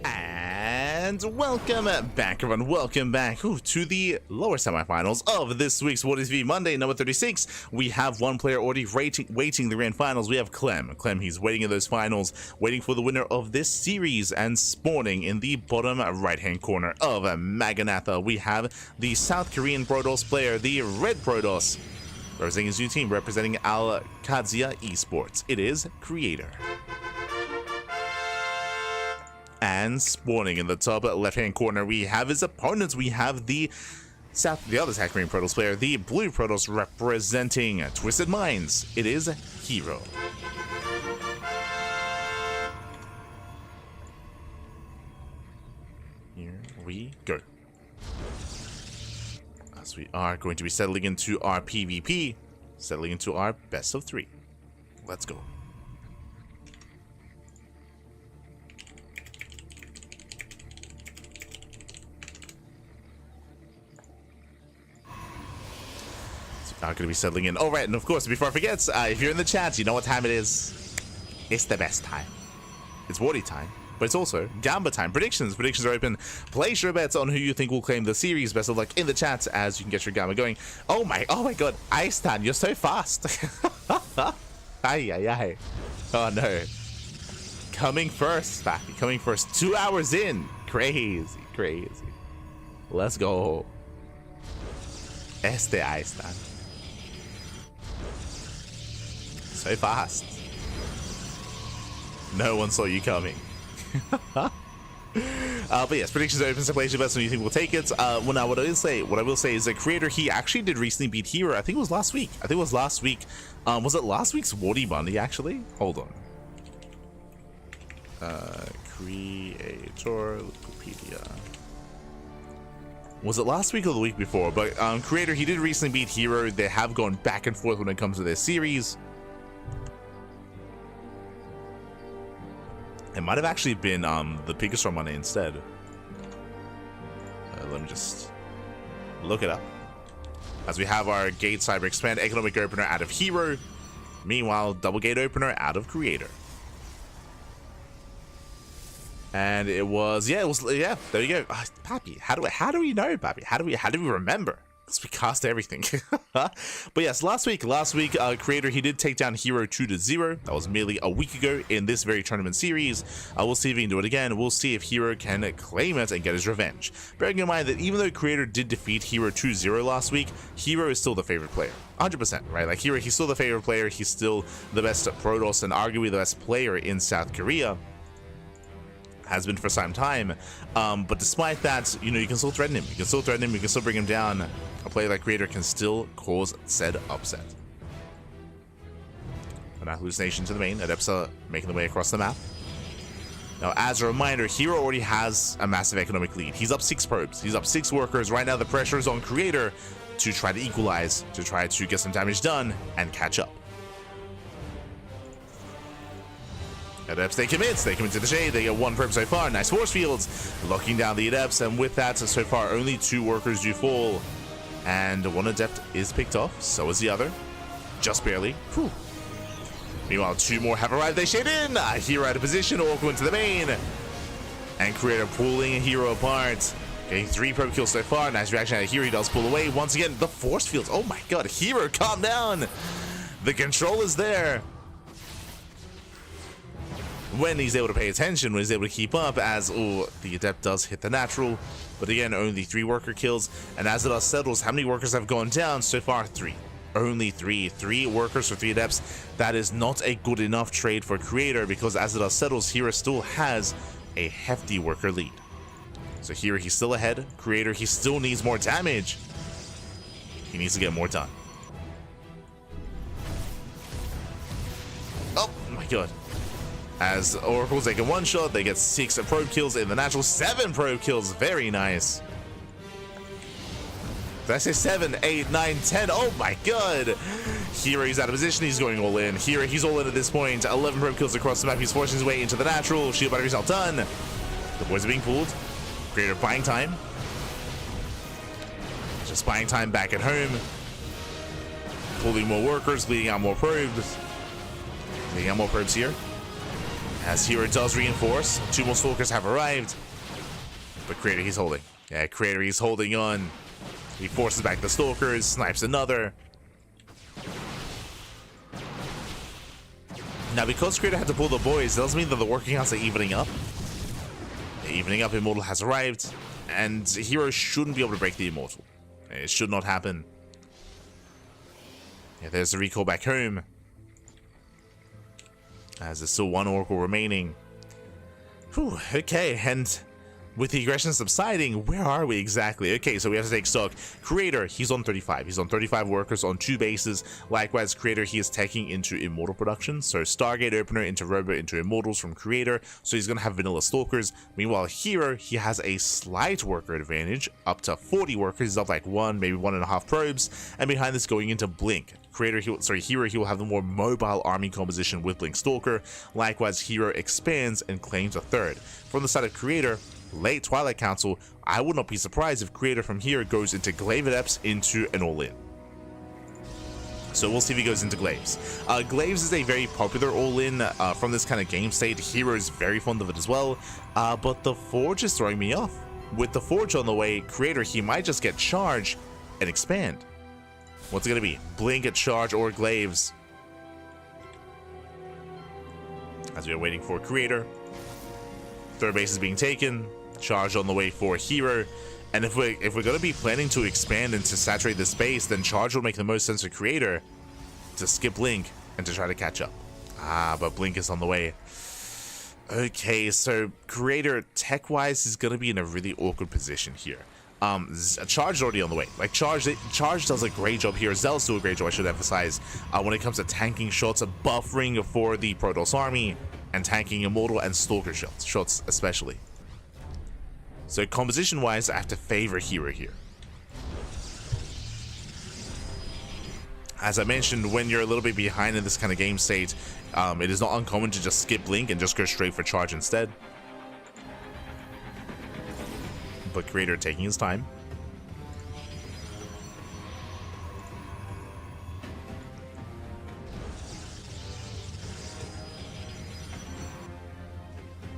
And welcome back, everyone. Welcome back to the lower semifinals of this week's WardiTV Monday, number 36. We have one player already waiting the grand finals. We have Clem. Clem, he's waiting in those finals, waiting for the winner of this series, and spawning in the bottom right-hand corner of Maganatha. We have the South Korean Protoss player, the Red Protoss, representing his new team, representing Al-Kadzia Esports. It is Creator. And spawning in the top left-hand corner, we have his opponents. We have the other South Korean Protoss player, the Blue Protoss, representing Twisted Minds. It is herO. Here we go. As we are going to be settling into our PvP, settling into our best of 3. Let's go. Not going to be settling in. All right, and of course, before I forget, if you're in the chat, you know what time it is. It's the best time. It's Wardy time, but it's also Gamba time. Predictions are open. Place your bets on who you think will claim the series. Best of luck in the chat as you can get your Gamba going. Oh my god, Icetan, you're so fast. Ay. Oh no. Coming first, Pappy. Coming first. 2 hours in. Crazy. Let's go. Este Icetan. So fast. No one saw you coming. But yes, predictions are open, so place your bets when you think we'll take it. Well, now what I will say is that Creator, he actually did recently beat herO. I think it was last week. Was it last week's WardiTV Monday actually? Hold on. Creator Wikipedia. Was it last week or the week before? But Creator, he did recently beat herO. They have gone back and forth when it comes to their series. It might have actually been the Pikachu Monday instead. Let me just look it up. As we have our Gate Cyber Expand Economic Opener out of herO. Meanwhile, Double Gate Opener out of Creator. And it was, yeah, there you go. Pappy, how do we know, Pappy? How do we remember? Because we cast everything. But yes, last week, Creator, he did take down herO 2-0. That was merely a week ago in this very tournament series. We'll see if he can do it again. We'll see if herO can claim it and get his revenge. Bearing in mind that even though Creator did defeat herO 2-0 last week, herO is still the favorite player. 100%, right? Like herO, he's still the favorite player. He's still the best Protoss and arguably the best player in South Korea. Has been for some time, but despite that, you know, you can still threaten him. You can still bring him down. A player like Creator can still cause said upset. And now hallucination to the main. Adepts are making their way across the map. Now, as a reminder, herO already has a massive economic lead. He's up 6 probes. He's up 6 workers. Right now, the pressure is on Creator to try to equalize, to try to get some damage done and catch up. Adepts, they commit to the shade. They get 1 probe so far. Nice force fields, locking down the Adepts, and with that, so far, only 2 workers do fall. And 1 Adept is picked off, so is the other. Just barely. Whew. Meanwhile, 2 more have arrived. They shade in. herO out of position, Orc into the main. And Creator pulling herO apart. Getting 3 probe kills so far. Nice reaction out of herO. He does pull away. Once again, the force fields. Oh my god, herO, calm down. The control is there. When he's able to pay attention, when he's able to keep up, as the Adept does hit the natural, but again, only 3 worker kills, and as the dust settles, how many workers have gone down so far? 3. Only 3. 3 workers for 3 Adepts. That is not a good enough trade for Creator, because as the dust settles, herO still has a hefty worker lead. So here he's still ahead. Creator, he still needs more damage. He needs to get more done. Oh my god. As Oracles, they get 1 shot, they get 6 probe kills in the natural, 7 probe kills, very nice. Did I say 7, 8, 9, 10? Oh my god! herO, he's out of position, he's going all in. herO, he's all in at this point. 11 probe kills across the map, he's forcing his way into the natural. Shield battery's all done. The boys are being pulled. Creator buying time. Just buying time back at home. Pulling more workers, leading out more probes. Leading out more probes here. As herO does reinforce, 2 more Stalkers have arrived. But Creator, he's holding. Yeah, Creator, he's holding on. He forces back the Stalkers, snipes another. Now, because Creator had to pull the boys, doesn't mean that the working outs are evening up. The evening up Immortal has arrived, and herO shouldn't be able to break the Immortal. It should not happen. Yeah, there's the recall back home. As there's still 1 Oracle remaining. Whew, okay, and with the aggression subsiding, where are we exactly? Okay, so we have to take stock. Creator, he's on 35. He's on 35 workers on 2 bases. Likewise, Creator, he is taking into Immortal production. So Stargate Opener into Robo into Immortals from Creator. So he's going to have vanilla Stalkers. Meanwhile, herO, he has a slight worker advantage. Up to 40 workers. He's up like 1, maybe 1.5 probes. And behind this, going into Blink. herO, he will have the more mobile army composition with Blink Stalker. Likewise, herO expands and claims a 3rd. From the side of Creator, late Twilight Council, I would not be surprised if Creator from here goes into Glaive Adepts into an all-in. So we'll see if he goes into Glaives. Glaives is a very popular all-in from this kind of game state. herO is very fond of it as well, but the Forge is throwing me off. With the Forge on the way, Creator, he might just get Charge and expand. What's it going to be? Blink at Charge or Glaives? As we are waiting for Creator. 3rd base is being taken. Charge on the way for herO. And if we're going to be planning to expand and to saturate this base, then Charge will make the most sense for Creator to skip Blink and to try to catch up. But Blink is on the way. Okay, so Creator, tech-wise, is going to be in a really awkward position here. Charge is already on the way. Like, Charge does a great job here. Zealots do a great job, I should emphasize, when it comes to tanking shots, buffering for the Protoss army, and tanking Immortal and Stalker shots especially. So composition-wise, I have to favor herO here. As I mentioned, when you're a little bit behind in this kind of game state, it is not uncommon to just skip Blink and just go straight for Charge instead. But Creator taking his time.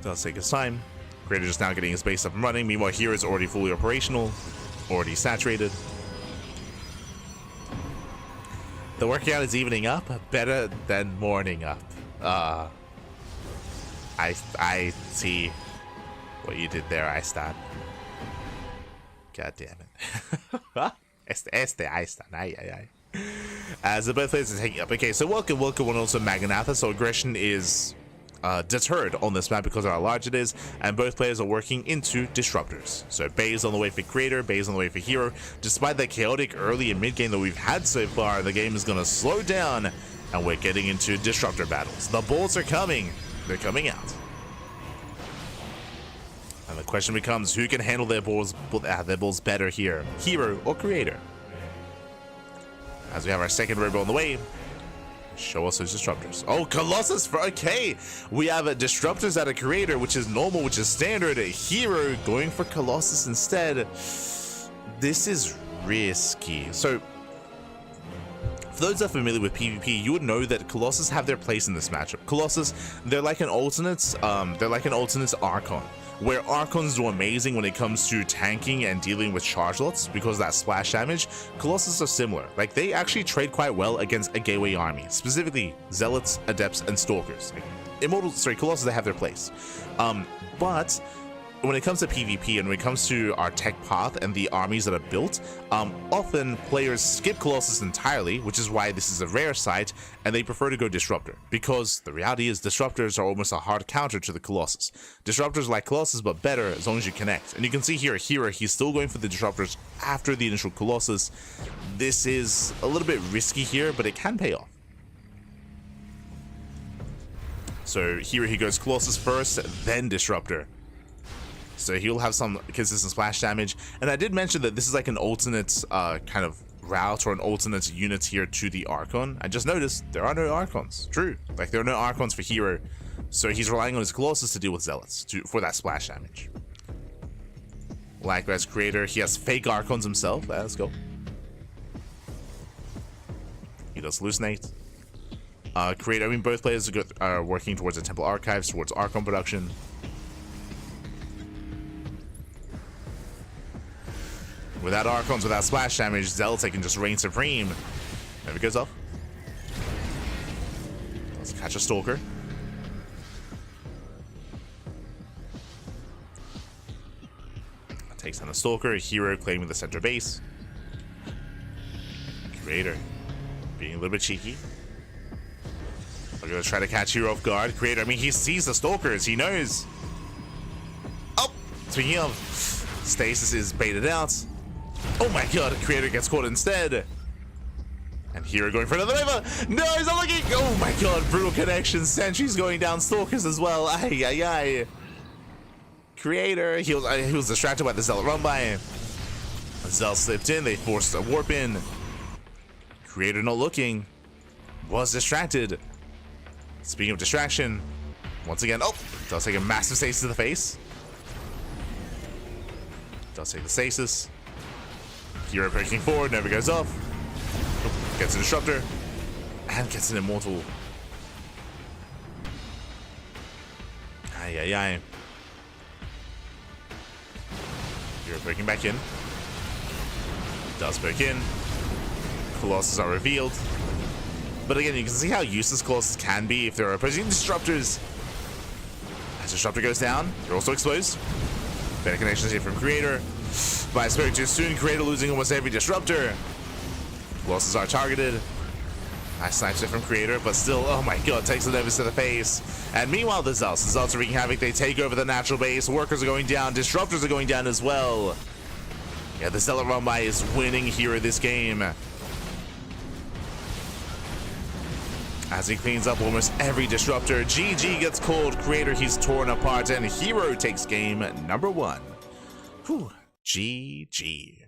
Does take his time. Creator just now getting his base up and running. Meanwhile, herO is already fully operational, already saturated. The workout is evening up, better than morning up. I see what you did there, Einstein. God damn it. Einstein. Ay. As the both players are taking up. Okay, so welcome and also Magnatha. So aggression is deterred on this map because of how large it is, and both players are working into disruptors. So Bay's on the way for Creator, Bay's on the way for herO. Despite the chaotic early and mid game that we've had so far, the game is going to slow down and we're getting into disruptor battles. The bolts are coming. They're coming out. And the question becomes, who can handle their balls better here, herO or Creator? As we have our 2nd robo on the way. Show us those disruptors. Oh, Colossus for okay. We have a disruptors at a Creator, which is normal, which is standard. A herO going for Colossus instead. This is risky. So, for those that are familiar with PvP, you would know that Colossus have their place in this matchup. Colossus, they're like an alternate. They're like an alternate Archon, where Archons do amazing when it comes to tanking and dealing with charge lots because of that splash damage. Colossus are similar. Like, they actually trade quite well against a gateway army, specifically Zealots, Adepts, and Stalkers. Colossus, they have their place. But when it comes to PvP and when it comes to our tech path and the armies that are built, often players skip Colossus entirely, which is why this is a rare sight, and they prefer to go Disruptor, because the reality is Disruptors are almost a hard counter to the Colossus. Disruptors like Colossus, but better as long as you connect. And you can see here, herO, he's still going for the Disruptors after the initial Colossus. This is a little bit risky here, but it can pay off. So here he goes Colossus first, then Disruptor. So he'll have some consistent splash damage. And I did mention that this is like an alternate kind of route or an alternate unit here to the Archon. I just noticed there are no Archons. True. Like, there are no Archons for herO. So he's relying on his Colossus to deal with Zealots for that splash damage. Likewise, Creator, he has fake Archons himself. Let's go. He does hallucinate. Creator, I mean, both players are working towards the Temple Archives, towards Archon production. Without Archons, without splash damage, Zelta can just reign supreme. Never goes off. Let's catch a Stalker. Takes on the Stalker, herO claiming the center base. Creator being a little bit cheeky. We're gonna try to catch herO off guard. Creator, I mean, he sees the Stalkers, he knows. Oh, speaking of, Stasis is baited out. Oh my god, Creator gets caught instead. And herO going for another Nova. No, he's not looking. Oh my god, brutal connection. Sentry's going down Stalkers as well. Ay, ay, ay. Creator, he was distracted by the Zealot run by. Zealot slipped in, they forced a warp in. Creator not looking, was distracted. Speaking of distraction, once again, oh, does take a massive stasis to the face. Does take the stasis. herO breaking forward, never goes off. Oh, gets a disruptor, and gets an immortal. Ay, ay, ay. herO breaking back in. Does break in. Colossus are revealed. But again, you can see how useless Colossus can be if there are opposing disruptors. As Disruptor goes down, they're also exposed. Better connections here from Creator. But I spoke too soon, Creator losing almost every disruptor. Colossus are targeted. Nice snipes it from Creator, but still, oh my god, takes the Novus to the face. And meanwhile, the Zealots are wreaking havoc. They take over the natural base. Workers are going down. Disruptors are going down as well. Yeah, the Zealot run by is winning herO this game. As he cleans up almost every disruptor, GG gets called. Creator, he's torn apart, and herO takes game number 1. Whew, GG.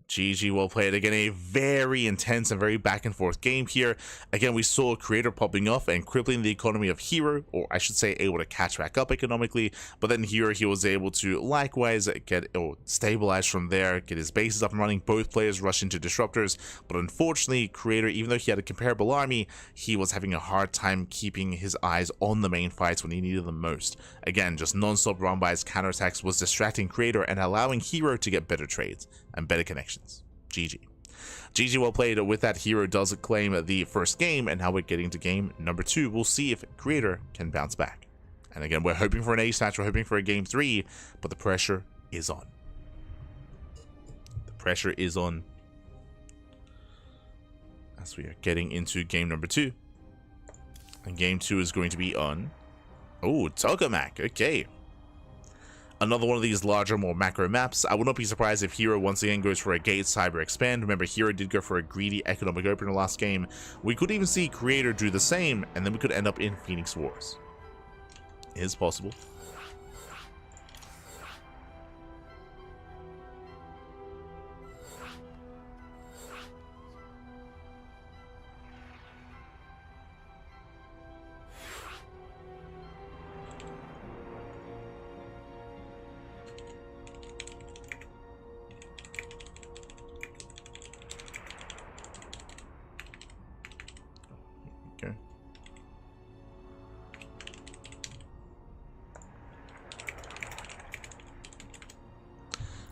GG, well played. Again, a very intense and very back and forth game here. Again, we saw Creator popping off and crippling the economy of herO, or I should say able to catch back up economically, but then herO, he was able to likewise get or stabilize from there, get his bases up and running. Both players rushed into disruptors, but unfortunately Creator, even though he had a comparable army, he was having a hard time keeping his eyes on the main fights when he needed them most. Again, just non-stop run-bys, counterattacks was distracting Creator and allowing herO to get better trades and better connections. GG. GG, well played. With that, herO does claim the first game, and now we're getting to game number 2. We'll see if Creator can bounce back. And again, we're hoping for an ace match, we're hoping for a game 3, but the pressure is on. The pressure is on as we are getting into game number 2. And game 2 is going to be on, oh, Tokamak. Okay. Another one of these larger, more macro maps. I would not be surprised if herO once again goes for a Gate Cyber Expand. Remember, herO did go for a greedy economic opener last game. We could even see Creator do the same, and then we could end up in Phoenix Wars. It is possible.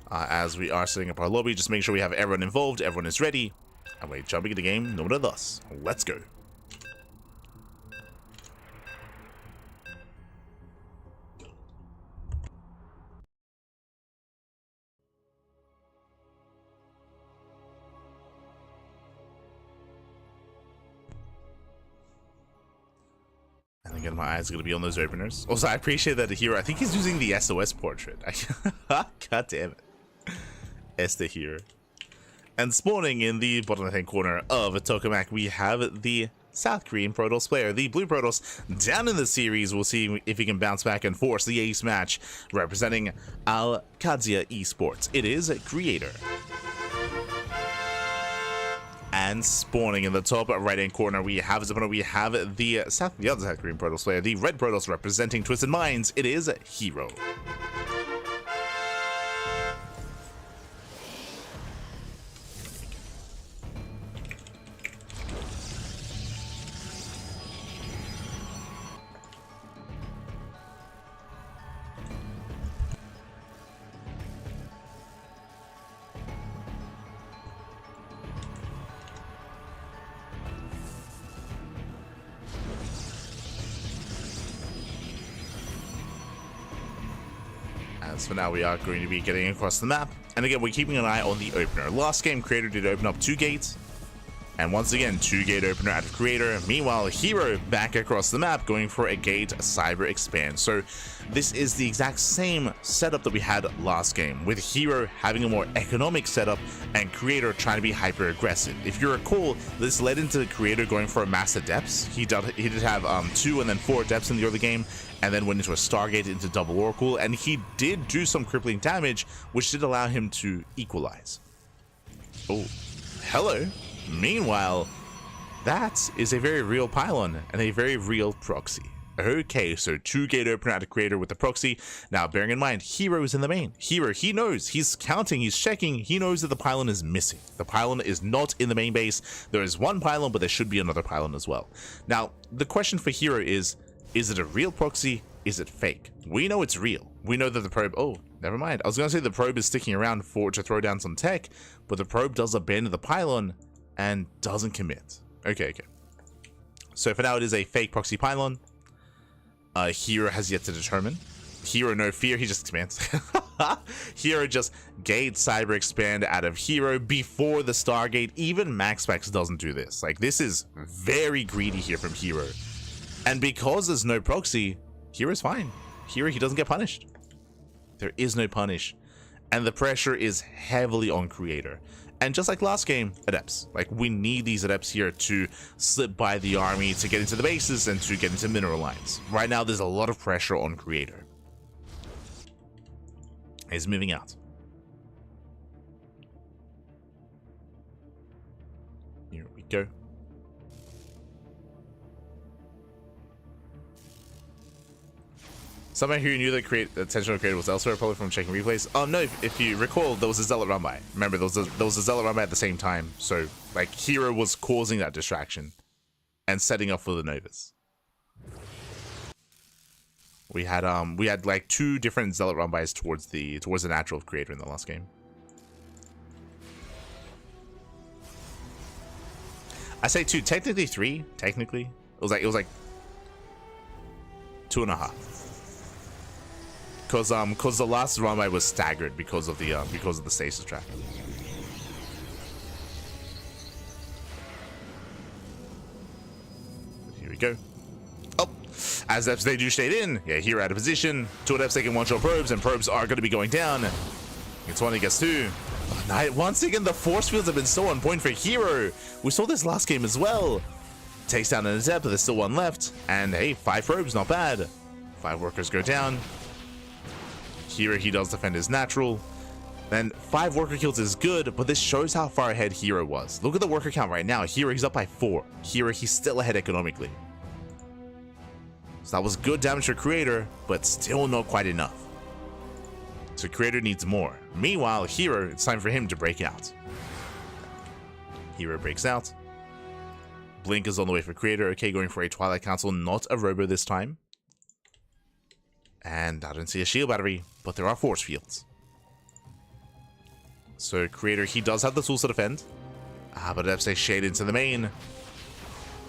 As we are setting up our lobby, just make sure we have everyone involved, everyone is ready, and we're jumping into the game, no matter thus. Let's go. And again, my eyes are going to be on those openers. Also, I appreciate that herO, I think he's using the SOS portrait. God damn it. Esther here. And spawning in the bottom right-hand corner of Tokamak, we have the South Korean Protoss player. The Blue Protoss down in the series. We'll see if he can bounce back and force the ace match representing Al-Qadsia Esports. It is Creator. And spawning in the top right-hand corner, we have his opponent. We have the other South Korean Protoss player, the Red Protoss representing Twisted Minds. It is herO. as for now we are going to be getting across the map. And again, we're keeping an eye on the opener. Last game, Creator did open up 2 gates. And once again, 2-gate opener out of Creator. Meanwhile, herO back across the map going for a gate cyber expand. So this is the exact same setup that we had last game, with herO having a more economic setup and Creator trying to be hyper aggressive. If you recall, this led into Creator going for a master depths. He did have 2 and then 4 depths in the early game, and then went into a Stargate into double Oracle, and he did do some crippling damage, which did allow him to equalize. Oh, hello. Meanwhile, that is a very real pylon and a very real proxy. Okay, so 2-gate opener out of Creator with the proxy. Now, bearing in mind, herO is in the main. herO, he knows, he's counting, he's checking, he knows that the pylon is missing. The pylon is not in the main base. There is one pylon, but there should be another pylon as well. Now, the question for herO is it a real proxy? Is it fake? We know it's real. We know that the probe, oh, never mind. I was going to say the probe is sticking around to throw down some tech, but the probe does abandon the pylon and doesn't commit. Okay. So for now, it is a fake proxy pylon. herO has yet to determine. herO, no fear, he just expands. herO just gate cyber expand out of herO before the Stargate. Even MaxPax doesn't do this. Like, this is very greedy here from herO. And because there's no proxy, herO's fine. herO, he doesn't get punished. There is no punish. And the pressure is heavily on Creator. And just like last game, adepts. Like, we need these adepts here to slip by the army, to get into the bases, and to get into mineral lines. Right now, there's a lot of pressure on Creator. He's moving out. Here we go. Someone who knew that the attention of Creator was elsewhere, probably from checking replays. Oh no, if you recall, there was a Zealot run by. Remember, there was a Zealot run by at the same time. So, like, herO was causing that distraction and setting up for the Novas. We had like 2 different Zealot run bys towards the natural of Creator in the last game. I say 2, technically 3. Technically, it was like 2.5. Because the last run by was staggered because of the stasis trap. Here we go. Oh, as Depths they do stayed in. Yeah, here out of position. 2 Depths taking 1-shot probes, and probes are going to be going down. Gets 1, he gets 2. Oh, once again, the force fields have been so on point for herO. We saw this last game as well. Takes down an adept, but there's still 1 left. And hey, 5 probes, not bad. 5 workers go down. herO, he does defend his natural. Then 5 worker kills is good, but this shows how far ahead herO was. Look at the worker count right now. herO, he's up by 4. herO, he's still ahead economically. So that was good damage for Creator, but still not quite enough. So Creator needs more. Meanwhile, herO, it's time for him to break out. herO breaks out. Blink is on the way for Creator. Okay, going for a Twilight Council, not a Robo this time. And I don't see a shield battery, but there are force fields. So Creator, he does have the tools to defend. But Adepts a Shade into the main.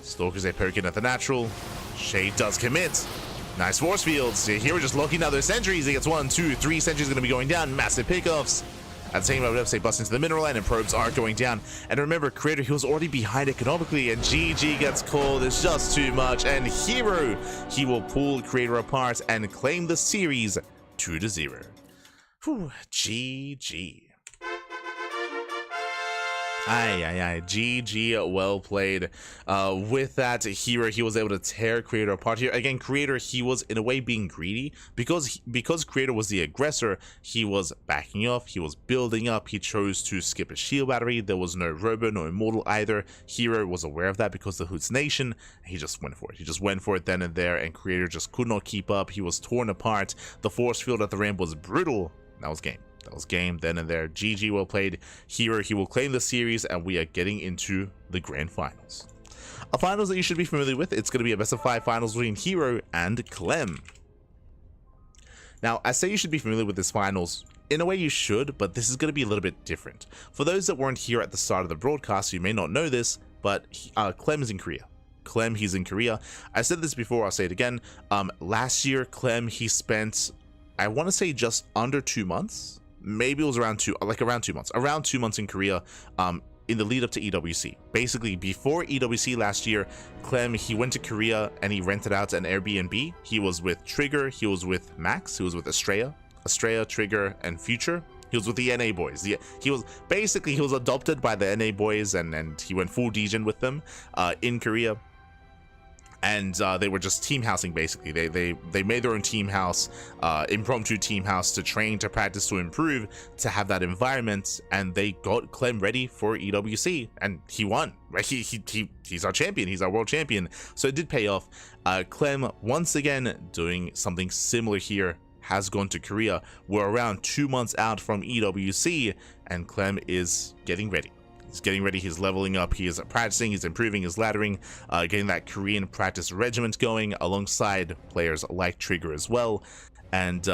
Stalkers a poke in at the natural. Shade does commit. Nice force fields. Here we're just locking down those sentries. He gets 1, 2, 3 sentries going to be going down. Massive pickoffs. At the same time, Adepts a bust into the mineral line and probes are going down. And remember, Creator, he was already behind economically, and GG gets called. It's just too much. And herO, he will pull Creator apart and claim the series 2-0. Whew, GG. GG, well played. With that, herO, he was able to tear Creator apart here. Again, Creator, he was in a way being greedy because Creator was the aggressor. He was backing off, he was building up, he chose to skip a shield battery. There was no Robo, no Immortal either. herO was aware of that because of the Hoots Nation. He just went for it. He just went for it then and there, and Creator just could not keep up. He was torn apart. The force field at the ramp was brutal. That was game. That was game then and there. GG, well played. herO, he will claim the series, and we are getting into the grand finals. A finals that you should be familiar with. It's going to be a best of 5 finals between herO and Clem. Now, I say you should be familiar with this finals. In a way you should, but this is going to be a little bit different. For those that weren't here at the start of the broadcast, you may not know this, but Clem is in Korea. Clem, he's in Korea. I said this before, I'll say it again. Last year, Clem, he spent I want to say just under 2 months. Maybe it was around 2 months. Around 2 months in Korea. In the lead up to EWC. Basically, before EWC last year, Clem, he went to Korea and he rented out an Airbnb. He was with Trigger, he was with Max, he was with Estrella, Trigger, and Future. He was with the NA boys. He was adopted by the NA boys, and he went full Degen with them in Korea. And they were just team housing, basically. They made their own team house, impromptu team house, to train, to practice, to improve, to have that environment. And they got Clem ready for EWC, and he won. Right? He's our champion. He's our world champion. So it did pay off. Clem, once again, doing something similar here, has gone to Korea. We're around 2 months out from EWC, and Clem is getting ready. He's getting ready, he's leveling up, he is practicing, he's improving, he's laddering, getting that Korean practice regiment going alongside players like Trigger as well. And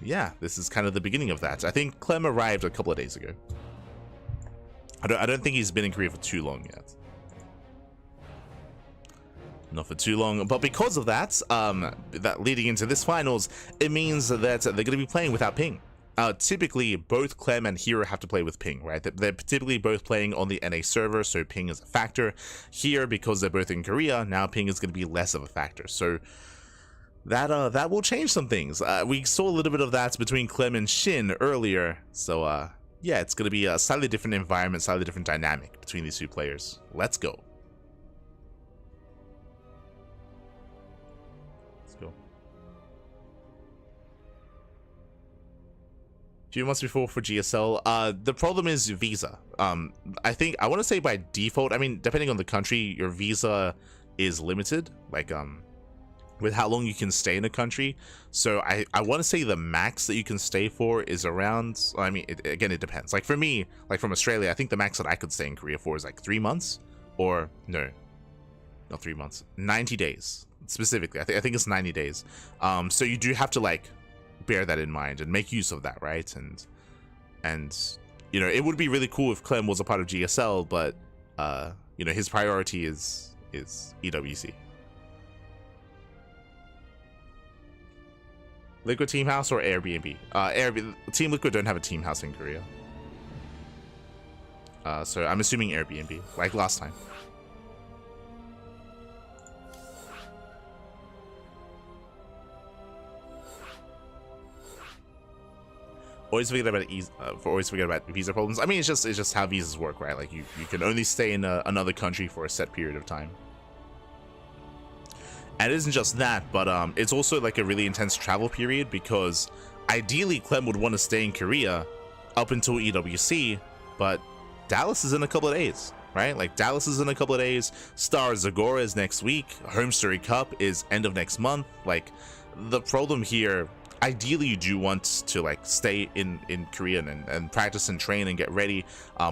yeah, this is kind of the beginning of that. I think Clem arrived a couple of days ago. I don't think he's been in Korea for too long yet. Not for too long, but because of that, that leading into this finals, it means that they're going to be playing without ping. Typically, both Clem and herO have to play with ping, right? They're typically both playing on the NA server, so ping is a factor. Here, because they're both in Korea, now ping is going to be less of a factor. So that will change some things. We saw a little bit of that between Clem and SHIN earlier. So yeah, it's going to be a slightly different environment, slightly different dynamic between these two players. Let's go. Few months before for GSL. The problem is visa. I want to say by default, I mean, depending on the country, your visa is limited, like with how long you can stay in a country. So I want to say the max that you can stay for is around, I mean, again, it depends. Like for me, like from Australia, I think the max that I could stay in Korea for is like 3 months, or no, not 3 months, 90 days specifically. I think it's 90 days. So you do have to like bear that in mind and make use of that, right? And you know, it would be really cool if Clem was a part of GSL, but you know, his priority is EWC. Liquid team house or Airbnb? Team Liquid don't have a team house in Korea, so I'm assuming Airbnb, like last time. Always forget about visa problems. I mean, it's just how visas work, right? Like you can only stay in another country for a set period of time. And it isn't just that, but it's also like a really intense travel period, because ideally Clem would want to stay in Korea up until EWC, but Dallas is in a couple of days, right? Like Dallas is in a couple of days. Star Zagora is next week. Home Story Cup is end of next month. Like the problem here, ideally you do want to like stay in Korea and practice and train and get ready,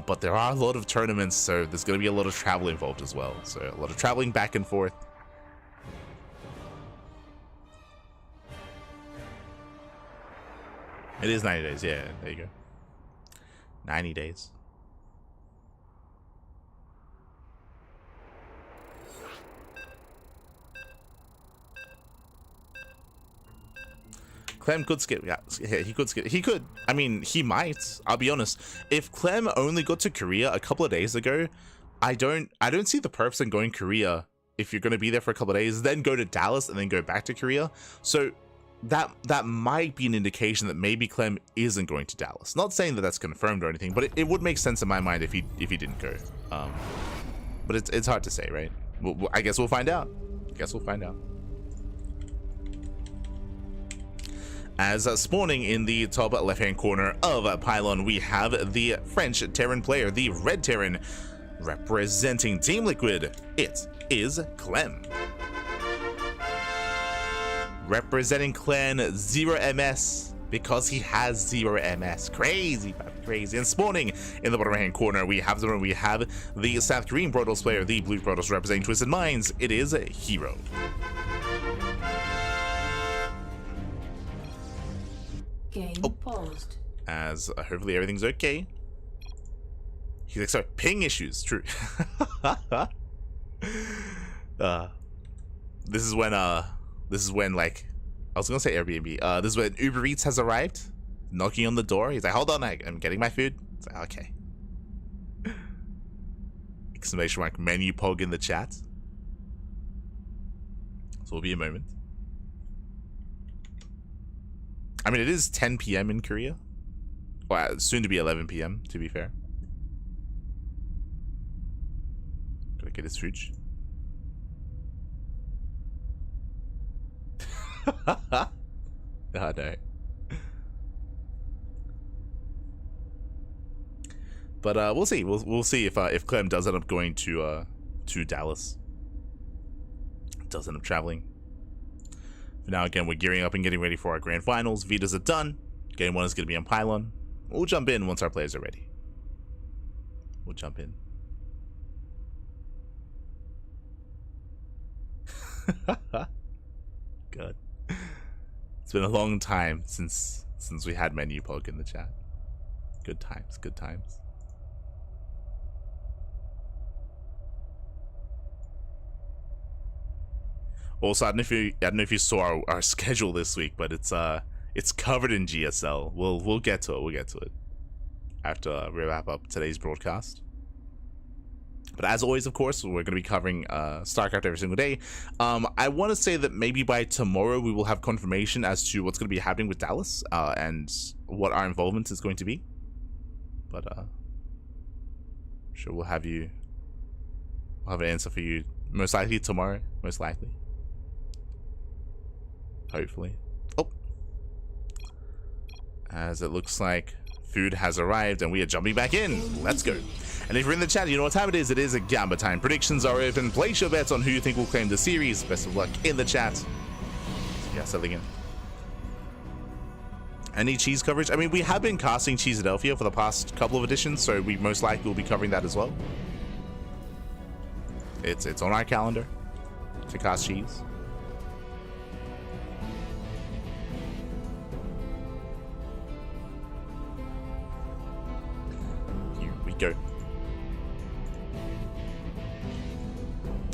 but there are a lot of tournaments, so there's going to be a lot of travel involved as well. So a lot of traveling back and forth. It is 90 days, yeah, there you go. 90 days. Clem could skip, yeah, he could skip. He could, I mean, he might, I'll be honest. If Clem only got to Korea a couple of days ago, I don't see the purpose in going Korea if you're going to be there for a couple of days, then go to Dallas and then go back to Korea. So that might be an indication that maybe Clem isn't going to Dallas. Not saying that that's confirmed or anything, but it would make sense in my mind if he didn't go. But it's hard to say, right? I guess we'll find out. As spawning in the top left-hand corner of Pylon, we have the French Terran player, the Red Terran, representing Team Liquid. It is Clem. Representing Clan 0 MS, because he has 0 MS. Crazy. And spawning in the bottom right-hand corner, we have the South Korean Protoss player, the Blue Protoss representing Twisted Minds. It is herO. Game paused. As hopefully everything's okay. He's like, sorry, ping issues. True. This is when like I was gonna say Airbnb. This is when Uber Eats has arrived, knocking on the door. He's like, hold on, I'm getting my food. It's like, okay. Exclamation mark menu pog in the chat. So it'll be a moment. I mean, it is 10 p.m. in Korea. Well, soon to be 11 p.m., to be fair. Gotta get his food. Oh, no. But we'll see. We'll see if Clem does end up going to Dallas. Does end up traveling. For now, again, we're gearing up and getting ready for our grand finals. Vitas are done. Game 1 is going to be on Pylon. We'll jump in once our players are ready. We'll jump in. God. It's been a long time since we had menu poke in the chat. Good times, good times. Also, I don't know if you saw our schedule this week, but it's covered in GSL. We'll get to it. We'll get to it after we wrap up today's broadcast. But as always, of course, we're going to be covering StarCraft every single day. I want to say that maybe by tomorrow we will have confirmation as to what's going to be happening with Dallas and what our involvement is going to be. But I'm sure we'll have an answer for you most likely tomorrow. Most likely. Hopefully. Oh. As it looks like food has arrived and we are jumping back in. Let's go. And if you're in the chat, you know what time it is. It is a Gamba time. Predictions are open. Place your bets on who you think will claim the series. Best of luck in the chat. Yeah, settling in. Any cheese coverage? I mean, we have been casting Cheeseadelphia for the past couple of editions, so we most likely will be covering that as well. It's on our calendar to cast cheese. Here we go.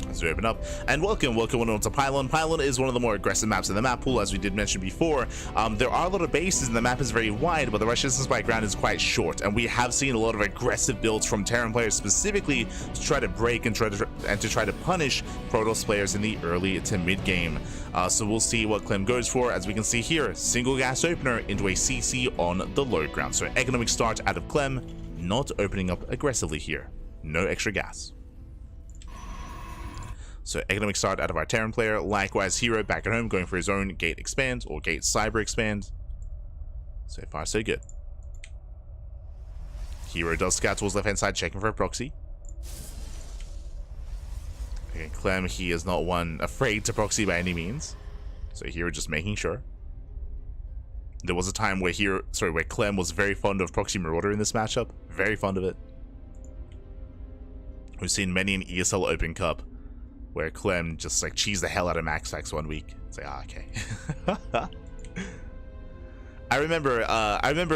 As we open up, and welcome on to Pylon. Pylon is one of the more aggressive maps in the map pool, as we did mention before. There are a lot of bases and the map is very wide, but the rush distance by ground is quite short, and we have seen a lot of aggressive builds from Terran players specifically to try to break and try to punish Protoss players in the early to mid game. So we'll see what Clem goes for. As we can see here, single gas opener into a CC on the low ground. So economic start out of Clem, not opening up aggressively here. No extra gas. So economic start out of our Terran player. Likewise, herO back at home going for his own gate expand or gate cyber expand. So far, so good. herO does scout towards left hand side, checking for a proxy. Okay, Clem, he is not one afraid to proxy by any means. So herO just making sure. There was a time where where Clem was very fond of proxy Marauder in this matchup. Very fond of it. We've seen many an ESL Open Cup where Clem just like cheesed the hell out of MaxFax one week. It's like, okay. I remember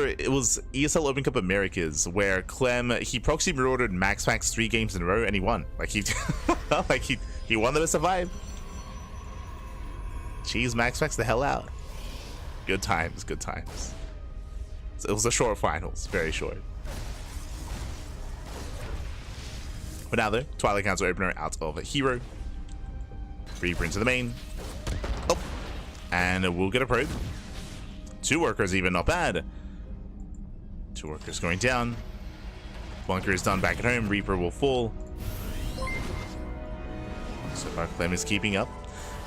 it was ESL Open Cup Americas where Clem, he proxy maraudered MaxFax 3 games in a row and he won. Like he he won the best of 5. Cheese MaxFax the hell out. Good times, good times. So it was a short finals, very short. But now though, Twilight Council opener out of a herO. Reaper into the main. Oh, and we'll get a probe. 2 workers even, not bad. 2 workers going down. Bunker is done back at home. Reaper will fall. So far, Clem is keeping up.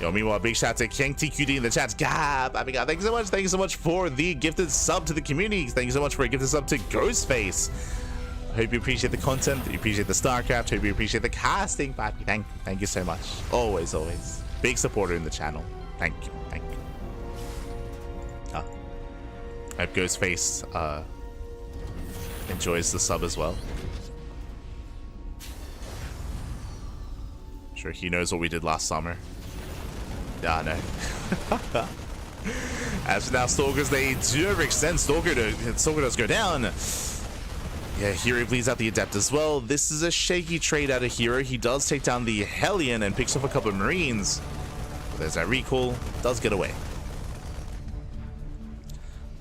Yo, meanwhile, big shout out to King TQD in the chat. Gab, thank you so much. Thank you so much for the gifted sub to the community. Thank you so much for a gifted sub to Ghostface. Hope you appreciate the content. You appreciate the StarCraft. Hope you appreciate the casting, Pappy. Thank you so much. Always, always. Big supporter in the channel. Thank you. Thank you. I hope Ghostface enjoys the sub as well. I'm sure he knows what we did last summer. Yeah, I know. As for now, Stalkers, they do overextend. Stalker does go down. Yeah, herO bleeds out the Adept as well. This is a shaky trade out of herO. He does take down the Hellion and picks up a couple of Marines. But there's that recall. Does get away.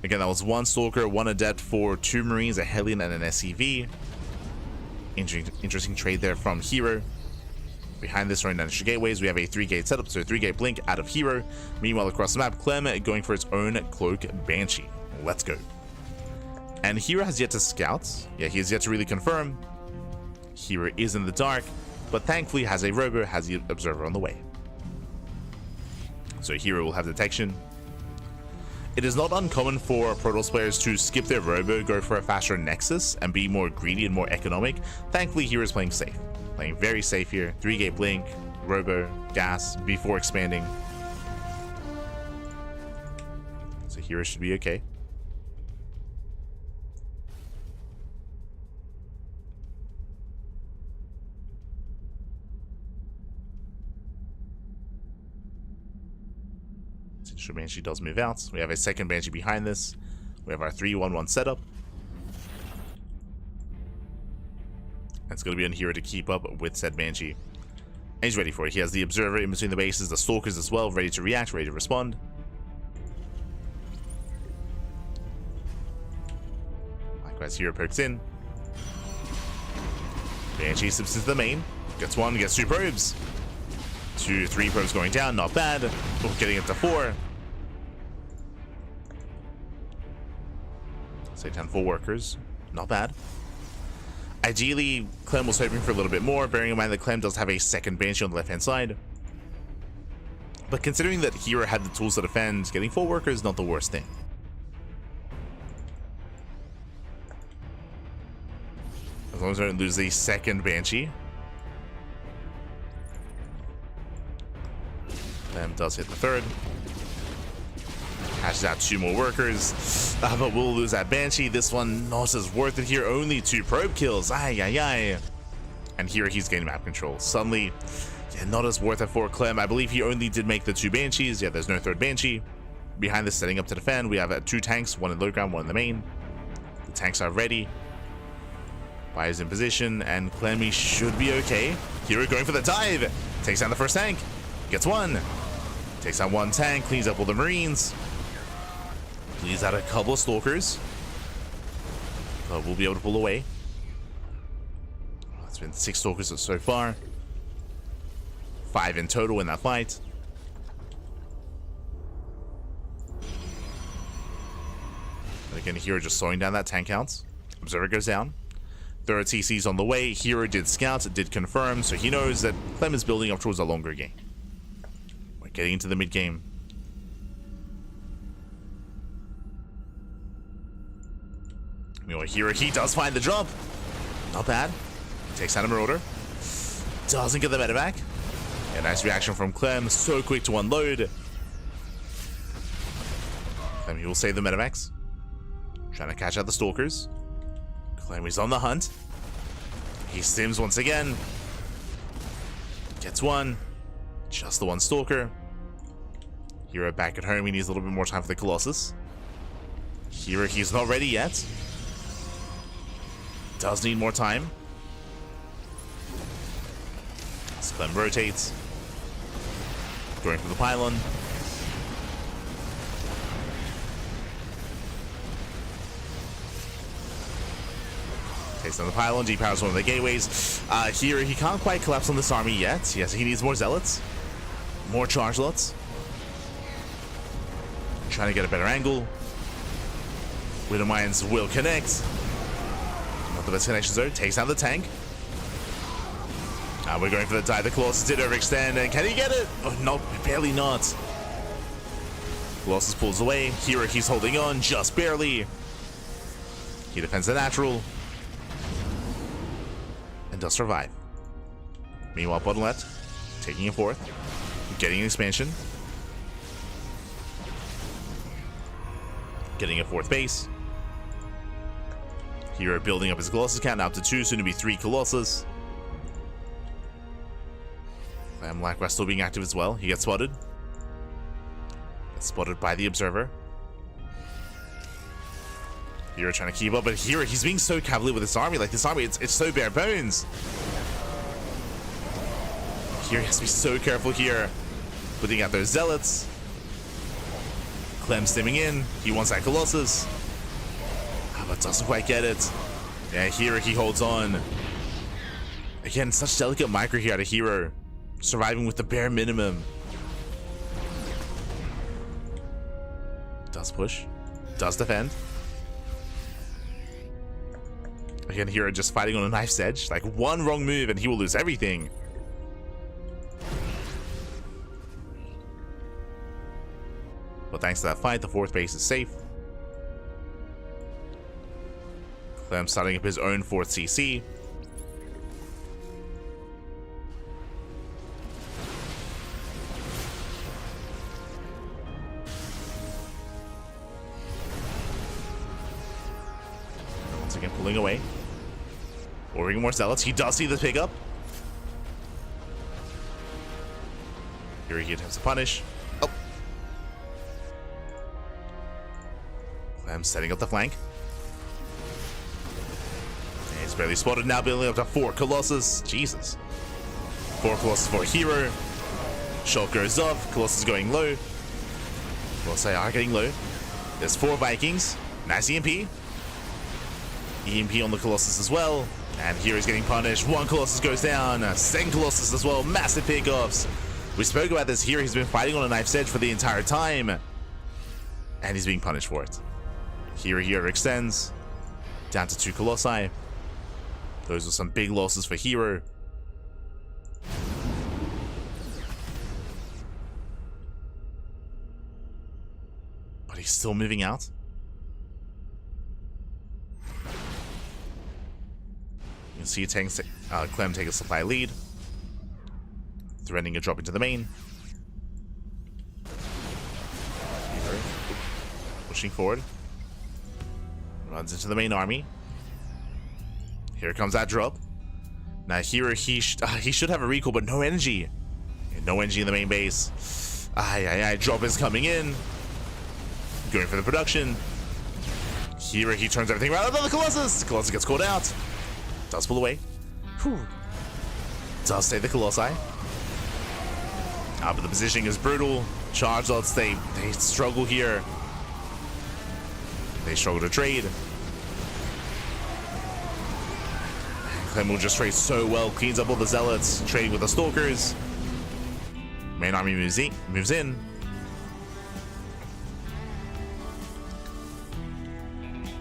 Again, that was 1 Stalker, 1 Adept for 2 Marines, a Hellion, and an SCV. Interesting trade there from herO. Behind this, running down extra gateways, we have a 3-gate setup, so a 3-gate blink out of herO. Meanwhile, across the map, Clem going for its own Cloak Banshee. Let's go. And herO has yet to scout. Yeah, he has yet to really confirm. herO is in the dark, but thankfully has a robo, has the observer on the way. So herO will have detection. It is not uncommon for Protoss players to skip their robo, go for a faster Nexus, and be more greedy and more economic. Thankfully, herO is playing safe. Playing very safe here. 3-gate blink, robo, gas, before expanding. So herO should be okay. Banshee does move out. We have a second Banshee behind this. We have our 3-1-1 setup. And it's going to be on herO to keep up with said Banshee. And he's ready for it. He has the Observer in between the bases, the Stalkers as well, ready to react, ready to respond. Likewise, herO pokes in. Banshee slips into the main. Gets 1, gets 2 probes. 2, 3 probes going down, not bad. Oh, getting it to 4. Say 10 full workers, not bad. Ideally, Clem was hoping for a little bit more, bearing in mind that Clem does have a second Banshee on the left-hand side. But considering that herO had the tools to defend, getting full workers is not the worst thing. As long as I don't lose the second Banshee. Clem does hit the third. Hashes out 2 more workers, but we'll lose that Banshee. This one not as worth it here. Only 2 probe kills. Ay, ay, ay. And here he's gaining map control. Suddenly, yeah, not as worth it for Clem. I believe he only did make the 2 Banshees. Yeah, there's no third Banshee. Behind this, setting up to defend, we have 2 tanks, 1 in low ground, 1 in the main. The tanks are ready. Fire is in position, and Clemmy should be okay. herO going for the dive. Takes down the first tank. Gets 1. Takes out 1 tank. Cleans up all the Marines. Cleans out a couple of Stalkers. But we'll be able to pull away. It's been 6 Stalkers so far. 5 in total in that fight. And again, herO just slowing down that tank count. Observer goes down. Third TC's on the way. herO did scout, did confirm, so he knows that Clem is building up towards a longer game. We're getting into the mid game. Meanwhile, herO, he does find the drop. Not bad. Takes out a Marauder. Doesn't get the medevac. A nice reaction from Clem. So quick to unload. Clem, he will save the medevacs. Trying to catch out the Stalkers. Clem is on the hunt. He stims once again. Gets 1. Just the 1 Stalker. herO back at home. He needs a little bit more time for the Colossus. herO, he's not ready yet. Does need more time. Clem rotates. Going for the pylon. Takes down the pylon, depowers one of the gateways. Here, he can't quite collapse on this army yet. Yes, he needs more zealots. More charge lots. Trying to get a better angle. Widow Mines will connect. Not the best connections though. Takes down the tank. We're going for the dive. The Colossus did overextend, and can he get it? Oh, no, barely not. Colossus pulls away. herO, he's holding on, just barely. He defends the natural. And does survive. Meanwhile, bottom left, taking a 4th. Getting an expansion. Getting a 4th base. herO building up his Colossus count, now up to 2, soon to be 3 Colossus. And Blackwest still being active as well. He gets spotted. Gets spotted by the Observer. herO trying to keep up, but herO, he's being so cavalier with this army. Like, this army, it's so bare bones. herO has to be so careful here. Putting out those zealots. Clem stimming in. He wants that Colossus. But doesn't quite get it. Yeah, here he holds on. Again, such delicate micro here out of herO. Surviving with the bare minimum. Does push. Does defend. Again, herO just fighting on a knife's edge. Like one wrong move and he will lose everything. But thanks to that fight, the 4th base is safe. Clem starting up his own 4th CC. Once again, pulling away. Ordering more zealots. He does see the pickup. Here he attempts to punish. Oh. Clem setting up the flank. He's barely spotted now, building up to 4 Colossus. Jesus. 4 Colossus for herO. Shulk goes up. Colossus going low. Colossi are getting low. There's 4 Vikings. Nice EMP. EMP on the Colossus as well. And hero's getting punished. 1 Colossus goes down. 2nd Colossus as well. Massive pickoffs. We spoke about this here. He's been fighting on a knife's edge for the entire time. And he's being punished for it. herO overextends. Down to 2 Colossi. Those are some big losses for herO. But he's still moving out. You can see Clem take a supply lead. Threatening a drop into the main. herO pushing forward. Runs into the main army. Here comes that drop. Now herO, he should have a recall, but no energy. No energy in the main base. Drop is coming in. Going for the production. herO, he turns everything around. Another Colossus! Colossus gets caught out. Does pull away. Whew. Does save the Colossi. But the positioning is brutal. Charge lots, they struggle here. They struggle to trade. Clem will just trade so well, cleans up all the zealots, trading with the stalkers. Main army moves in.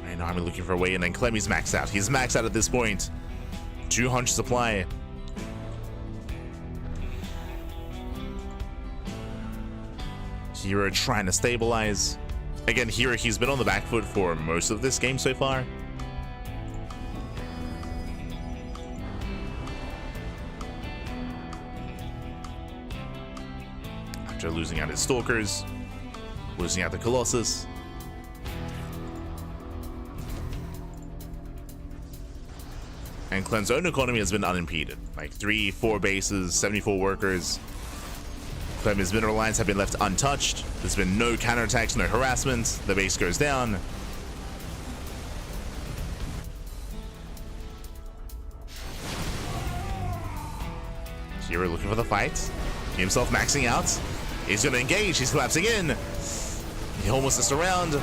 Main army looking for a way in, and Clem is maxed out. He's maxed out at this point. 200 supply. herO trying to stabilize. Again, herO, he's been on the back foot for most of this game so far. After losing out his stalkers, losing out the Colossus. And Clem's own economy has been unimpeded. Like 3-4 bases, 74 workers. Clem's mineral lines have been left untouched. There's been no counterattacks, no harassment. The base goes down. herO looking for the fight. Himself maxing out. He's going to engage. He's collapsing in. He almost is around.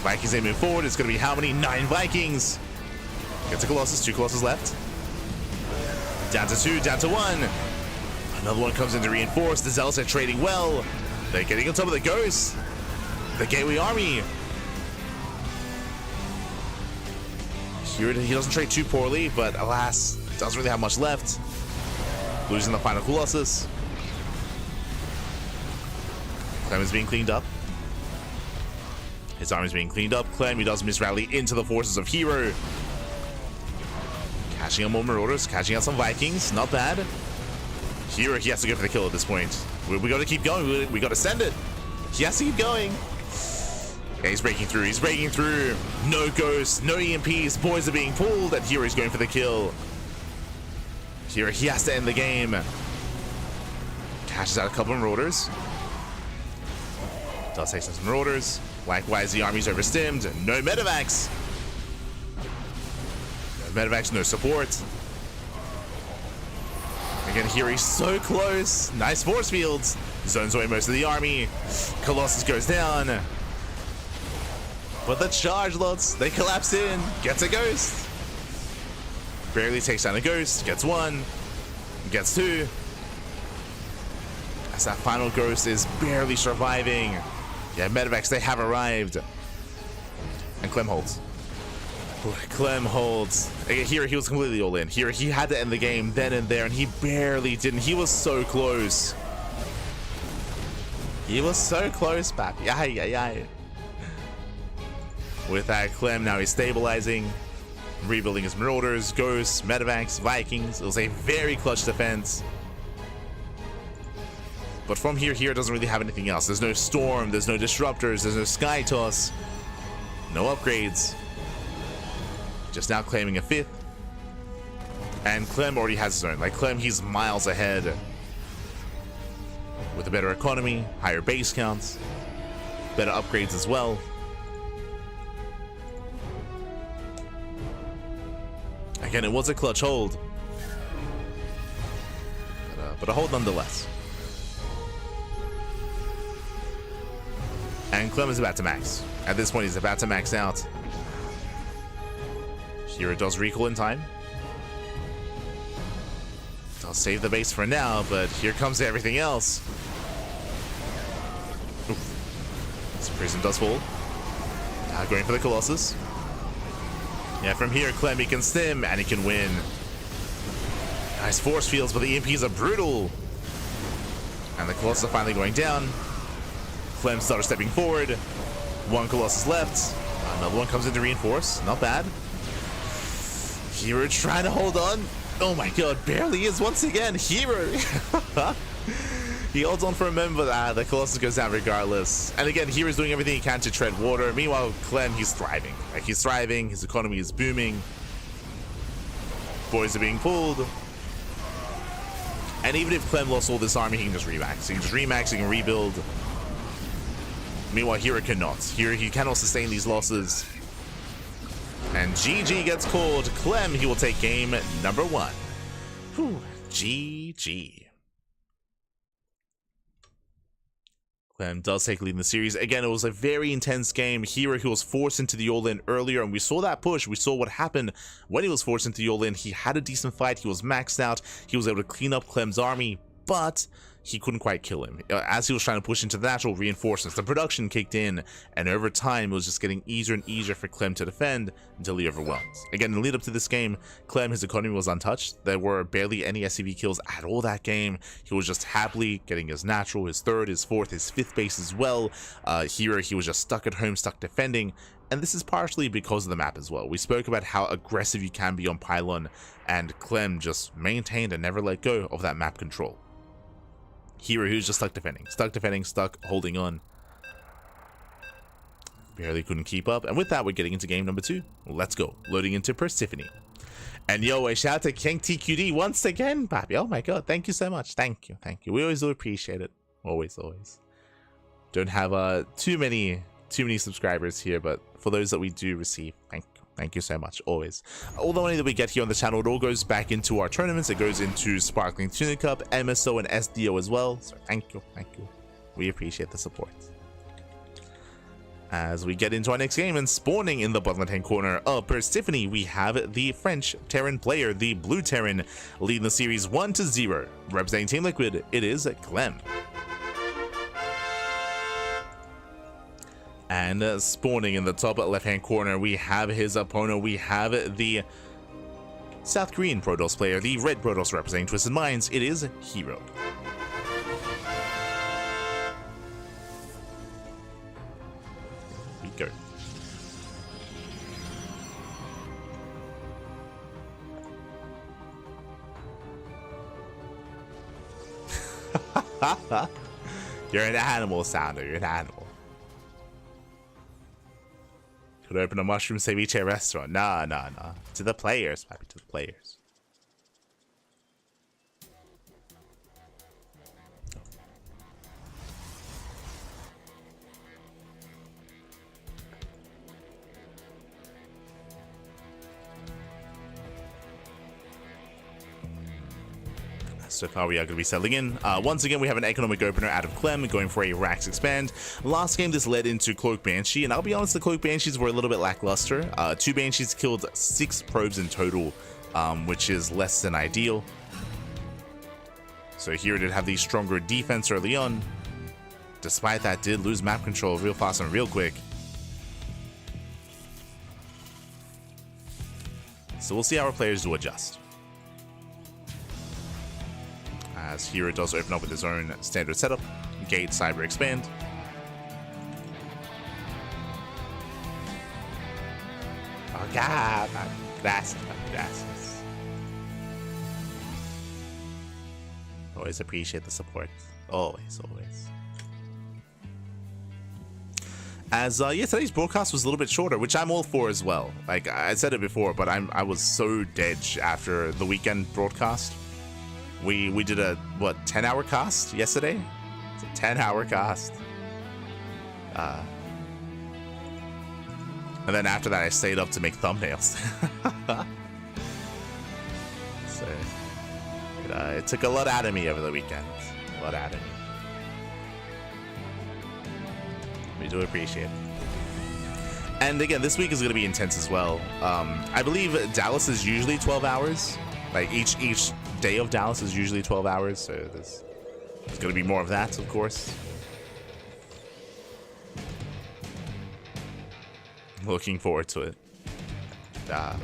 Vikings, they move forward. It's going to be how many? 9 Vikings. Gets a Colossus. 2 Colossus left. Down to 2. Down to 1. Another one comes in to reinforce. The Zealots are trading well. They're getting on top of the Ghosts. The Gateway Army. Here he doesn't trade too poorly, but alas, doesn't really have much left. Losing the final Colossus. Clem is being cleaned up. His army is being cleaned up. Clem, he does misrally into the forces of herO. Catching out more Marauders, catching out some Vikings. Not bad. herO, he has to go for the kill at this point. We got to keep going. We got to send it. He has to keep going. Yeah, he's breaking through. He's breaking through. No ghosts, no EMPs. Boys are being pulled, and herO's going for the kill. herO, he has to end the game. Catches out a couple of Marauders. Does take some Marauders. Likewise, the army's overstimmed. No medevacs. No medevacs, no support. Again, here he's so close. Nice force fields. Zones away most of the army. Colossus goes down. But the charge lots, they collapse in. Gets a ghost. Barely takes down a ghost. Gets one. Gets two. As that final ghost is barely surviving. Yeah, Medivacs, they have arrived. And Clem holds. Clem holds. Here, he was completely all in. Here, he had to end the game then and there, and he barely didn't. He was so close. He was so close, papi. Ay, ay, ay. With that, Clem, now he's stabilizing. Rebuilding his Marauders, Ghosts, Medivacs, Vikings. It was a very clutch defense. But from here, doesn't really have anything else. There's no Storm, there's no Disruptors, there's no Sky Toss. No upgrades. Just now claiming a 5th. And Clem already has his own. Like Clem, he's miles ahead. With a better economy, higher base counts, better upgrades as well. Again, it was a clutch hold. But a hold nonetheless. And Clem is about to max. At this point, he's about to max out. Here it does recall in time. I'll save the base for now, but here comes everything else. Oof. This prison does fall. Now going for the Colossus. Yeah, from here, Clem, he can stim and he can win. Nice force fields, but the EMPs are brutal. And the Colossus are finally going down. Clem started stepping forward. One Colossus left. Another one comes in to reinforce. Not bad. herO trying to hold on. Oh my god, barely is once again. herO. He holds on for a moment, but the Colossus goes down regardless. And again, hero's doing everything he can to tread water. Meanwhile, Clem, he's thriving. Like, he's thriving. His economy is booming. Boys are being pulled. And even if Clem lost all this army, he can just remax. He can just remax, he can rebuild. Meanwhile, herO cannot. herO, he cannot sustain these losses. And GG gets called. Clem, he will take game number 1. Whew, GG. Clem does take lead in the series. Again, it was a very intense game. herO, he was forced into the all-in earlier, and we saw that push. We saw what happened when he was forced into the all-in. He had a decent fight. He was maxed out. He was able to clean up Clem's army, but he couldn't quite kill him. As he was trying to push into the natural reinforcements, the production kicked in, and over time, it was just getting easier and easier for Clem to defend until he overwhelmed. Again, in the lead up to this game, Clem, his economy was untouched. There were barely any SCV kills at all that game. He was just happily getting his natural, his 3rd, his 4th, his 5th base as well. herO, he was just stuck at home, stuck defending. And this is partially because of the map as well. We spoke about how aggressive you can be on Pylon, and Clem just maintained and never let go of that map control. herO, who's just stuck defending, stuck holding on. Barely couldn't keep up. And with that, we're getting into game number 2. Let's go. Loading into Persephone. And yo, a shout out to King TQD once again, papi. Oh my god, thank you so much. Thank you. We always do appreciate it. Always. Don't have too many subscribers here, but for those that we do receive, thank you so much, always. All the money that we get here on the channel, it all goes back into our tournaments. It goes into Sparkling Tuna Cup, MSO, and SDO as well. So thank you. We appreciate the support. As we get into our next game, and spawning in the bottom left-hand corner of Persephone, we have the French Terran player, the Blue Terran, leading the series 1-0. Representing Team Liquid, it is Clem. And spawning in the top left-hand corner, we have his opponent. We have the South Korean Protoss player, the Red Protoss representing Twisted Minds. It is herO. Here we go. You're an animal, Sounder. You're an animal. Could open a mushroom ceviche restaurant. Nah. To the players, papi, to the players. So far, we are going to be settling in. Once again, we have an economic opener out of Clem going for a Rax Expand. Last game, this led into Cloak Banshee, and I'll be honest, the Cloak Banshees were a little bit lackluster. 2 Banshees killed 6 probes in total, which is less than ideal. So here it did have the stronger defense early on. Despite that, did lose map control real fast and real quick. So we'll see how our players do adjust. As here it does open up with his own standard setup. Gate, Cyber, Expand. Oh god, gracias. Always appreciate the support. Always. As yeah, today's broadcast was a little bit shorter, which I'm all for as well. Like I said it before, but I was so dead after the weekend broadcast. We did a 10-hour cast yesterday. It's a 10-hour cast. And then after that, I stayed up to make thumbnails. So it took a lot out of me over the weekend. A lot out of me. We do appreciate it. And again, this week is going to be intense as well. I believe Dallas is usually 12 hours. Like each day of Dallas is usually 12 hours, so there's going to be more of that, of course. Looking forward to it. That's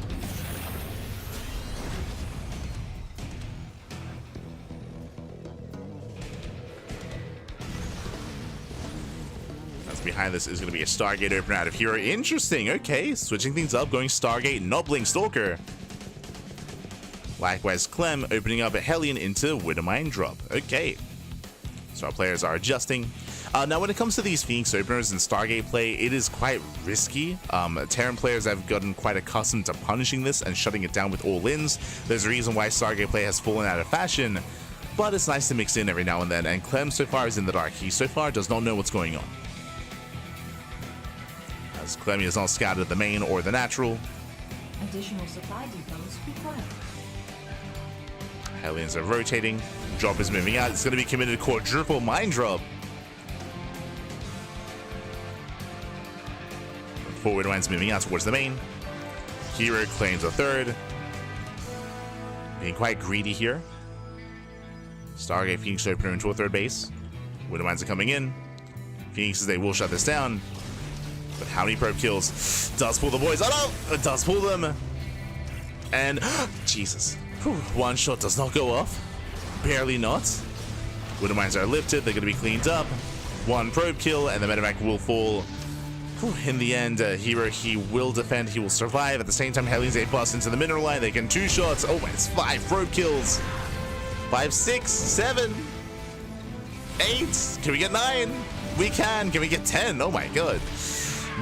behind this is going to be a Stargate opener out of herO. Interesting. Okay, switching things up, going Stargate, not Blink Stalker. Likewise, Clem opening up a Hellion into Widowmine drop. Okay. So our players are adjusting. Now, when it comes to these Phoenix openers and Stargate play, it is quite risky. Terran players have gotten quite accustomed to punishing this and shutting it down with all-ins. There's a reason why Stargate play has fallen out of fashion, but it's nice to mix in every now and then, and Clem so far is in the dark. He so far does not know what's going on. As Clem is not scouted the main or the natural. Additional supply depots required. Hellions are rotating. Drop is moving out. It's going to be committed quadruple mine drop. Forward winds moving out towards the main. herO claims a third. Being quite greedy here. Stargate Phoenix opener into a third base. Widowmines are coming in. Phoenix says they will shut this down. But how many probe kills? Does pull the boys. Oh no! It does pull them. And Jesus. Whew, one shot does not go off. Barely not. Widowmines are lifted. They're going to be cleaned up. One probe kill, and the medevac will fall. Whew, in the end, herO, he will defend. He will survive. At the same time, Hellions, they bust into the mineral line. They can 2 shots. Oh, it's 5 probe kills. 5, 6, 7, 8. Can we get 9? We can. Can we get 10? Oh my god.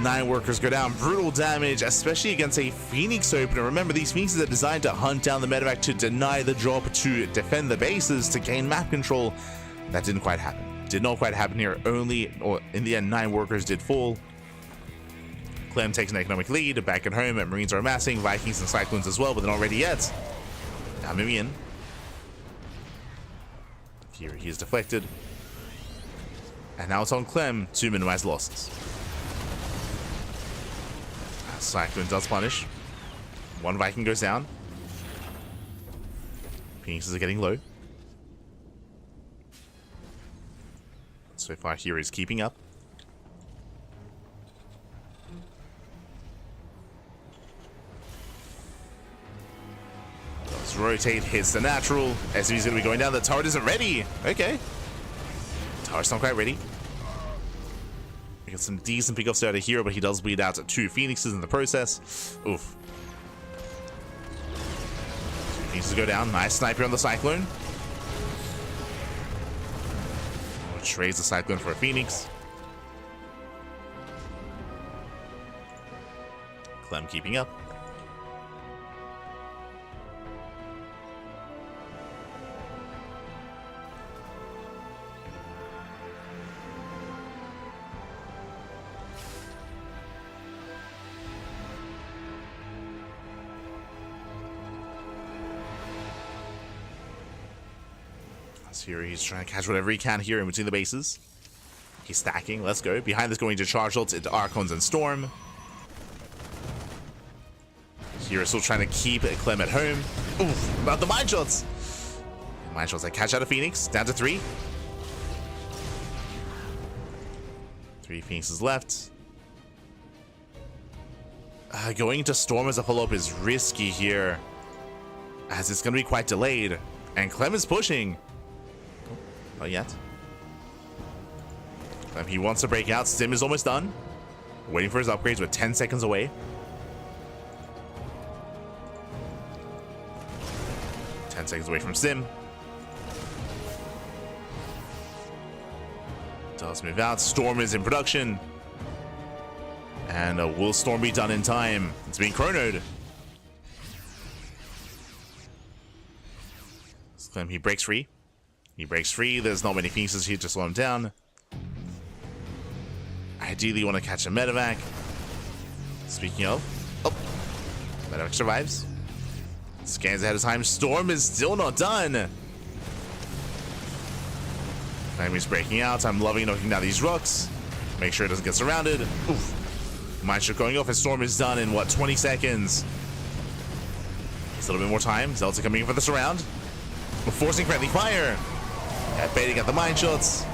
9 workers go down. Brutal damage, especially against a Phoenix opener. Remember, these Phoenixes are designed to hunt down the medevac, to deny the drop, to defend the bases, to gain map control. That didn't quite happen. Did not quite happen here. Or in the end, 9 workers did fall. Clem takes an economic lead. Back at home, Marines are amassing. Vikings and Cyclones as well, but they're not ready yet. Now moving in. Here he is deflected. And now it's on Clem to minimize losses. Cyclone does punish. 1 Viking goes down. Phoenixes are getting low. So far, here is keeping up. Does rotate, hits the natural. SUV's going to be going down. The turret isn't ready. Okay. Turret's not quite ready. We get some decent pickups out of herO, but he does bleed out 2 Phoenixes in the process. Oof. 2 Phoenixes go down. Nice sniper on the Cyclone. Trades the Cyclone for a Phoenix. Clem keeping up. So here he's trying to catch whatever he can here in between the bases. He's stacking. Let's go. Behind this, going to charge ults into Archons and Storm. Here still trying to keep Clem at home. Oof, about the mind shots. Mind shots that catch out of Phoenix. Down to 3. 3 Phoenixes left. Going into Storm as a follow-up is risky here, as it's going to be quite delayed. And Clem is pushing. Oh, not yet. Clem, he wants to break out. Sim is almost done. Waiting for his upgrades with 10 seconds away. 10 seconds away from Sim. Does move out. Storm is in production. And will Storm be done in time? It's being chronoed. Clem, he breaks free. He breaks free. There's not many Phoenixes here to slow him down. Ideally, you want to catch a medevac. Speaking of, oh, medevac survives. Scans ahead of time. Storm is still not done. Enemy's breaking out. I'm loving knocking down these rocks. Make sure it doesn't get surrounded. Oof. Mindshot going off, and Storm is done in, what, 20 seconds? It's a little bit more time. Zelda coming in for the surround. We're forcing friendly fire. Baiting at the mine shots.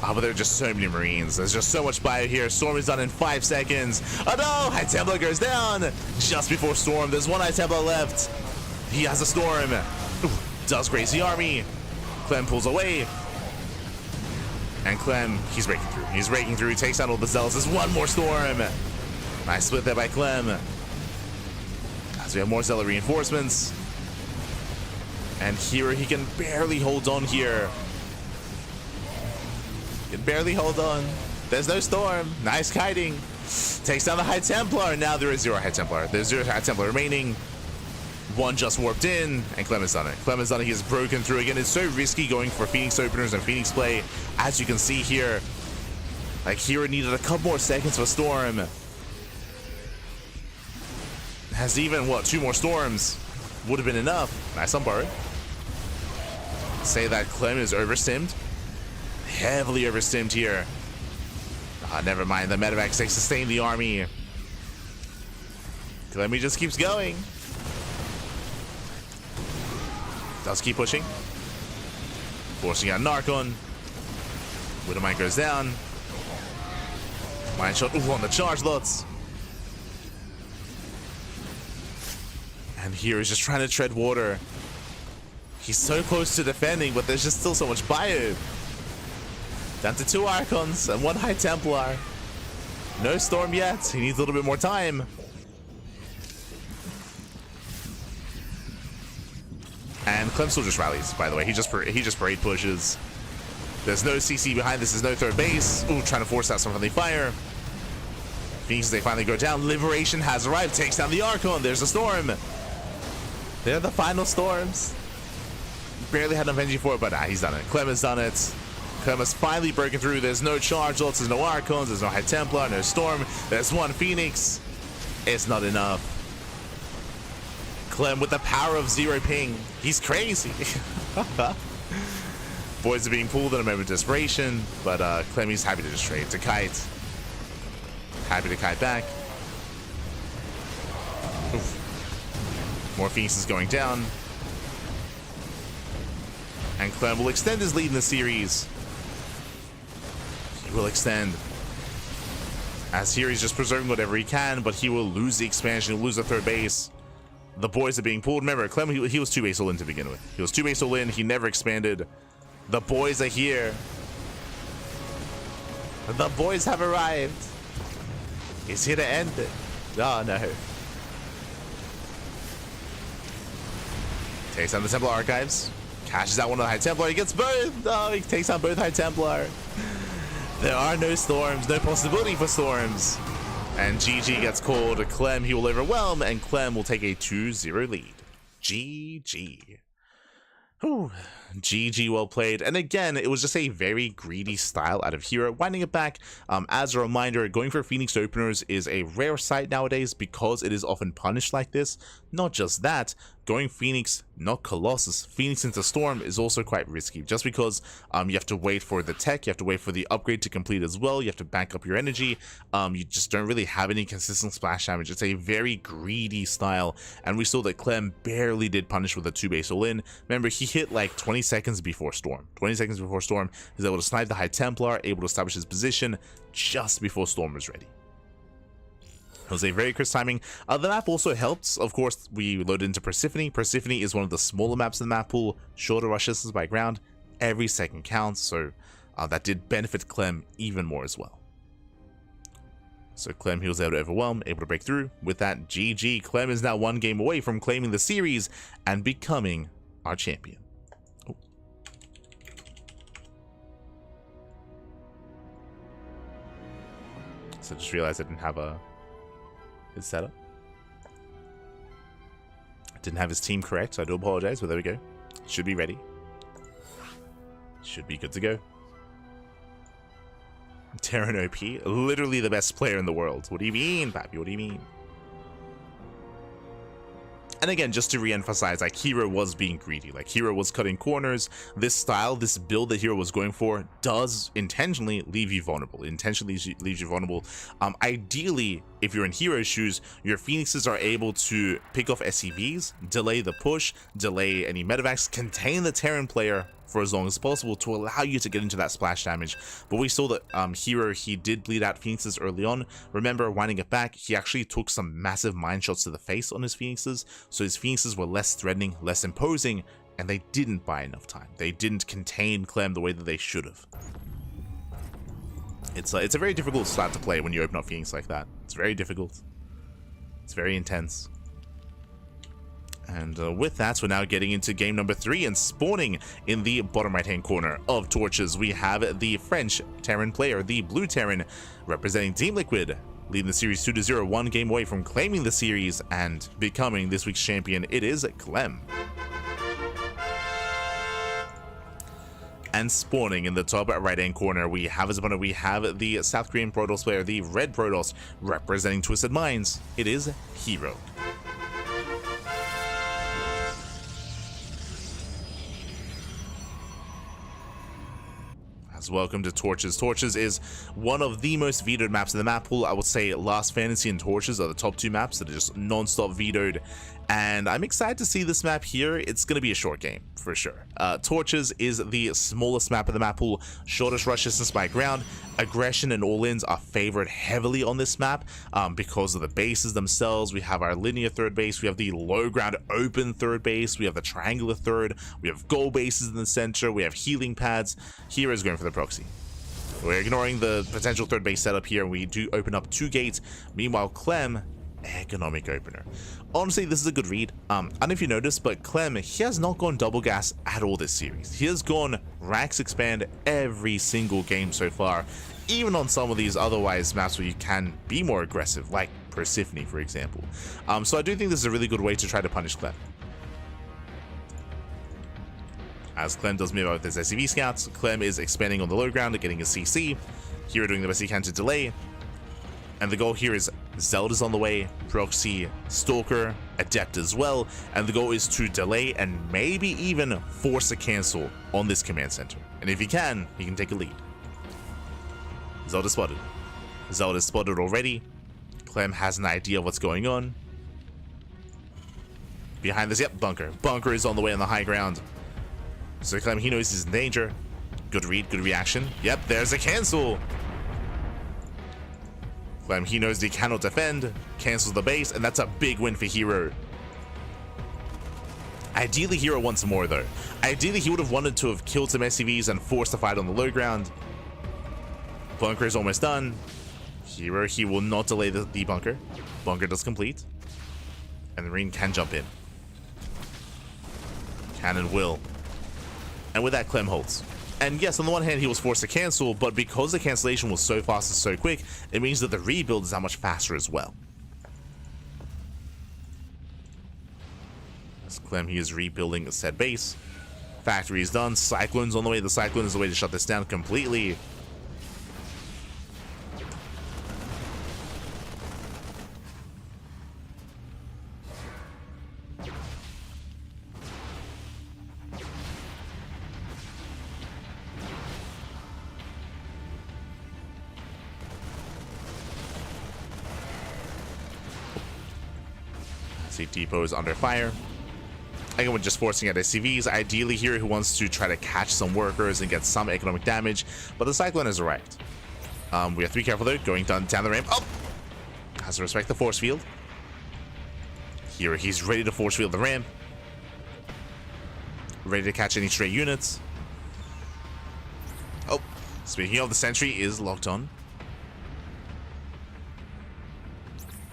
Oh, but there are just so many Marines. There's just so much bio here. Storm is done in 5 seconds. Oh no! High Templar goes down just before Storm. There's one High Templar left. He has a Storm. Ooh, does graze the army. Clem pulls away. And Clem, he's breaking through. He's breaking through. He takes down all the Zealots. There's one more Storm. Nice split there by Clem. As we have more Zealot reinforcements. And here he can barely hold on here. He can barely hold on. There's no Storm. Nice kiting. Takes down the High Templar. And now there is 0 High Templar. There's 0 High Templar remaining. 1 just warped in. And Clem has done it. Clem has done it. He has broken through again. It's so risky going for Phoenix openers and Phoenix play. As you can see here. Like here it needed a couple more seconds for Storm. Has even, what, 2 more Storms would have been enough. Nice on Burrow. Say that Clem is overstimmed. Heavily overstimmed here. Never mind. The medevacs, they sustain the army. Clem just keeps going. Does keep pushing. Forcing out Narcon. Widowmine goes down. Mine shot. Ooh, on the charge lots. And here he's just trying to tread water. He's so close to defending, but there's just still so much bio. Down to 2 Archons and 1 High Templar. No Storm yet. He needs a little bit more time. And Clem still just rallies, by the way. He just parade pushes. There's no CC behind this. There's no third base. Ooh, trying to force out some friendly fire. Phoenix, they finally go down. Liberation has arrived. Takes down the Archon. There's a Storm. They're the final Storms. Barely had enough energy for it, but he's done it. Clem has done it. Clem has finally broken through. There's no charge ults. There's no Archons. There's no High Templar. No Storm. There's 1 Phoenix. It's not enough. Clem with the power of 0 ping. He's crazy. Boys are being pulled in a moment of desperation, but Clem is happy to just trade to kite. Happy to kite back. Oof. More Phoenixes going down. And Clem will extend his lead in the series. He will extend. As here he's just preserving whatever he can, but he will lose the expansion, he'll lose the third base. The boys are being pulled. Remember, Clem, he was 2 base all in to begin with. He was 2 base all in, he never expanded. The boys are here. The boys have arrived. He's here to end it. Oh no. Takes down the Templar Archives. Cashes out one of the High Templar. He gets both. Oh, he takes out both High Templar. There are no Storms. No possibility for Storms. And GG gets called. Clem, he will overwhelm. And Clem will take a 2-0 lead. GG. Whew. GG, well played. And again, it was just a very greedy style out of herO. Winding it back, as a reminder, going for Phoenix openers is a rare sight nowadays because it is often punished like this. Not just that, going Phoenix, not Colossus, Phoenix into Storm is also quite risky, just because you have to wait for the tech, you have to wait for the upgrade to complete as well, you have to back up your energy, you just don't really have any consistent splash damage. It's a very greedy style, and we saw that Clem barely did punish with a 2-base all-in. Remember, he hit like 20 seconds before Storm. 20 seconds before Storm, he's able to snipe the High Templar, able to establish his position just before Storm was ready. It was a very crisp timing. The map also helped. Of course, we loaded into Persephone. Persephone is one of the smaller maps in the map pool, shorter rush distance by ground. Every second counts, so that did benefit Clem even more as well. So Clem, he was able to overwhelm, able to break through. With that, GG. Clem is now 1 game away from claiming the series and becoming our champion. Oh. So just realized I didn't have his setup. Didn't have his team correct, so I do apologize, but there we go. Should be ready. Should be good to go. Terran OP, literally the best player in the world. What do you mean, Pappy? What do you mean? And again, just to re-emphasize, like, herO was being greedy. Like, herO was cutting corners. This style, this build that herO was going for does intentionally leave you vulnerable. It intentionally leaves you vulnerable. Ideally, if you're in herO's shoes, your Phoenixes are able to pick off SCVs, delay the push, delay any medevacs, contain the Terran player for as long as possible to allow you to get into that splash damage. But we saw that herO, he did bleed out Phoenixes early on. Remember, winding it back, he actually took some massive mine shots to the face on his Phoenixes, so his Phoenixes were less threatening, less imposing, and they didn't buy enough time. They didn't contain Clem the way that they should have. It's a very difficult start to play when you open up Phoenix like that. It's very difficult. It's very intense. And with that, we're now getting into game number 3, and spawning in the bottom right-hand corner of Torches, we have the French Terran player, the Blue Terran, representing Team Liquid, leading the series 2-0, 1 game away from claiming the series and becoming this week's champion. It is Clem. And spawning in the top right-hand corner, we have as opponent, we have the South Korean Protoss player, the Red Protoss, representing Twisted Minds. It is herO. Welcome to Torches. Torches is one of the most vetoed maps in the map pool. I would say Last Fantasy and Torches are the top 2 maps that are just non-stop vetoed, and I'm excited to see this map here. It's going to be a short game for sure. Torches is the smallest map of the map pool, shortest rush distance by ground. Aggression and all-ins are favored heavily on this map because of the bases themselves. We have our linear third base, we have the low ground open third base, we have the triangular third, we have goal bases in the center, we have healing pads. Here is going for the proxy. We're ignoring the potential third base setup here, and we do open up 2 gates. Meanwhile, Clem, economic opener. Honestly, this is a good read. I don't know if you noticed, but Clem, he has not gone double gas at all this series. He has gone Rax Expand every single game so far, even on some of these otherwise maps where you can be more aggressive, like Persephone, for example. So I do think this is a really good way to try to punish Clem. As Clem does move out with his SCV scouts, Clem is expanding on the low ground, getting his CC. Here doing the best he can to delay. And the goal here is Zelda's on the way, Proxy, Stalker, Adept as well. And the goal is to delay and maybe even force a cancel on this command center. And if he can take a lead. Zelda spotted. Zelda spotted already. Clem has an idea of what's going on. Behind this, yep, Bunker. Bunker is on the way on the high ground. So Clem, he knows he's in danger. Good read, good reaction. Yep, there's a cancel. Clem, he knows he cannot defend, cancels the base, and that's a big win for herO. Ideally, herO wants more though. Ideally, he would have wanted to have killed some SCVs and forced a fight on the low ground. Bunker is almost done. herO, he will not delay the bunker. Bunker does complete. And the Marine can jump in. Can and will. And with that, Clem holds. And yes, on the one hand, he was forced to cancel, but because the cancellation was so fast and so quick, it means that the rebuild is that much faster as well. As Clem, he is rebuilding the said base. Factory is done. Cyclone's on the way. The Cyclone is the way to shut this down completely. See, depot is under fire. Again, we're just forcing out SCVs. Ideally here, who wants to try to catch some workers and get some economic damage, but the Cyclone has arrived. We have to be careful though, going down the ramp. Oh! Has to respect the force field. Here, he's ready to force field the ramp. Ready to catch any stray units. Oh, speaking of, the sentry is locked on.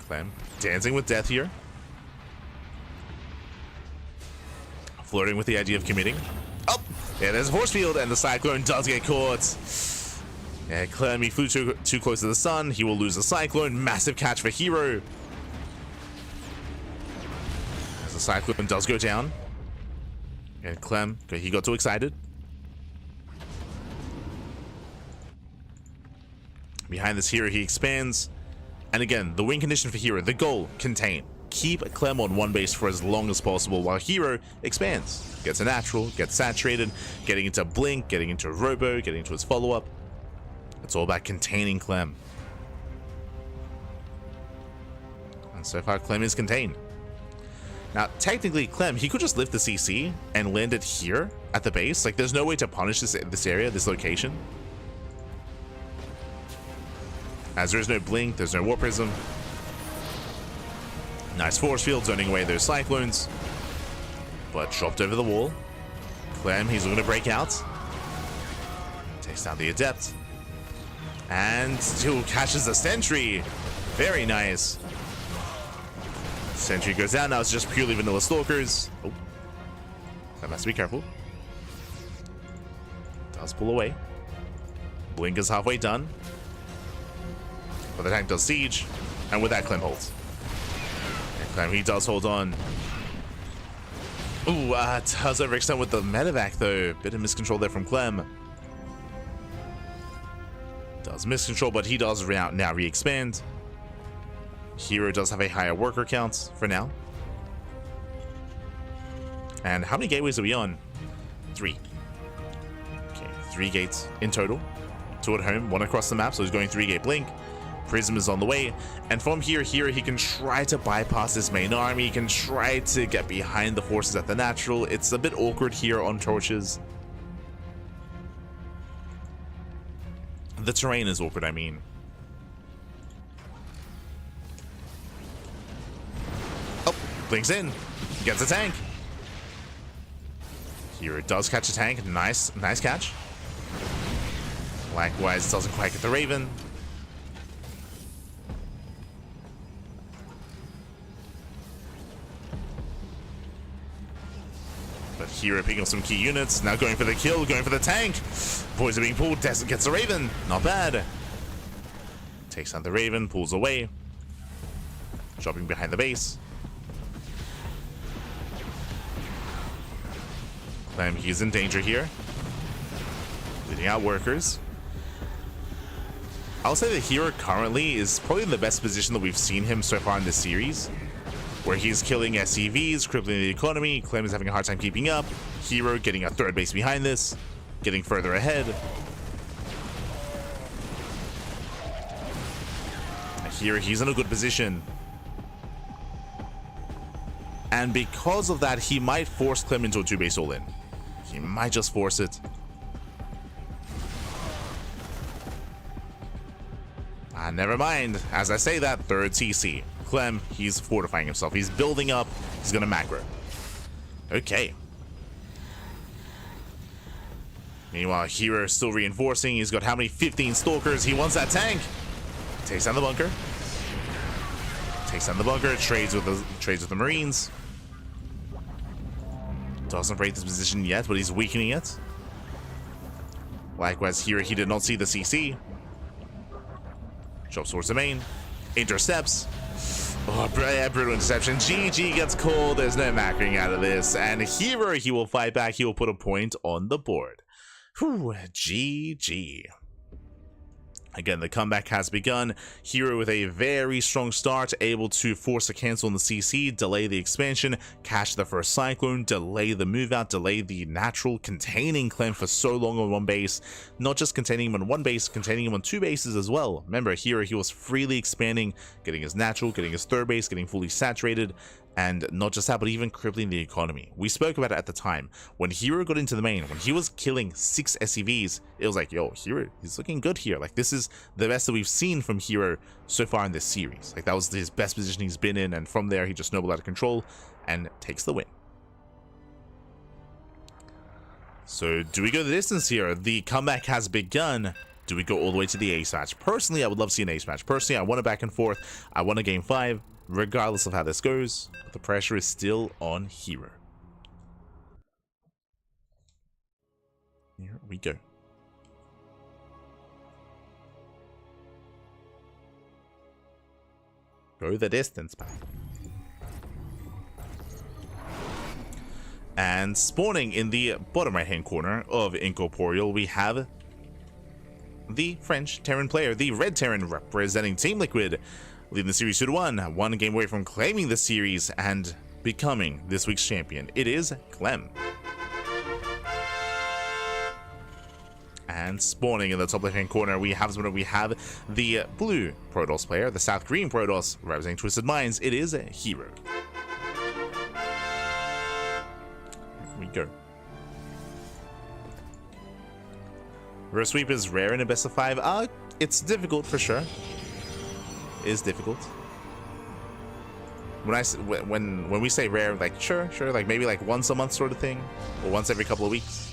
Clem dancing with death here. Flirting with the idea of committing. Oh, yeah, there's a force field, and the Cyclone does get caught. Yeah, Clem, he flew too close to the sun. He will lose the Cyclone. Massive catch for herO. As the Cyclone does go down. And Clem, he got too excited. Behind this herO, he expands. And again, the win condition for herO, the goal, contain. Keep Clem on one base for as long as possible while herO expands. Gets a natural, gets saturated, getting into Blink, getting into Robo, getting into his follow-up. It's all about containing Clem. And so far, Clem is contained. Now, technically, Clem, he could just lift the CC and land it here at the base. Like, there's no way to punish this area, this location. As there's no Blink, there's no War Prism. Nice force field, zoning away those Cyclones. But dropped over the wall. Clem, he's looking to break out. Takes down the Adept. And still catches the Sentry. Very nice. Sentry goes down. Now it's just purely vanilla Stalkers. Oh. Clem has to be careful. Does pull away. Blink is halfway done. But the tank does siege. And with that, Clem holds. Clem, he does hold on. Ooh, does overextend with the medevac though. Bit of miscontrol there from Clem. Does miscontrol, but he does now re-expand. herO does have a higher worker count for now. And how many gateways are we on? 3. Okay, 3 gates in total. 2 at home, 1 across the map, so he's going 3-gate Blink. Prism is on the way, and from here, he can try to bypass his main army. He can try to get behind the forces at the natural. It's a bit awkward here on torches. The terrain is awkward, I mean. Oh, Blinks in. Gets a tank. Here it does catch a tank. Nice catch. Likewise, doesn't quite get the Raven. But herO picking up some key units. Now going for the kill, going for the tank. Boys are being pulled. Desert gets the Raven. Not bad. Takes out the Raven, pulls away. Dropping behind the base. Clem, he's in danger here. Leading out workers. I'll say that herO currently is probably in the best position that we've seen him so far in this series, where he's killing SCVs, crippling the economy. Clem is having a hard time keeping up. herO getting a third base behind this, getting further ahead. Here, he's in a good position. And because of that, he might force Clem into a 2-base all-in. He might just force it. Never mind. As I say that, third CC. Clem, he's fortifying himself. He's building up. He's going to macro. Okay. Meanwhile, herO is still reinforcing. He's got how many? 15 Stalkers. He wants that tank. Takes down the bunker. Takes down the bunker. Trades with the Marines. Doesn't break this position yet, but he's weakening it. Likewise, here he did not see the CC. Drops towards the main. Intercepts. Oh, brutal interception. GG gets called. There's no macroing out of this. And herO, he will fight back. He will put a point on the board. Whew, GG. Again, the comeback has begun. herO with a very strong start, able to force a cancel on the CC, delay the expansion, catch the first Cyclone, delay the move out, delay the natural, containing Clem for so long on one base. Not just containing him on one base, containing him on 2 bases as well. Remember, herO, he was freely expanding, getting his natural, getting his third base, getting fully saturated, And not just that, but even crippling the economy. We spoke about it at the time. When herO got into the main, when he was killing 6 SCVs, it was like, yo, herO, he's looking good here. Like, this is the best that we've seen from herO so far in this series. Like, that was his best position he's been in, and from there, he just snowballed out of control and takes the win. So, do we go the distance here? The comeback has begun. Do we go all the way to the ace match? Personally, I would love to see an ace match. Personally, I want a back and forth. I want a game 5. Regardless of how this goes, the pressure is still on herO. Here we go. Go the distance, pal. And spawning in the bottom right hand corner of Incorporeal, we have the French Terran player, the Red Terran representing Team Liquid, leading the series 2-1, one game away from claiming the series and becoming this week's champion. It is Clem. And spawning in the top left-hand corner, we have the blue Protoss player, the South Green Protoss, representing Twisted Minds. It is herO. Here we go. Reverse sweep is rare in a best of 5. It's difficult for sure. Is difficult. When we say rare, like sure, like maybe like once a month sort of thing, or once every couple of weeks.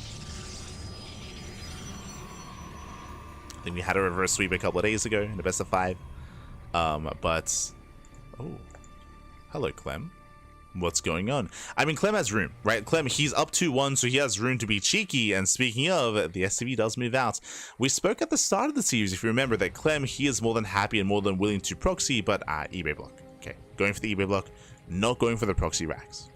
I think we had a reverse sweep a couple of days ago in the best of 5. But oh, hello Clem. What's going on? I mean, Clem has room, right? Clem, he's up 2-1, so he has room to be cheeky. And speaking of, the SCV does move out. We spoke at the start of the series, if you remember, that Clem, he is more than happy and more than willing to proxy, but eBay block. Okay, going for the eBay block, not going for the proxy racks.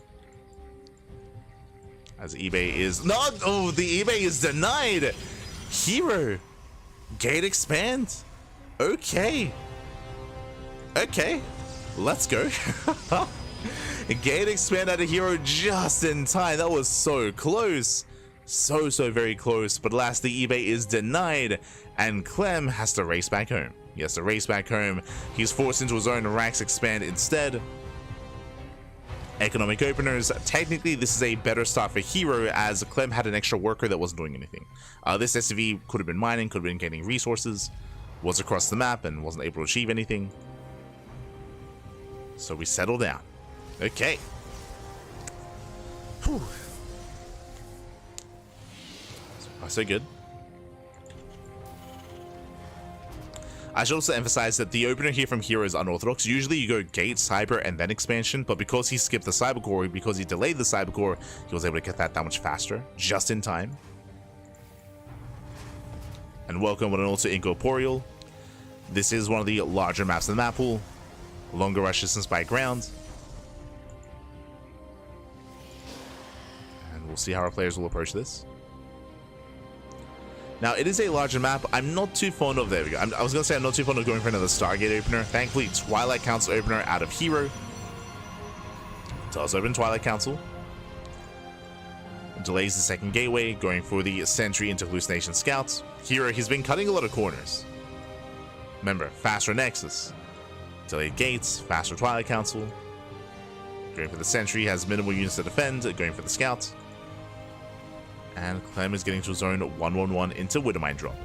As eBay is not. Oh, the eBay is denied. herO, gate expand. Okay, let's go. Gate expand out of herO just in time. That was so close. So very close. But alas, the eBay is denied. And Clem has to race back home. He has to race back home. He's forced into his own racks expand instead. Economic openers. Technically, this is a better start for herO as Clem had an extra worker that wasn't doing anything. This SCV could have been mining, could have been getting resources, was across the map and wasn't able to achieve anything. So we settle down. Okay. Whew. So good. I should also emphasize that the opener here from herO is unorthodox. Usually you go gate, cyber, and then expansion, but because he skipped the cyber core, because he delayed the cyber core, he was able to get that much faster, just in time. And welcome one and all to Incorporeal. This is one of the larger maps in the map pool. Longer rush distance by ground. We'll see how our players will approach this. Now, it is a larger map. I'm not too fond of... There we go. I was going to say I'm not too fond of going for another Stargate opener. Thankfully, Twilight Council opener out of herO. Does open Twilight Council. Delays the second gateway, going for the Sentry into Hallucination Scouts. herO, he's been cutting a lot of corners. Remember, faster Nexus. Delayed gates, faster Twilight Council. Going for the Sentry, has minimal units to defend. Going for the Scouts. And Clem is getting to his own 1-1-1 into Widowmine drop.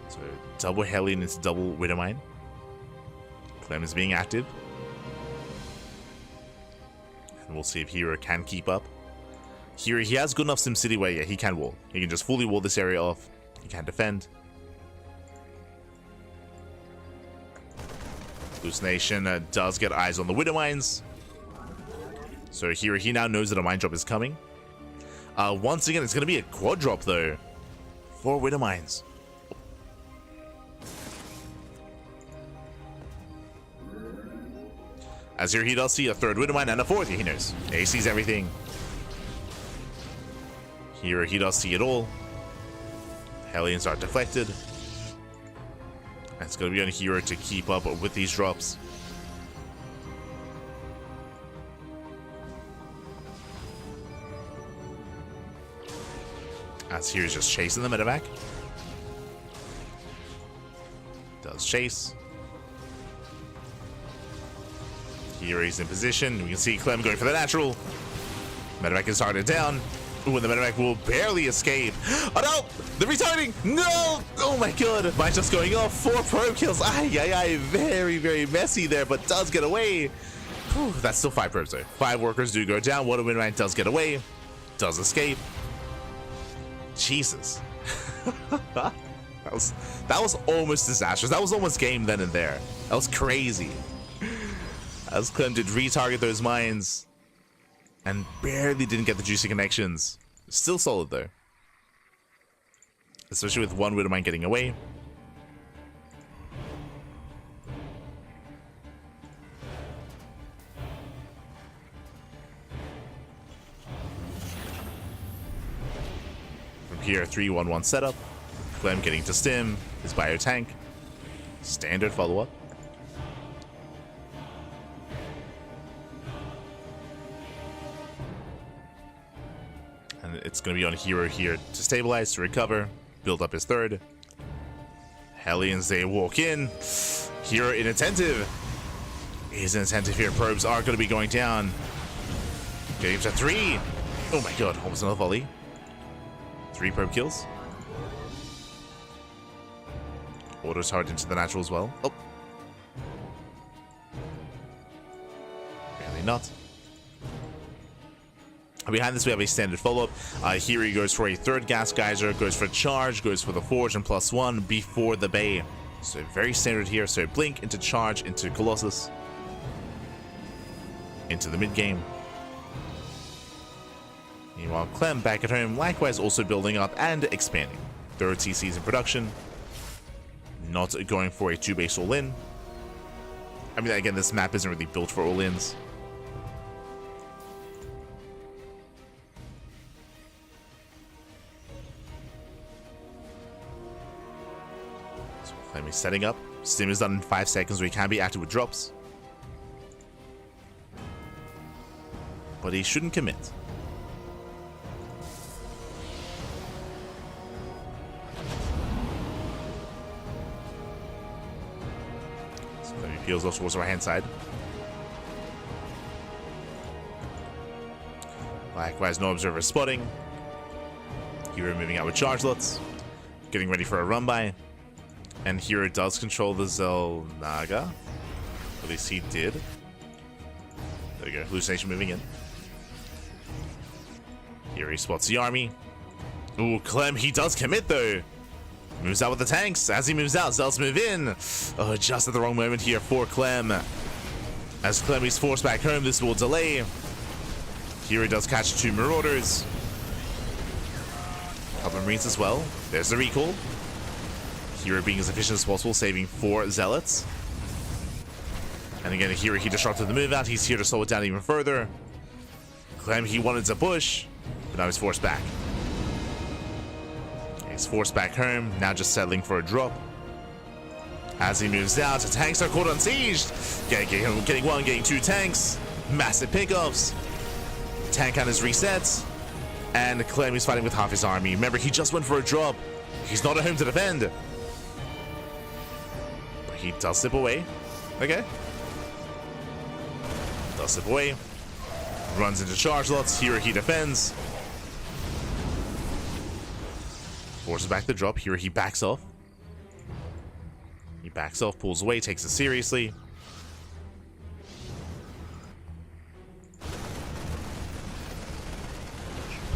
So double Hellion into double Widowmine. Clem is being active. And we'll see if herO can keep up. herO, he has good enough SimCity where yeah, he can wall. He can just fully wall this area off. He can defend. Hallucination does get eyes on the Widowmines. So herO, he now knows that a mine drop is coming. Once again, it's going to be a quad drop, though, for Widowmines. As here, he does see a third Widowmine and a fourth. He knows. He sees everything. Here, he does see it all. Hellions are deflected. And it's going to be on herO to keep up with these drops. As here's just chasing the medevac. Does chase. Here he's in position. We can see Clem going for the natural. Medevac is targeted down. Ooh, and the Medevac will barely escape. Oh no! The retargeting! No! Oh my god! Mine's just going off. 4 probe kills. Ay. Very, very messy there, but does get away. Whew, that's still 5 probes though. 5 workers do go down. WardiTV does get away. Does escape. Jesus. that was almost disastrous. That was almost game then and there. That was crazy. As Clem did retarget those mines and barely didn't get the juicy connections. Still solid though. Especially with one Widowmine getting away. From here, 3-1-1 setup. Clem getting to stim. His bio tank. Standard follow-up. And it's going to be on herO here to stabilize, to recover, build up his third. Hellions, they walk in. herO inattentive. He's inattentive here. Probes are going to be going down. Getting to 3. Oh my god, almost another volley. 3 probe kills. Auto's hard into the natural as well. Oh. Really not. Behind this, we have a standard follow-up. Here he goes for a third gas geyser, goes for charge, goes for the forge and +1 before the bay. So very standard here. So blink into charge into Colossus. Into the mid-game. Meanwhile, Clem back at home, likewise also building up and expanding. Third TCs in production. Not going for a 2-base all-in. I mean, again, this map isn't really built for all-ins. Clem is setting up. Stim is done in 5 seconds, where he can be active with drops. But he shouldn't commit. So Clem peels off towards the right hand side. Likewise, no observer spotting. herO moving out with charge lots. Getting ready for a run by. And herO does control the Zelnaga. At least he did. There you go. Hallucination moving in. Here he spots the army. Ooh, Clem, he does commit though. Moves out with the tanks. As he moves out, Zels move in. Oh, just at the wrong moment here for Clem. As Clem is forced back home, this will delay. Here he does catch 2 Marauders. A couple of Marines as well. There's the recall. herO being as efficient as possible, saving 4 Zealots. And again, herO, he disrupted the move out. He's here to slow it down even further. Clem, he wanted to push, but now he's forced back. He's forced back home, now just settling for a drop. As he moves out, tanks are caught unsieged. Getting 1, getting 2 tanks. Massive pickups. Tank count is reset. And Clem is fighting with half his army. Remember, he just went for a drop. He's not at home to defend. But he does slip away. Okay. Does slip away. Runs into charge lots. Here he defends. Forces back the drop. Here he backs off. He backs off, pulls away, takes it seriously.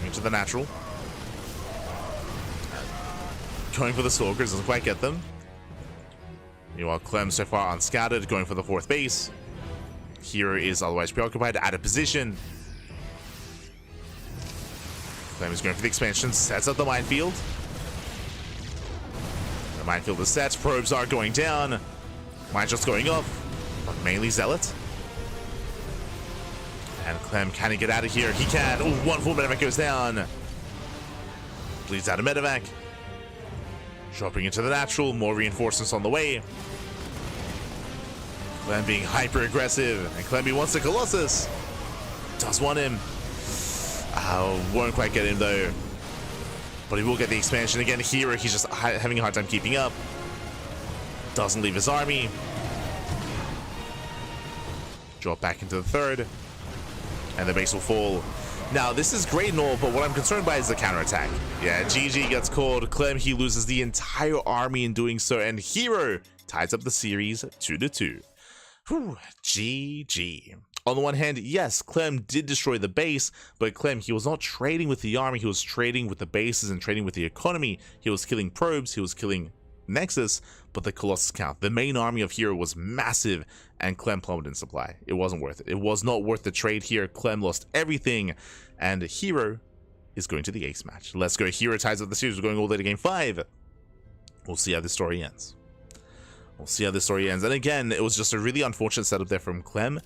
Into the natural. Going for the Stalkers, doesn't quite get them. Meanwhile, Clem so far unscattered, going for the 4th base. herO is otherwise preoccupied, out of position. Clem is going for the expansion, sets up the minefield. The minefield is set, probes are going down. Mine just going off, but mainly Zealot. And Clem, can he get out of here? He can. Oh, 1 full medevac goes down. Bleeds out of medevac. Dropping into the natural. More reinforcements on the way. Clem being hyper aggressive. And Clem wants the Colossus. Does want him. Won't quite get him though. But he will get the expansion again. herO, he's just having a hard time keeping up. Doesn't leave his army. Drop back into the third. And the base will fall. Now, this is great and all, but what I'm concerned by is the counterattack. Yeah, GG gets called. Clem, he loses the entire army in doing so. And herO ties up the series 2-2. Whew, GG. On the one hand, yes, Clem did destroy the base, but Clem, he was not trading with the army, he was trading with the bases and trading with the economy. He was killing probes, he was killing Nexus, but the Colossus count, the main army of herO was massive, and Clem plummeted in supply. It wasn't worth it. It was not worth the trade here. Clem lost everything, and herO is going to the ace match. Let's go. herO ties up the series. We're going all the way to game 5. We'll see how this story ends. We'll see how this story ends. And again, it was just a really unfortunate setup there from Clem.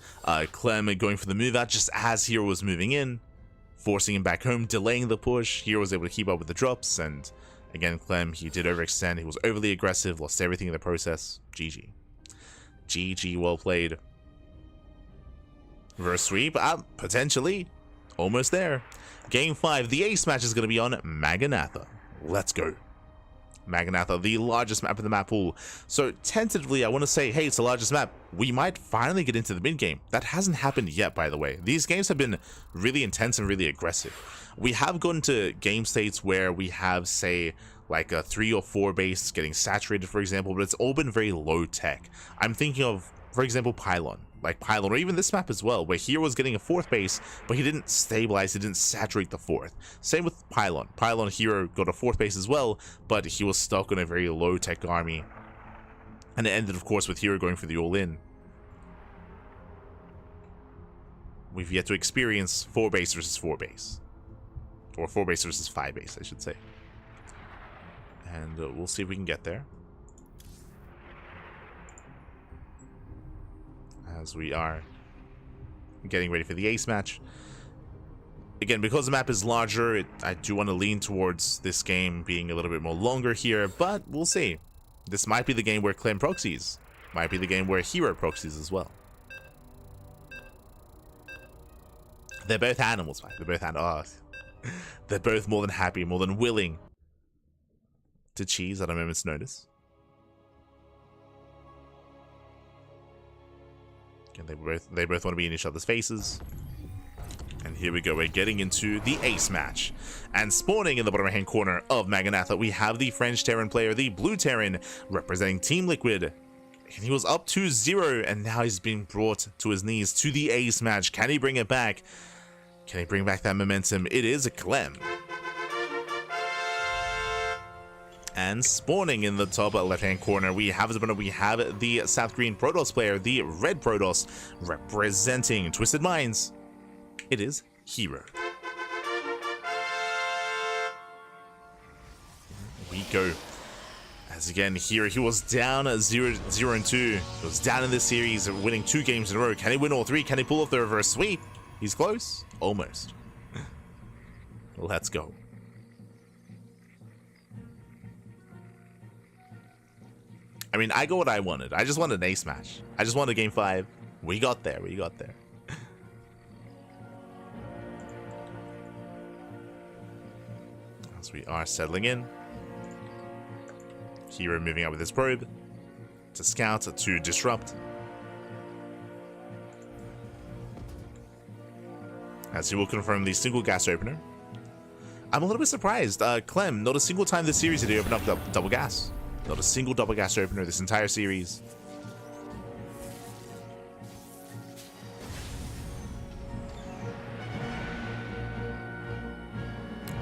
Clem going for the move out just as herO was moving in, forcing him back home, delaying the push. herO was able to keep up with the drops. And again, Clem, he did overextend. He was overly aggressive, lost everything in the process. GG. GG, well played. Reverse sweep, potentially. Almost there. Game 5, the ace match is going to be on Maganatha. Let's go. Maganatha, the largest map in the map pool. So tentatively, I want to say, hey, it's the largest map. We might finally get into the mid game. That hasn't happened yet, by the way. These games have been really intense and really aggressive. We have gone to game states where we have, say, like a 3 or 4 base getting saturated, for example, but it's all been very low tech. I'm thinking of, for example, Pylon. Like Pylon, or even this map as well, where herO was getting a 4th base, but he didn't stabilize, he didn't saturate the 4th. Same with Pylon. Pylon, herO got a 4th base as well, but he was stuck on a very low-tech army. And it ended, of course, with herO going for the all-in. We've yet to experience 4 base versus 4 base. Or 4 base versus 5 base, I should say. And we'll see if we can get there. As we are getting ready for the ace match. Again, because the map is larger, I do want to lean towards this game being a little bit more longer here, but we'll see. This might be the game where Clem proxies. Might be the game where herO proxies as well. They're both animals, man. They're both they're both more than happy, more than willing to cheese at a moment's notice. And they both want to be in each other's faces. And here we go, we're getting into the ace match. And spawning in the bottom right hand corner of Maganatha, we have the French Terran player, the Blue Terran, representing Team Liquid. And he was up 2-0, and now he's being brought to his knees to the ace match. Can he bring it back? Can he bring back that momentum? It is a Clem. And spawning in the top left-hand corner, we have the South Green Protoss player, the Red Protoss, representing Twisted Minds. It is herO. We go. As again, here he was down 0-2. He was down in this series, winning 2 games in a row. Can he win all 3? Can he pull off the reverse sweep? He's close. Almost. Let's go. I mean, I got what I wanted. I just wanted an ace match. I just wanted game 5. We got there. We got there. As we are settling in. herO moving out with his probe. To scout, to disrupt. As he will confirm the single gas opener. I'm a little bit surprised. Clem, not a single time this series did he open up double gas. Not a single double gas opener this entire series.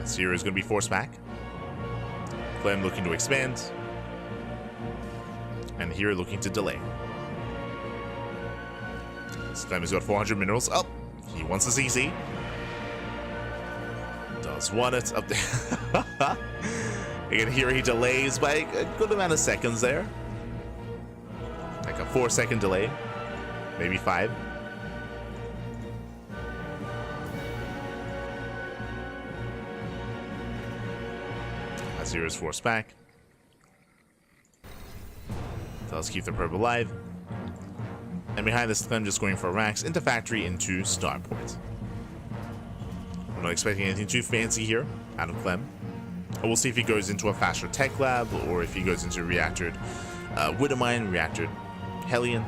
herO is going to be forced back. Clem looking to expand. And herO looking to delay. Clem has got 400 minerals. Oh, he wants a CC. Does want it. Up there. Again, here he delays by a good amount of seconds there. Like a 4-second delay. Maybe 5. As herO is forced back. Does keep the probe alive. And behind this, Clem just going for racks into factory into starport. I'm not expecting anything too fancy here out of Clem. We'll see if he goes into a faster tech lab or if he goes into reactored Widowmine, reactored Hellion.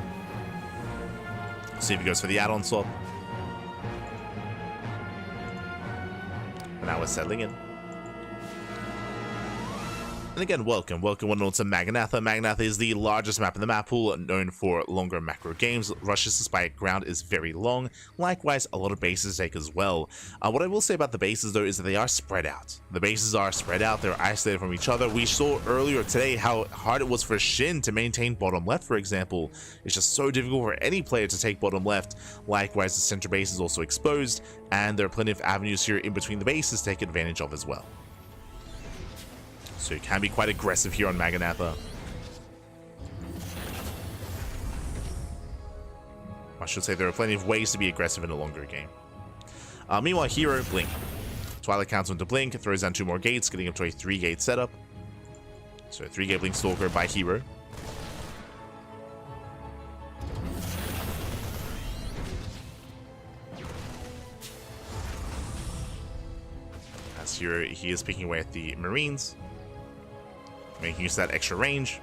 See if he goes for the add-on swap. And now we're settling in. And again, welcome one and all to Magnatha. Magnatha is the largest map in the map pool, known for longer macro games. Rush's despite ground is very long. Likewise, a lot of bases take as well. What I will say about the bases, though, is that they are spread out. The bases are spread out. They're isolated from each other. We saw earlier today how hard it was for SHIN to maintain bottom left, for example. It's just so difficult for any player to take bottom left. Likewise, the center base is also exposed, and there are plenty of avenues here in between the bases to take advantage of as well. So it can be quite aggressive here on Magnatha. I should say there are plenty of ways to be aggressive in a longer game. Meanwhile, herO, Blink. Twilight counts into Blink, throws down 2 more gates, getting up to a 3-gate setup. So a 3-gate Blink Stalker by herO. As here, he is picking away at the Marines, making use of that extra range.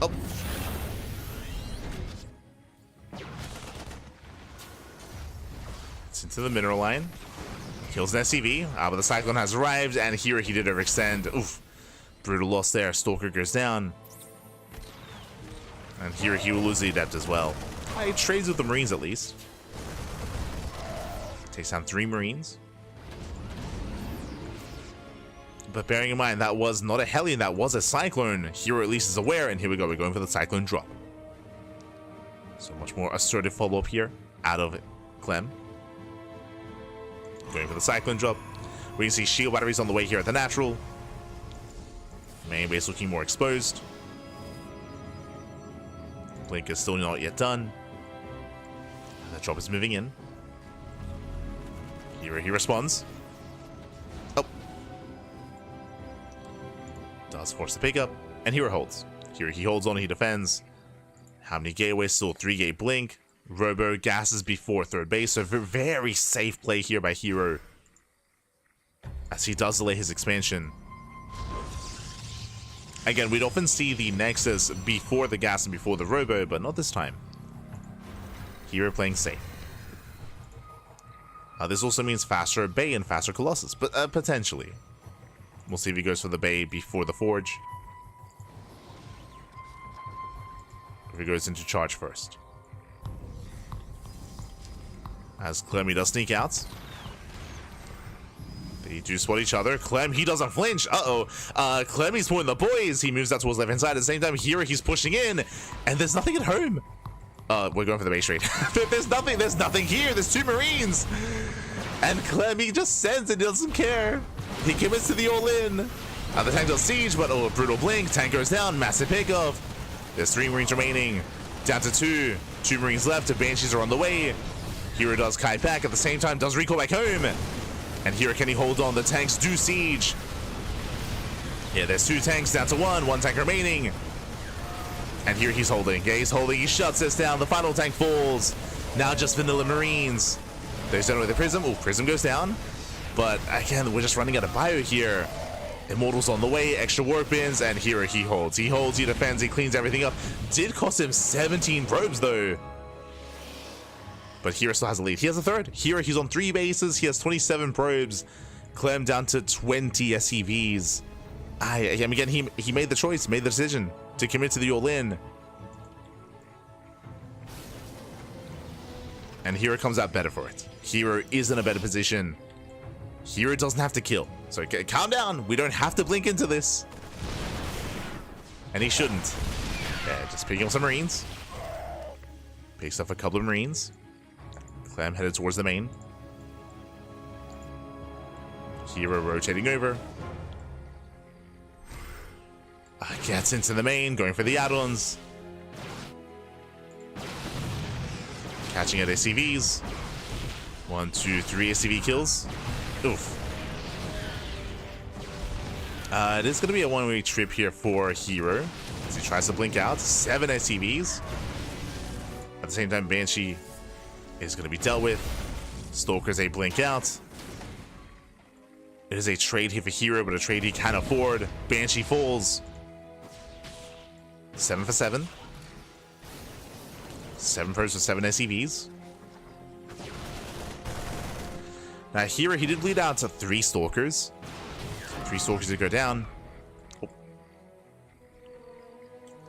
Oh. It's into the mineral line. Kills an SCV, but the Cyclone has arrived, and here he did overextend. Oof. Brutal loss there. Stalker goes down. And here he will lose the Adept as well. He trades with the Marines at least. Takes down 3 Marines. But bearing in mind, that was not a Hellion, that was a Cyclone. herO at least is aware, and here we go. We're going for the Cyclone drop. So much more assertive follow-up here out of Clem. Going for the Cyclone drop. We can see shield batteries on the way here at the natural. Main base looking more exposed. Blink is still not yet done. And the drop is moving in. Here he responds. Oh. Does force the pickup, and herO holds. Here he holds on, he defends. How many gateways? Still 3-gate Blink. Robo gasses before third base, so very safe play here by herO, as he does delay his expansion. Again, we'd often see the Nexus before the gas and before the Robo, but not this time. herO playing safe. This also means faster Bay and faster Colossus, but potentially. We'll see if he goes for the Bay before the Forge. If he goes into charge first. As Clem, he does sneak out. They do spot each other. Clem, he doesn't flinch. Uh-oh. Clem, he's pulling the boys. He moves out towards left-hand side. At the same time, here he's pushing in. And there's nothing at home. We're going for the base trade. There's nothing here. There's 2 Marines. And Clem, he just sends it. He doesn't care. He commits to the all-in. The tank does siege, but oh, brutal Blink. Tank goes down. Massive pickoff. There's 3 Marines remaining. Down to 2. 2 Marines left. The Banshees are on the way. herO does kite back. At the same time, does recall back home. And here can he hold on? The tanks do siege. Yeah, there's 2 tanks down to 1. 1 tank remaining. And here he's holding. Yeah, he's holding. He shuts this down. The final tank falls. Now just vanilla Marines. There's done with the Prism. Oh, Prism goes down. But again, we're just running out of bio here. Immortals on the way. Extra work bins. And here he holds. He holds. He defends. He cleans everything up. Did cost him 17 probes though. But herO still has a lead. He has a third. herO, he's on 3 bases. He has 27 probes. Clem down to 20 SCVs. Again, he made the choice, made the decision to commit to the all-in. And herO comes out better for it. herO is in a better position. herO doesn't have to kill. So calm down. We don't have to blink into this. And he shouldn't. Yeah, just picking up some Marines. Picks up a couple of Marines. Clem headed towards the main. herO rotating over. Gets into the main, going for the add-ons. Catching at SCVs. 1, 2, 3 SCV kills. Oof. It is going to be a one-way trip here for herO, as he tries to blink out. 7 SCVs. At the same time, Banshee is going to be dealt with. Stalker's a blink out. It is a trade here for herO, but a trade he can afford. Banshee falls. 7 for 7. 7 pros with 7 SCVs. Now here he did bleed out to 3 Stalkers. 3 Stalkers to go down. Oh.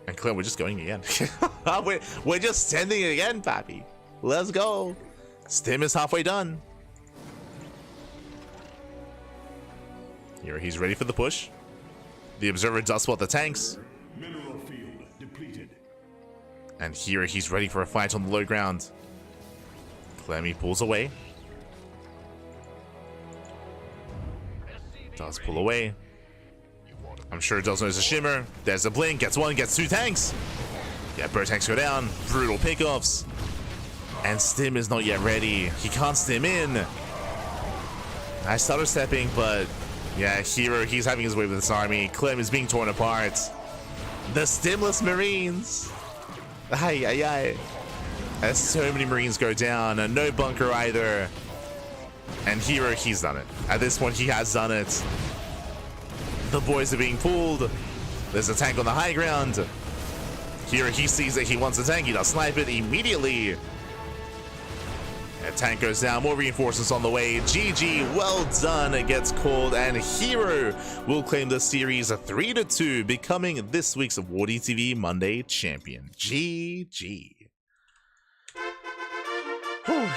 And Clem, we're just going again. we're just sending it again, Pappy. Let's go. Stim is halfway done. Here he's ready for the push. The Observer does spot the tanks. Mineral field depleted. And here he's ready for a fight on the low ground. Clemmy pulls away. Does pull away. I'm sure it does know there's a shimmer. There's a blink. Gets 1, gets 2 tanks. Yeah, bird tanks go down. Brutal pickoffs. And Stim is not yet ready. He can't stim in. I started stepping, but yeah, herO, he's having his way with this army. Clem is being torn apart. The Stimless Marines. Ay, ay, ay. As so many Marines go down, and no bunker either. And herO, he's done it. At this point, he has done it. The boys are being pulled. There's a tank on the high ground. herO, he sees it. He wants a tank. He does snipe it immediately. A tank goes down. More reinforcements on the way. GG, well done. It gets called, and herO will claim the series 3-2, becoming this week's WardiTV Monday champion. GG. Whew.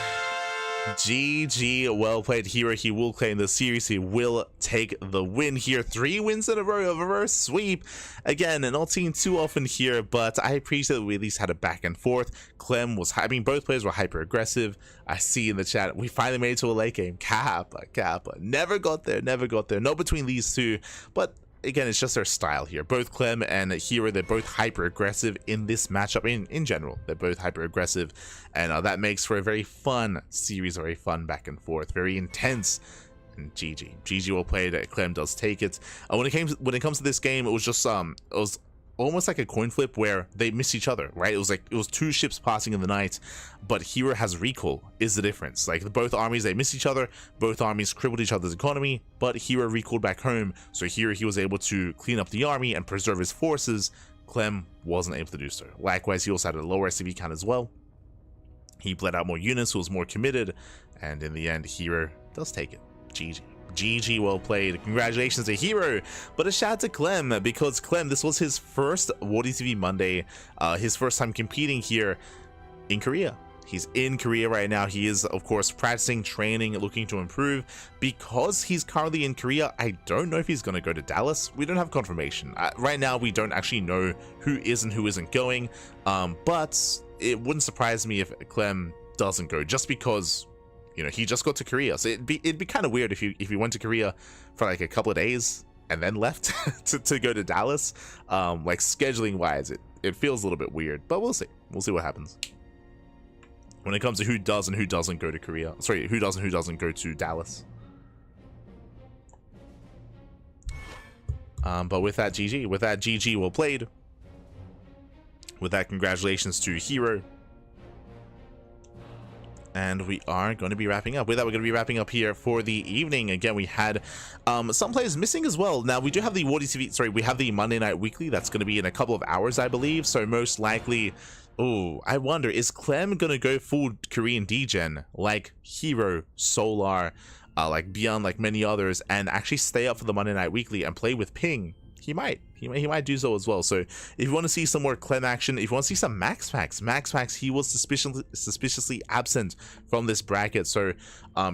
GG, well played, herO. He will claim the series. He will take the win here. 3 wins in a row, a reverse sweep. Again, not seen too often here, but I appreciate that we at least had a back and forth. Clem was, I mean, both players were hyper aggressive. I see in the chat, we finally made it to a late game. Kappa. Never got there. Not between these two, but again, it's just their style here. Both Clem and herO, they're both hyper aggressive in this matchup. In general, they're both hyper aggressive, and that makes for a very fun series, very fun back and forth, very intense. And GG, well played. Clem does take it. When it comes to this game, it was just it was almost like a coin flip where they miss each other, right? It was 2 ships passing in the night, but herO has recall is the difference. Like both armies, they miss each other, both armies crippled each other's economy, but herO recalled back home, so here he was able to clean up the army and preserve his forces. Clem wasn't able to do so. Likewise, he also had a lower SCV count as well. He bled out more units, who was more committed, and in the end, herO does take it. GG, well played. Congratulations to herO, but a shout out to Clem, because Clem, this was his first WardiTV Monday, his first time competing here in Korea. He's in Korea right now. He is, of course, practicing, training, looking to improve. Because he's currently in Korea, I don't know if he's going to go to Dallas. We don't have confirmation. Right now, we don't actually know who is and who isn't going, but it wouldn't surprise me if Clem doesn't go, just because, you know, he just got to Korea. So it'd be kind of weird if he went to Korea for like a couple of days and then left to go to Dallas. Like scheduling wise, it feels a little bit weird, but we'll see what happens when it comes to who does and who doesn't go to Korea. Sorry, who does and who doesn't go to Dallas. But with that, GG, well played. With that, congratulations to herO. And we are going to be wrapping up. With that, we're going to be wrapping up here for the evening. Again, we had some players missing as well. Now, we do have the we have the Monday Night Weekly. That's going to be in a couple of hours, I believe. So most likely, oh, I wonder, is Clem going to go full Korean degen like herO, Solar, like ByuN, like many others, and actually stay up for the Monday Night Weekly and play with Ping? He might do so as well. So if you want to see some more Clem action, if you want to see some Max Pax, he was suspiciously absent from this bracket, so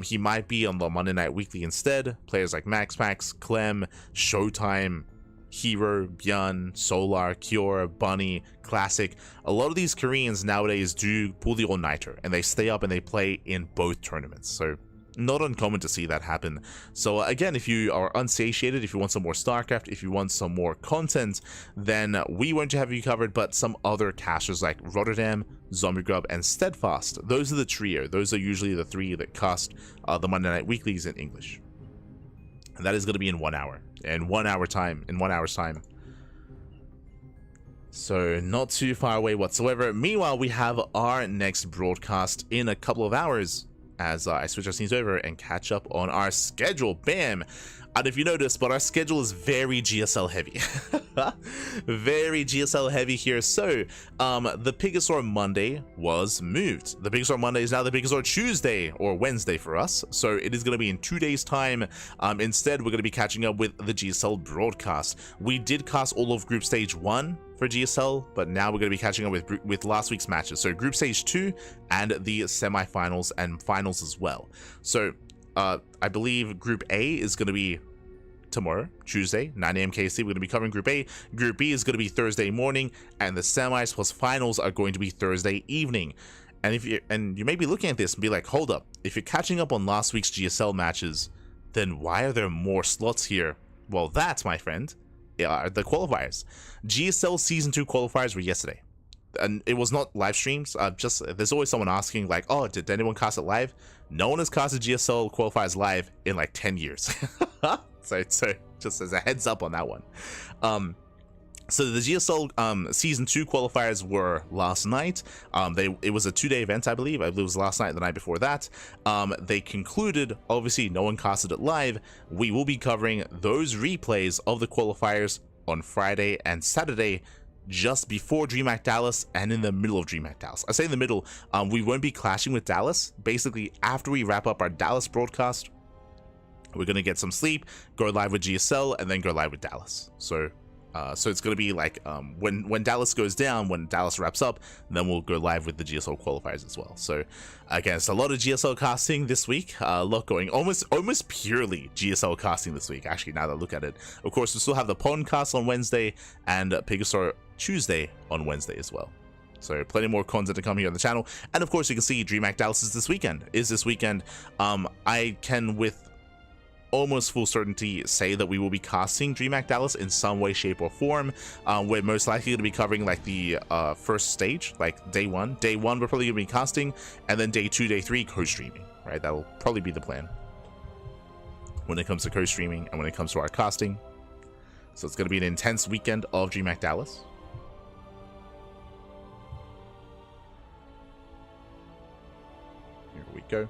he might be on the Monday Night Weekly instead. Players like Max Pax, Clem, Showtime, herO, ByuN, Solar, Kiora, Bunny, Classic. A lot of these Koreans nowadays do pull the all-nighter, and they stay up and they play in both tournaments. So not uncommon to see that happen. So again, if you are unsatiated, if you want some more StarCraft, if you want some more content, then we won't have you covered, but some other casters like Rotterdam, Zombie Grub, and Steadfast. Those are the trio. Those are usually the 3 that cast the Monday Night Weeklies in English. And that is going to be in 1 hour. In 1 hour's time. So not too far away whatsoever. Meanwhile, we have our next broadcast in a couple of hours, as I switch our scenes over and catch up on our schedule. Bam! And if you notice, but our schedule is very GSL heavy. Very GSL heavy here. So the Pigasaur Monday was moved. The Pigasaur Monday is now the Pigasaur Tuesday or Wednesday for us. So it is going to be in 2 days time. Instead, we're going to be catching up with the GSL broadcast. We did cast all of Group Stage 1 for GSL, but now we're going to be catching up with last week's matches. So Group Stage 2 and the semifinals and finals as well. So I believe Group A is going to be tomorrow, Tuesday, 9 a.m. KC. We're going to be covering Group A. Group B is going to be Thursday morning, and the semis plus finals are going to be Thursday evening. And you may be looking at this and be like, hold up, if you're catching up on last week's GSL matches, then why are there more slots here? Well, that, my friend, are the qualifiers. GSL Season 2 qualifiers were yesterday. And it was not live streams. There's always someone asking like, oh, did anyone cast it live? No one has casted GSL qualifiers live in like 10 years. so just as a heads up on that one. So the GSL Season 2 qualifiers were last night. It was a 2-day event, I believe. I believe it was last night and the night before that. They concluded, obviously no one casted it live. We will be covering those replays of the qualifiers on Friday and Saturday, just before DreamHack Dallas and in the middle of DreamHack Dallas. I say in the middle, we won't be clashing with Dallas. Basically, after we wrap up our Dallas broadcast, we're going to get some sleep, go live with GSL, and then go live with Dallas. So it's going to be like when Dallas goes down, when Dallas wraps up, then we'll go live with the GSL qualifiers as well. So again, it's a lot of GSL casting this week. A lot going, almost purely GSL casting this week, actually, now that I look at it. Of course, we still have the podcast on Wednesday and Pigasaur Tuesday on Wednesday as well. So plenty more content to come here on the channel. And of course, you can see DreamHack Dallas is this weekend. I can with almost full certainty say that we will be casting DreamHack Dallas in some way, shape, or form. We're most likely going to be covering like the first stage, like day one. Day one, we're probably going to be casting, and then day 2, day 3, co-streaming, right? That'll probably be the plan when it comes to co-streaming and when it comes to our casting. So it's going to be an intense weekend of DreamHack Dallas. Here we go.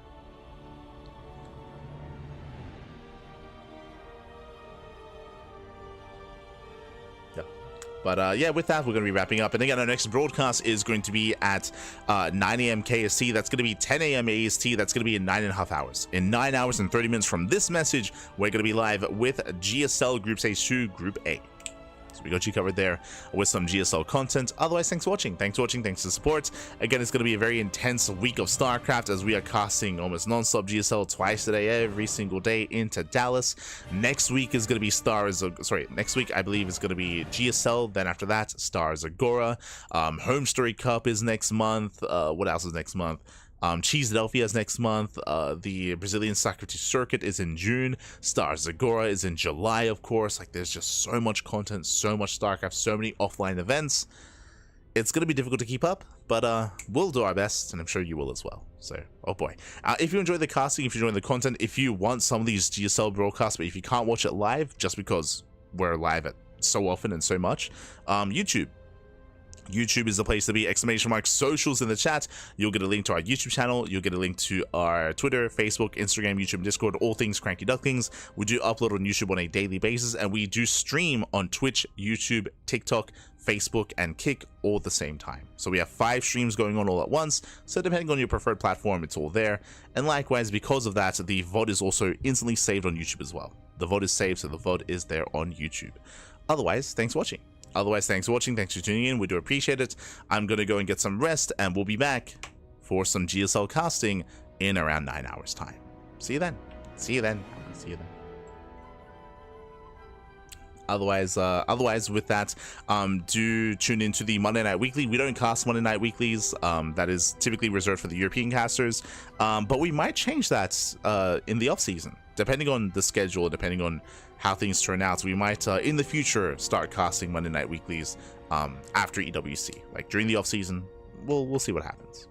But yeah, with that, we're going to be wrapping up. And again, our next broadcast is going to be at 9 a.m. KST. That's going to be 10 a.m. AST. That's going to be in 9.5 hours. In 9 hours and 30 minutes from this message, we're going to be live with GSL Group Stage 2, Group A. So we got you covered there with some GSL content. Otherwise, thanks for watching. Thanks for the support. Again, it's going to be a very intense week of StarCraft as we are casting almost non-stop GSL twice a day, every single day into Dallas. Next week is going to be next week I believe is going to be GSL. Then after that, Stars Agora. Home Story Cup is next month. What else is next month? Cheesedelphia is next month. The Brazilian Socrates Circuit is in June. Stars Agora is in July, of course. Like, there's just so much content, so much StarCraft, so many offline events. It's going to be difficult to keep up, but we'll do our best, and I'm sure you will as well. So, oh boy. If you enjoy the casting, if you enjoy the content, if you want some of these GSL broadcasts, but if you can't watch it live, just because we're live at so often and so much, YouTube is the place to be. !socials in the chat. You'll get a link to our YouTube channel. You'll get a link to our Twitter, Facebook, Instagram, YouTube, Discord, all things CranKy Ducklings. We do upload on YouTube on a daily basis, and we do stream on Twitch, YouTube, TikTok, Facebook, and Kick all at the same time. So we have 5 streams going on all at once. So depending on your preferred platform, it's all there. And likewise, because of that, the VOD is also instantly saved on YouTube as well. The VOD is saved, so the VOD is there on YouTube. Otherwise, thanks for watching. Thanks for tuning in. We do appreciate it. I'm going to go and get some rest, and we'll be back for some GSL casting in around 9 hours time. See you then. Otherwise with that, do tune into the Monday Night Weekly. We don't cast Monday Night Weeklies. That is typically reserved for the European casters, but we might change that in the off season, depending on the schedule, depending on how things turn out. So we might in the future start casting Monday Night Weeklies after EWC, like during the off season. We'll see what happens.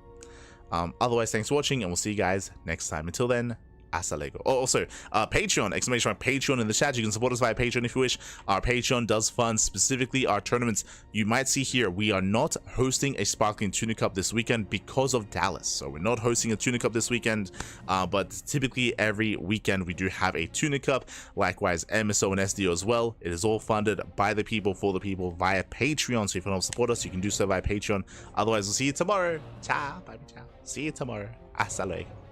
Otherwise, thanks for watching, and we'll see you guys next time. Until then, Hasta luego. Oh, also, Patreon, exclamation mark Patreon in the chat. You can support us via Patreon if you wish. Our Patreon does fund specifically our tournaments. You might see here, we are not hosting a Sparkling Tuna Cup this weekend because of Dallas. So we're not hosting a Tuna Cup this weekend, but typically every weekend we do have a Tuna Cup. Likewise, MSO and SDO as well. It is all funded by the people, for the people, via Patreon. So if you want to support us, you can do so via Patreon. Otherwise, we'll see you tomorrow. Ciao. Bye. Ciao. See you tomorrow. Hasta luego.